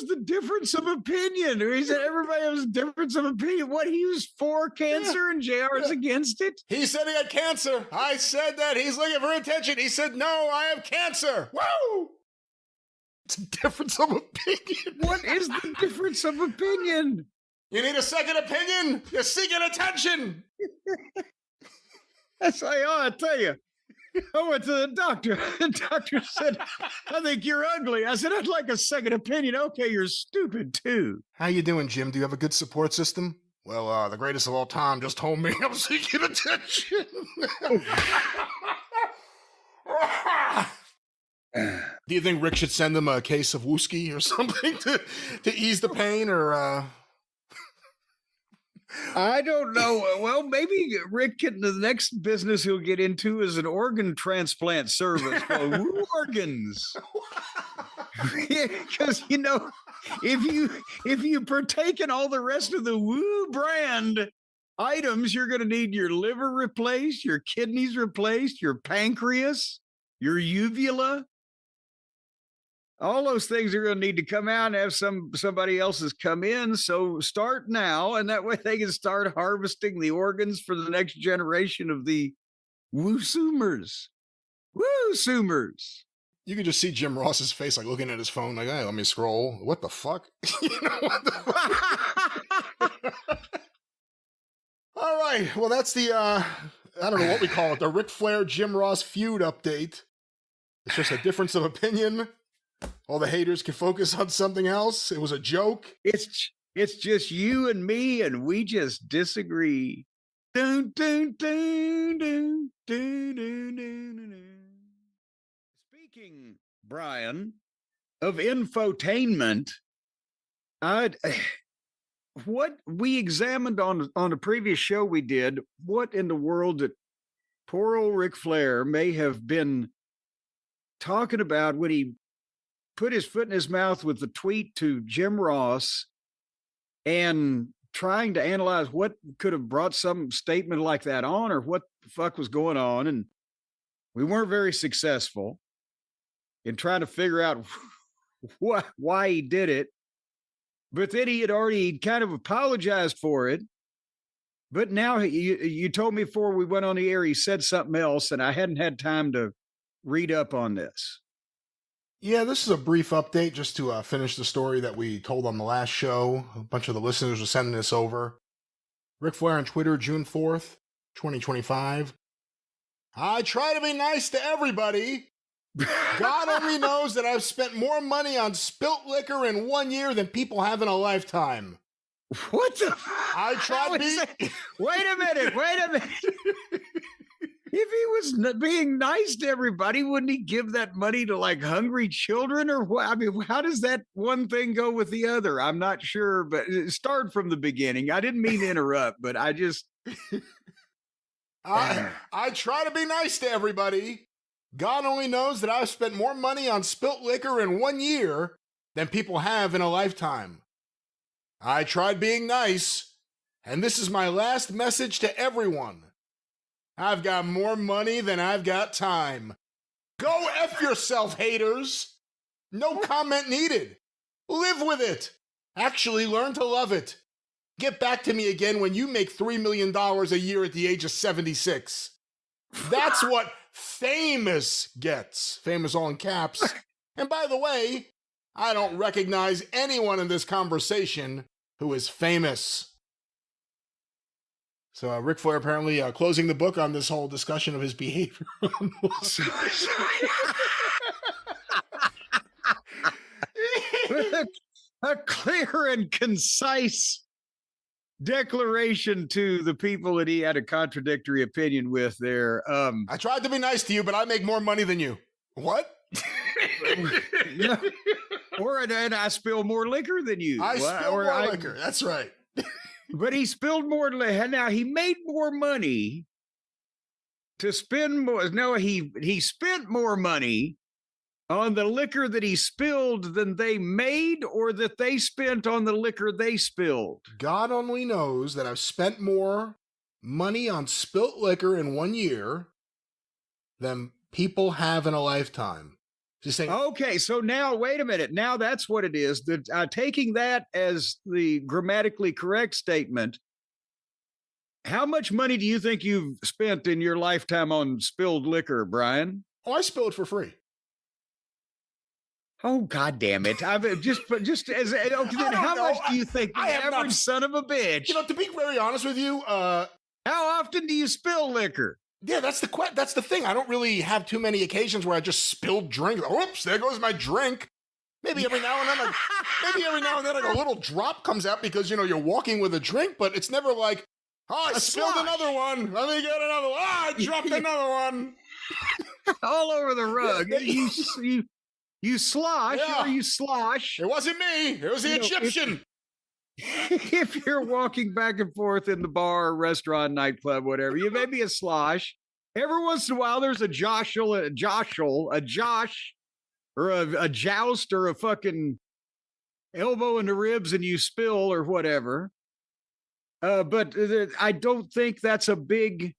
[SPEAKER 2] the difference of opinion? Or he said everybody has a difference of opinion. What, he was for cancer and JR is against it?
[SPEAKER 1] He said he had cancer. I said that. He's looking for attention. He said, no, I have cancer. Woo! It's a difference of opinion.
[SPEAKER 2] What is the difference of opinion?
[SPEAKER 1] You need a second opinion? You're seeking attention.
[SPEAKER 2] That's like, I tell you. I went to the doctor. The doctor said, I think you're ugly. I said, I'd like a second opinion. Okay, you're stupid too.
[SPEAKER 1] How you doing, Jim? Do you have a good support system? Well, the greatest of all time just told me I'm seeking attention. Do you think Rick should send him a case of whiskey or something to ease the pain, or
[SPEAKER 2] I don't know. Well, maybe Rick can, the next business he'll get into is an organ transplant service called Woo Organs. Because if you partake in all the rest of the Woo brand items, you're going to need your liver replaced, your kidneys replaced, your pancreas, your uvula. All those things are going to need to come out and have somebody else's come in. So start now, and that way they can start harvesting the organs for the next generation of the Woosumers. Woosumers.
[SPEAKER 1] You could just see Jim Ross's face, like looking at his phone, like, hey, let me scroll. What the fuck? What the fuck? All right. Well, that's the, I don't know what we call it, the Ric Flair Jim Ross feud update. It's just a difference of opinion. All the haters can focus on something else. It was a joke.
[SPEAKER 2] It's just you and me, and we just disagree. Dun, dun, dun, dun, dun, dun, dun, dun. Speaking, Brian, of infotainment, what we examined on a previous show we did, what in the world that poor old Ric Flair may have been talking about when he put his foot in his mouth with the tweet to Jim Ross and trying to analyze what could have brought some statement like that on, or what the fuck was going on. And we weren't very successful in trying to figure out why he did it. But then he had already kind of apologized for it. But now you told me before we went on the air, he said something else, and I hadn't had time to read up on this.
[SPEAKER 1] Yeah, this is a brief update just to finish the story that we told on the last show. A bunch of the listeners were sending this over. Ric Flair on Twitter, June 4th, 2025. I try to be nice to everybody. God only knows that I've spent more money on spilt liquor in 1 year than people have in a lifetime.
[SPEAKER 2] What the?
[SPEAKER 1] I tried to
[SPEAKER 2] How
[SPEAKER 1] be...
[SPEAKER 2] is Wait a minute. If he was being nice to everybody, wouldn't he give that money to like hungry children or what? I mean, how does that one thing go with the other? I'm not sure, but start from the beginning. I didn't mean to interrupt, but I just.
[SPEAKER 1] I try to be nice to everybody. God only knows that I've spent more money on spilt liquor in 1 year than people have in a lifetime. I tried being nice, and this is my last message to everyone. I've got more money than I've got time. Go F yourself, haters. No comment needed. Live with it. Actually, learn to love it. Get back to me again when you make $3 million a year at the age of 76. That's what famous gets. Famous all in caps. And by the way, I don't recognize anyone in this conversation who is famous. So Ric Flair apparently closing the book on this whole discussion of his behavior.
[SPEAKER 2] A clear and concise declaration to the people that he had a contradictory opinion with there.
[SPEAKER 1] I tried to be nice to you, but I make more money than you. What?
[SPEAKER 2] Yeah. And I spill more liquor than you.
[SPEAKER 1] I spill more liquor. That's right.
[SPEAKER 2] But he spilled more. Now he made more money to spend more. No, he spent more money on the liquor that he spilled than they made, or that they spent on the liquor they spilled.
[SPEAKER 1] God only knows that I've spent more money on spilt liquor in 1 year than people have in a lifetime. Just saying.
[SPEAKER 2] Okay, so now wait a minute. Now that's what it is. Taking that as the grammatically correct statement, how much money do you think you've spent in your lifetime on spilled liquor, Brian?
[SPEAKER 1] Oh, I spilled for free.
[SPEAKER 2] Oh, God damn it. I mean, just as okay, then how much do you think the average son of a bitch?
[SPEAKER 1] You know, to be very honest with you,
[SPEAKER 2] how often do you spill liquor?
[SPEAKER 1] Yeah, that's the thing. I don't really have too many occasions where I just spilled drink. Oops, there goes my drink. Maybe every now and then, like a little drop comes out because you're walking with a drink, but it's never like, oh, I spilled another one. Let me get another one. Oh, I dropped another one.
[SPEAKER 2] All over the rug. You slosh,
[SPEAKER 1] Yeah.
[SPEAKER 2] or you slosh.
[SPEAKER 1] It wasn't me. It was the Egyptian.
[SPEAKER 2] If you're walking back and forth in the bar, restaurant, nightclub, whatever, you may be a slosh. Every once in a while, there's a josh, or a joust, or a fucking elbow in the ribs, and you spill or whatever. But I don't think that's a big.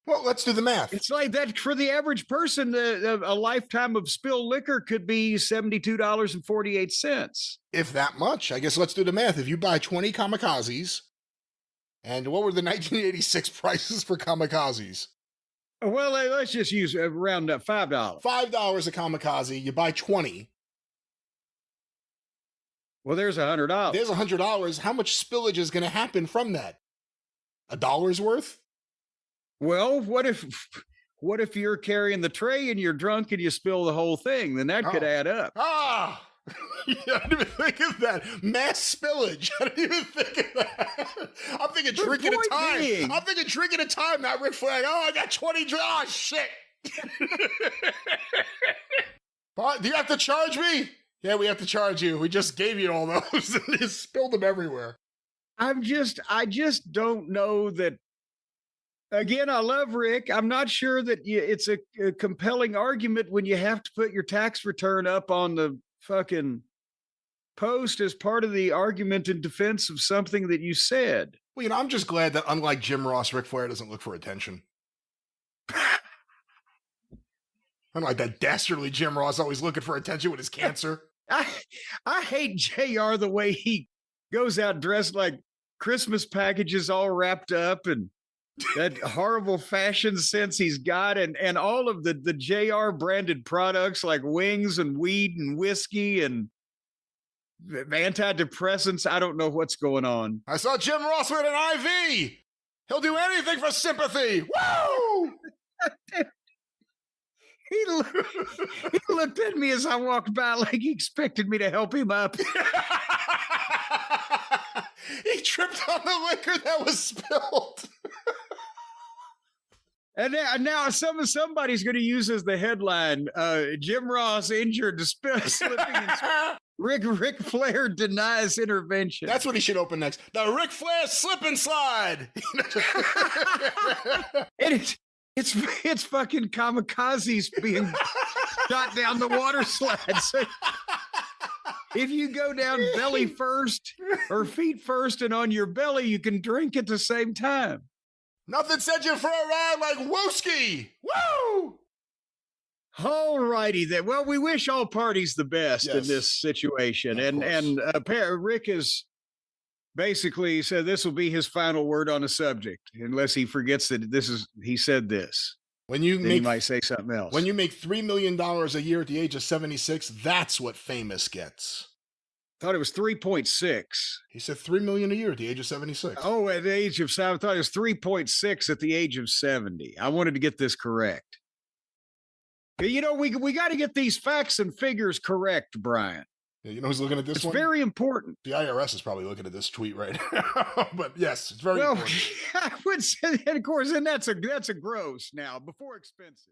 [SPEAKER 1] Well, let's do the math.
[SPEAKER 2] It's like that for the average person. A lifetime of spilled liquor could be $72.48.
[SPEAKER 1] If that much, I guess let's do the math. If you buy 20 kamikazes, and what were the 1986 prices for kamikazes?
[SPEAKER 2] Well, let's just use round up $5.
[SPEAKER 1] $5 a kamikaze. You buy 20.
[SPEAKER 2] Well, there's $100.
[SPEAKER 1] There's $100. How much spillage is going to happen from that? $1's worth?
[SPEAKER 2] Well, what if you're carrying the tray and you're drunk and you spill the whole thing? Then that could add up.
[SPEAKER 1] Yeah, I didn't even think of that. Mass spillage. I didn't even think of that. I'm thinking drink at a time. I'm thinking drink at a time, not Ric Flair. Oh, I got 20 drinks. Oh, shit. Do you have to charge me? Yeah, we have to charge you. We just gave you all those and you spilled them everywhere.
[SPEAKER 2] I just don't know that. Again, I love Rick. I'm not sure that it's a compelling argument when you have to put your tax return up on the fucking post as part of the argument in defense of something that you said.
[SPEAKER 1] Well, I'm just glad that unlike Jim Ross, Ric Flair doesn't look for attention. Unlike that dastardly Jim Ross always looking for attention with his cancer.
[SPEAKER 2] I hate JR the way he goes out dressed like Christmas packages all wrapped up, and that horrible fashion sense he's got, and all of the JR branded products like wings and weed and whiskey and antidepressants. I don't know what's going on.
[SPEAKER 1] I saw Jim Ross with an IV. He'll do anything for sympathy. Woo!
[SPEAKER 2] He looked at me as I walked by like he expected me to help him up.
[SPEAKER 1] He tripped on the liquor that was spilled.
[SPEAKER 2] And now somebody's going to use as the headline, Jim Ross injured, slipping and Ric Flair denies intervention.
[SPEAKER 1] That's what he should open next. The Ric Flair slip and slide.
[SPEAKER 2] And it's fucking kamikazes being shot down the water slide. So if you go down belly first or feet first and on your belly, you can drink at the same time.
[SPEAKER 1] Nothing sent you for a ride like Wooski. Woo!
[SPEAKER 2] All righty then. Well, we wish all parties the best in this situation. And Rick is basically said this will be his final word on the subject, unless he forgets that he said this. He might say something else.
[SPEAKER 1] When you make $3 million a year at the age of 76, that's what famous gets.
[SPEAKER 2] Thought it was 3.6.
[SPEAKER 1] He said $3 million a year at the age of 76.
[SPEAKER 2] Oh, at the age of 7. I thought it was 3.6 at the age of 70. I wanted to get this correct. You know, we got to get these facts and figures correct, Brian.
[SPEAKER 1] Yeah, you know who's looking at this one?
[SPEAKER 2] It's very important.
[SPEAKER 1] The IRS is probably looking at this tweet right now. But yes, it's very important.
[SPEAKER 2] I would say, and of course, and that's a gross now, before expenses.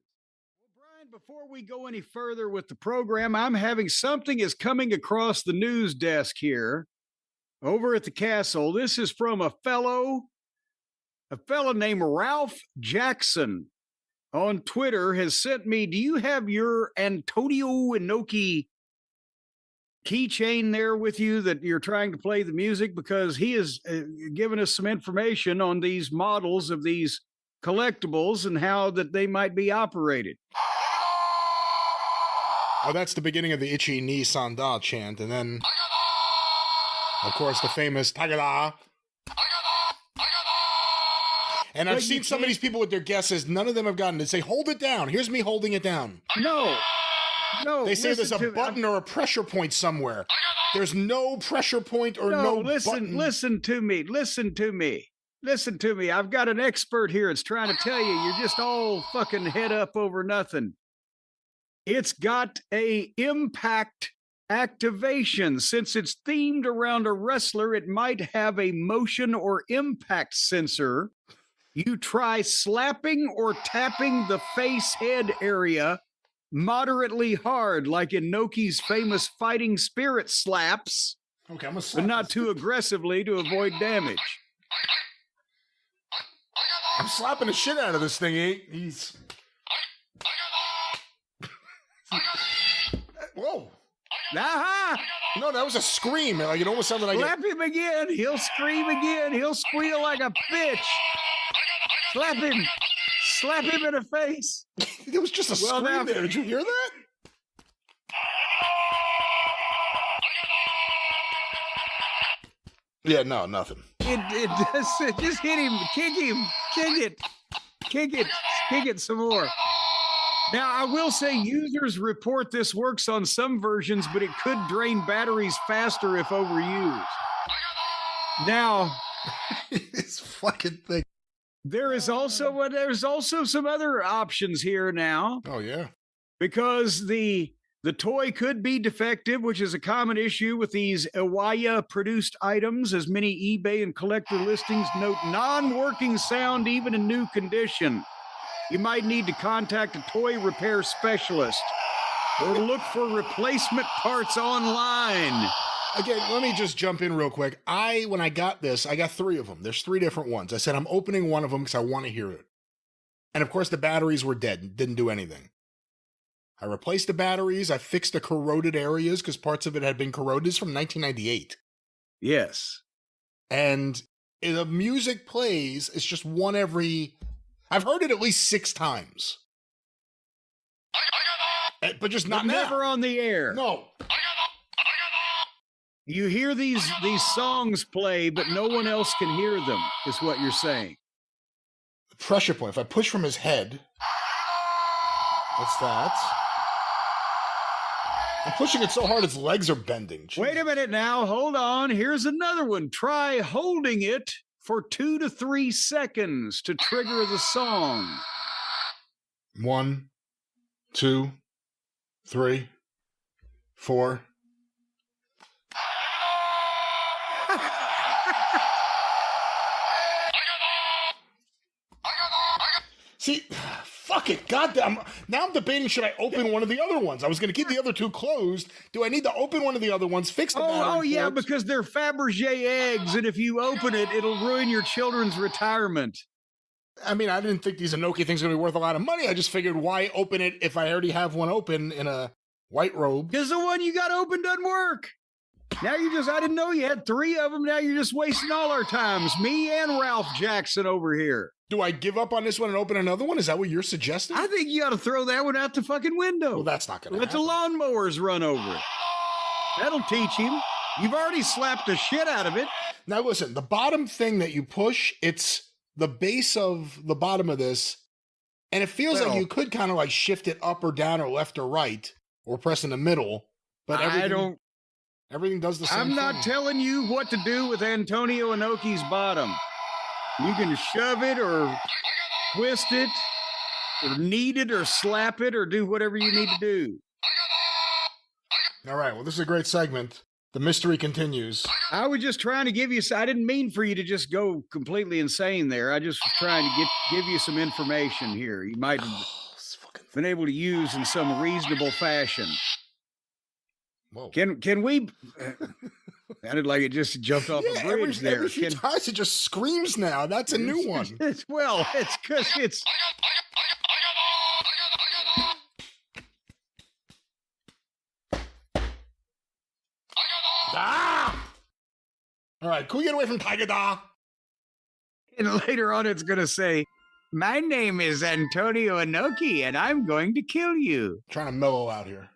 [SPEAKER 2] Brian, before we go any further with the program, I'm having something is coming across the news desk here over at the castle. This is from a fellow named Ralph Jackson on Twitter has sent me. Do you have your Antonio Inoki keychain there with you that you're trying to play the music? Because he has given us some information on these models of these collectibles and how that they might be operated.
[SPEAKER 1] Oh, that's the beginning of the Ichi Ni Sanda chant. And then, of course, the famous Tagada. And I've seen some of these people with their guesses. None of them have gotten it. Say, hold it down. Here's me holding it down.
[SPEAKER 2] No.
[SPEAKER 1] They say there's a button or a pressure point somewhere. There's no pressure point or no button.
[SPEAKER 2] Listen to me. I've got an expert here that's trying to tell you. You're just all fucking head up over nothing. It's got a impact activation. Since it's themed around a wrestler, it might have a motion or impact sensor. You try slapping or tapping the face head area moderately hard, like in Noki's famous fighting spirit slaps.
[SPEAKER 1] Okay, I'm gonna slap
[SPEAKER 2] but not too aggressively to avoid damage.
[SPEAKER 1] I'm slapping the shit out of this thing. He's... Whoa.
[SPEAKER 2] Aha!
[SPEAKER 1] No, that was a scream. Like, it almost sounded like...
[SPEAKER 2] Slap him again. He'll scream again. He'll squeal like a bitch. Slap him. Slap him in the face.
[SPEAKER 1] It was just a scream there. Did you hear that? Yeah, no, nothing.
[SPEAKER 2] It does. Just hit him. Kick him. Kick it some more. Now, I will say users report this works on some versions, but it could drain batteries faster if overused. Now,
[SPEAKER 1] this fucking thing.
[SPEAKER 2] There's also some other options here now.
[SPEAKER 1] Oh, yeah.
[SPEAKER 2] Because the toy could be defective, which is a common issue with these Iwaya-produced items, as many eBay and collector listings note non-working sound even in new condition. You might need to contact a toy repair specialist or look for replacement parts online.
[SPEAKER 1] Again, let me just jump in real quick. When I got this, I got 3 of them. There's 3 different ones. I said, I'm opening one of them because I want to hear it. And of course, the batteries were dead and didn't do anything. I replaced the batteries. I fixed the corroded areas because parts of it had been corroded. It's from 1998.
[SPEAKER 2] Yes.
[SPEAKER 1] And the music plays, it's just one every... I've heard it at least 6 times. But just not now.
[SPEAKER 2] Never on the air.
[SPEAKER 1] No.
[SPEAKER 2] You hear these songs play, but no one else can hear them, is what you're saying.
[SPEAKER 1] The pressure point. If I push from his head, what's that? I'm pushing it so hard his legs are bending. Jeez.
[SPEAKER 2] Wait a minute now. Hold on. Here's another one. Try holding it for 2 to 3 seconds to trigger the song.
[SPEAKER 1] 1, 2, 3, 4. See, fuck it, goddamn. Now I'm debating, should I open one of the other ones? I was going to keep the other two closed. Do I need to open one of the other ones, fix the battery
[SPEAKER 2] Yeah,
[SPEAKER 1] ports?
[SPEAKER 2] because they're Fabergé eggs, and if you open it, it'll ruin your children's retirement.
[SPEAKER 1] I mean, I didn't think these Inoki things were going to be worth a lot of money. I just figured, why open it if I already have one open in a white robe?
[SPEAKER 2] Because the one you got open doesn't work. Now I didn't know you had 3 of them. Now you're just wasting all our times. Me and Ralph Jackson over here.
[SPEAKER 1] Do I give up on this one and open another one? Is that what you're suggesting?
[SPEAKER 2] I think you ought to throw that one out the fucking window.
[SPEAKER 1] Well, that's not going to
[SPEAKER 2] Let
[SPEAKER 1] happen.
[SPEAKER 2] the lawnmowers run over it. That'll teach him. You've already slapped the shit out of it.
[SPEAKER 1] Now, listen, the bottom thing that you push, it's the base of the bottom of this, and it feels like you could kind of like shift it up or down or left or right or press in the middle, but everything does the same
[SPEAKER 2] I'm
[SPEAKER 1] thing.
[SPEAKER 2] not telling you what to do with Antonio Inoki's bottom. You can shove it or twist it or knead it or slap it or do whatever you need to do.
[SPEAKER 1] All right, well, this is a great segment. The mystery continues.
[SPEAKER 2] I was just trying to give you, I didn't mean for you to just go completely insane there. I just was trying to give you some information here. You might have been able to use in some reasonable fashion.
[SPEAKER 1] Whoa.
[SPEAKER 2] Can we? Sounded like it just jumped off a bridge there.
[SPEAKER 1] Every few times it just screams now. That's a new one.
[SPEAKER 2] It's because it's.
[SPEAKER 1] Ah! All right, can we get away from Tiger Da?
[SPEAKER 2] And later on, it's going to say, "My name is Antonio Inoki, and I'm going to kill you."
[SPEAKER 1] Trying to mellow out here.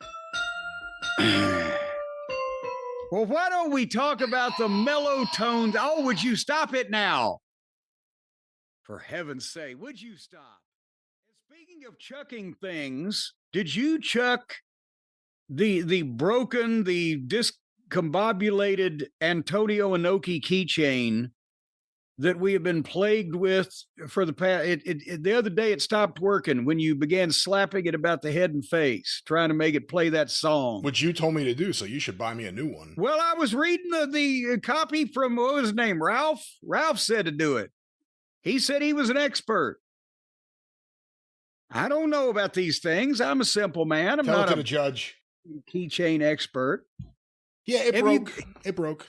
[SPEAKER 2] Well, why don't we talk about the mellow tones? Oh, would you stop it now? For heaven's sake, would you stop? And speaking of chucking things, did you chuck the broken, the discombobulated Antonio Inoki keychain that we have been plagued with for the past? The other day, it stopped working when you began slapping it about the head and face, trying to make it play that song.
[SPEAKER 1] Which you told me to do, so you should buy me a new one.
[SPEAKER 2] Well, I was reading the copy from, what was his name, Ralph? Ralph said to do it. He said he was an expert. I don't know about these things. I'm a simple man. I'm
[SPEAKER 1] Tell it
[SPEAKER 2] not
[SPEAKER 1] to
[SPEAKER 2] a
[SPEAKER 1] the judge.
[SPEAKER 2] keychain expert.
[SPEAKER 1] Yeah, it
[SPEAKER 2] Have
[SPEAKER 1] broke. It broke.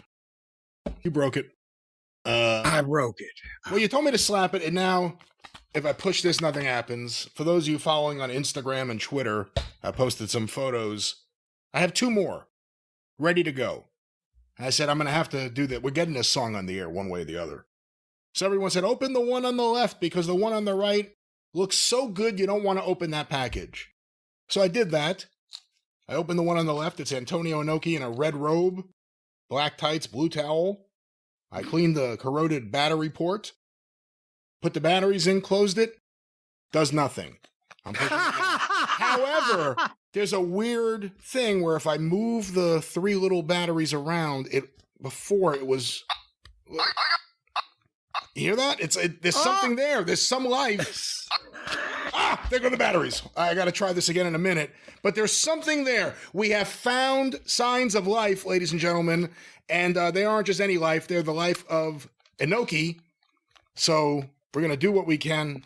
[SPEAKER 1] You broke it.
[SPEAKER 2] I broke it.
[SPEAKER 1] Well, you told me to slap it, and now if I push this, nothing happens. For those of you following on Instagram and Twitter, I posted some photos. I have 2 more ready to go. And I said, I'm going to have to do that. We're getting this song on the air one way or the other. So everyone said, open the one on the left because the one on the right looks so good you don't want to open that package. So I did that. I opened the one on the left. It's Antonio Inoki in a red robe, black tights, blue towel. I cleaned the corroded battery port, put the batteries in, closed it, does nothing. I'm pushing it now. However, there's a weird thing where if I move the 3 little batteries around, before it was. You hear that? There's something there. There's some life. There go the batteries. I got to try this again in a minute. But there's something there. We have found signs of life, ladies and gentlemen. And they aren't just any life. They're the life of Inoki. So we're going to do what we can.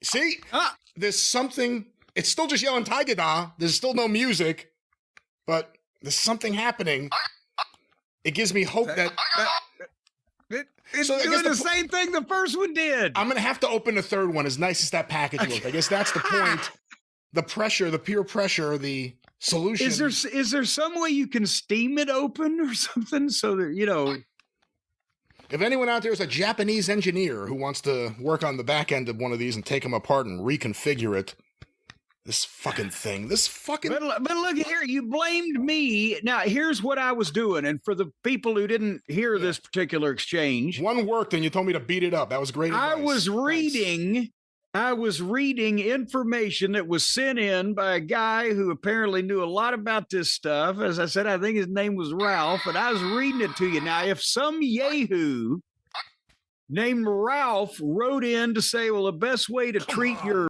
[SPEAKER 1] See? There's something. It's still just yelling Tiger Da. There's still no music. But there's something happening. It gives me hope that...
[SPEAKER 2] It's doing the same thing the first one did.
[SPEAKER 1] I'm going to have to open the third one, as nice as that package looked. I guess that's the point. The pressure, the peer pressure, the solution.
[SPEAKER 2] Is there some way you can steam it open or something so that, you know...
[SPEAKER 1] If anyone out there is a Japanese engineer who wants to work on the back end of one of these and take them apart and reconfigure it, this fucking thing, But
[SPEAKER 2] look here, you blamed me. Now, here's what I was doing. And for the people who didn't hear this particular exchange.
[SPEAKER 1] One worked and you told me to beat it up. That was great advice.
[SPEAKER 2] I was reading information that was sent in by a guy who apparently knew a lot about this stuff. As I said, I think his name was Ralph, and I was reading it to you. Now, if some yahoo named Ralph wrote in to say, well, the best way to treat your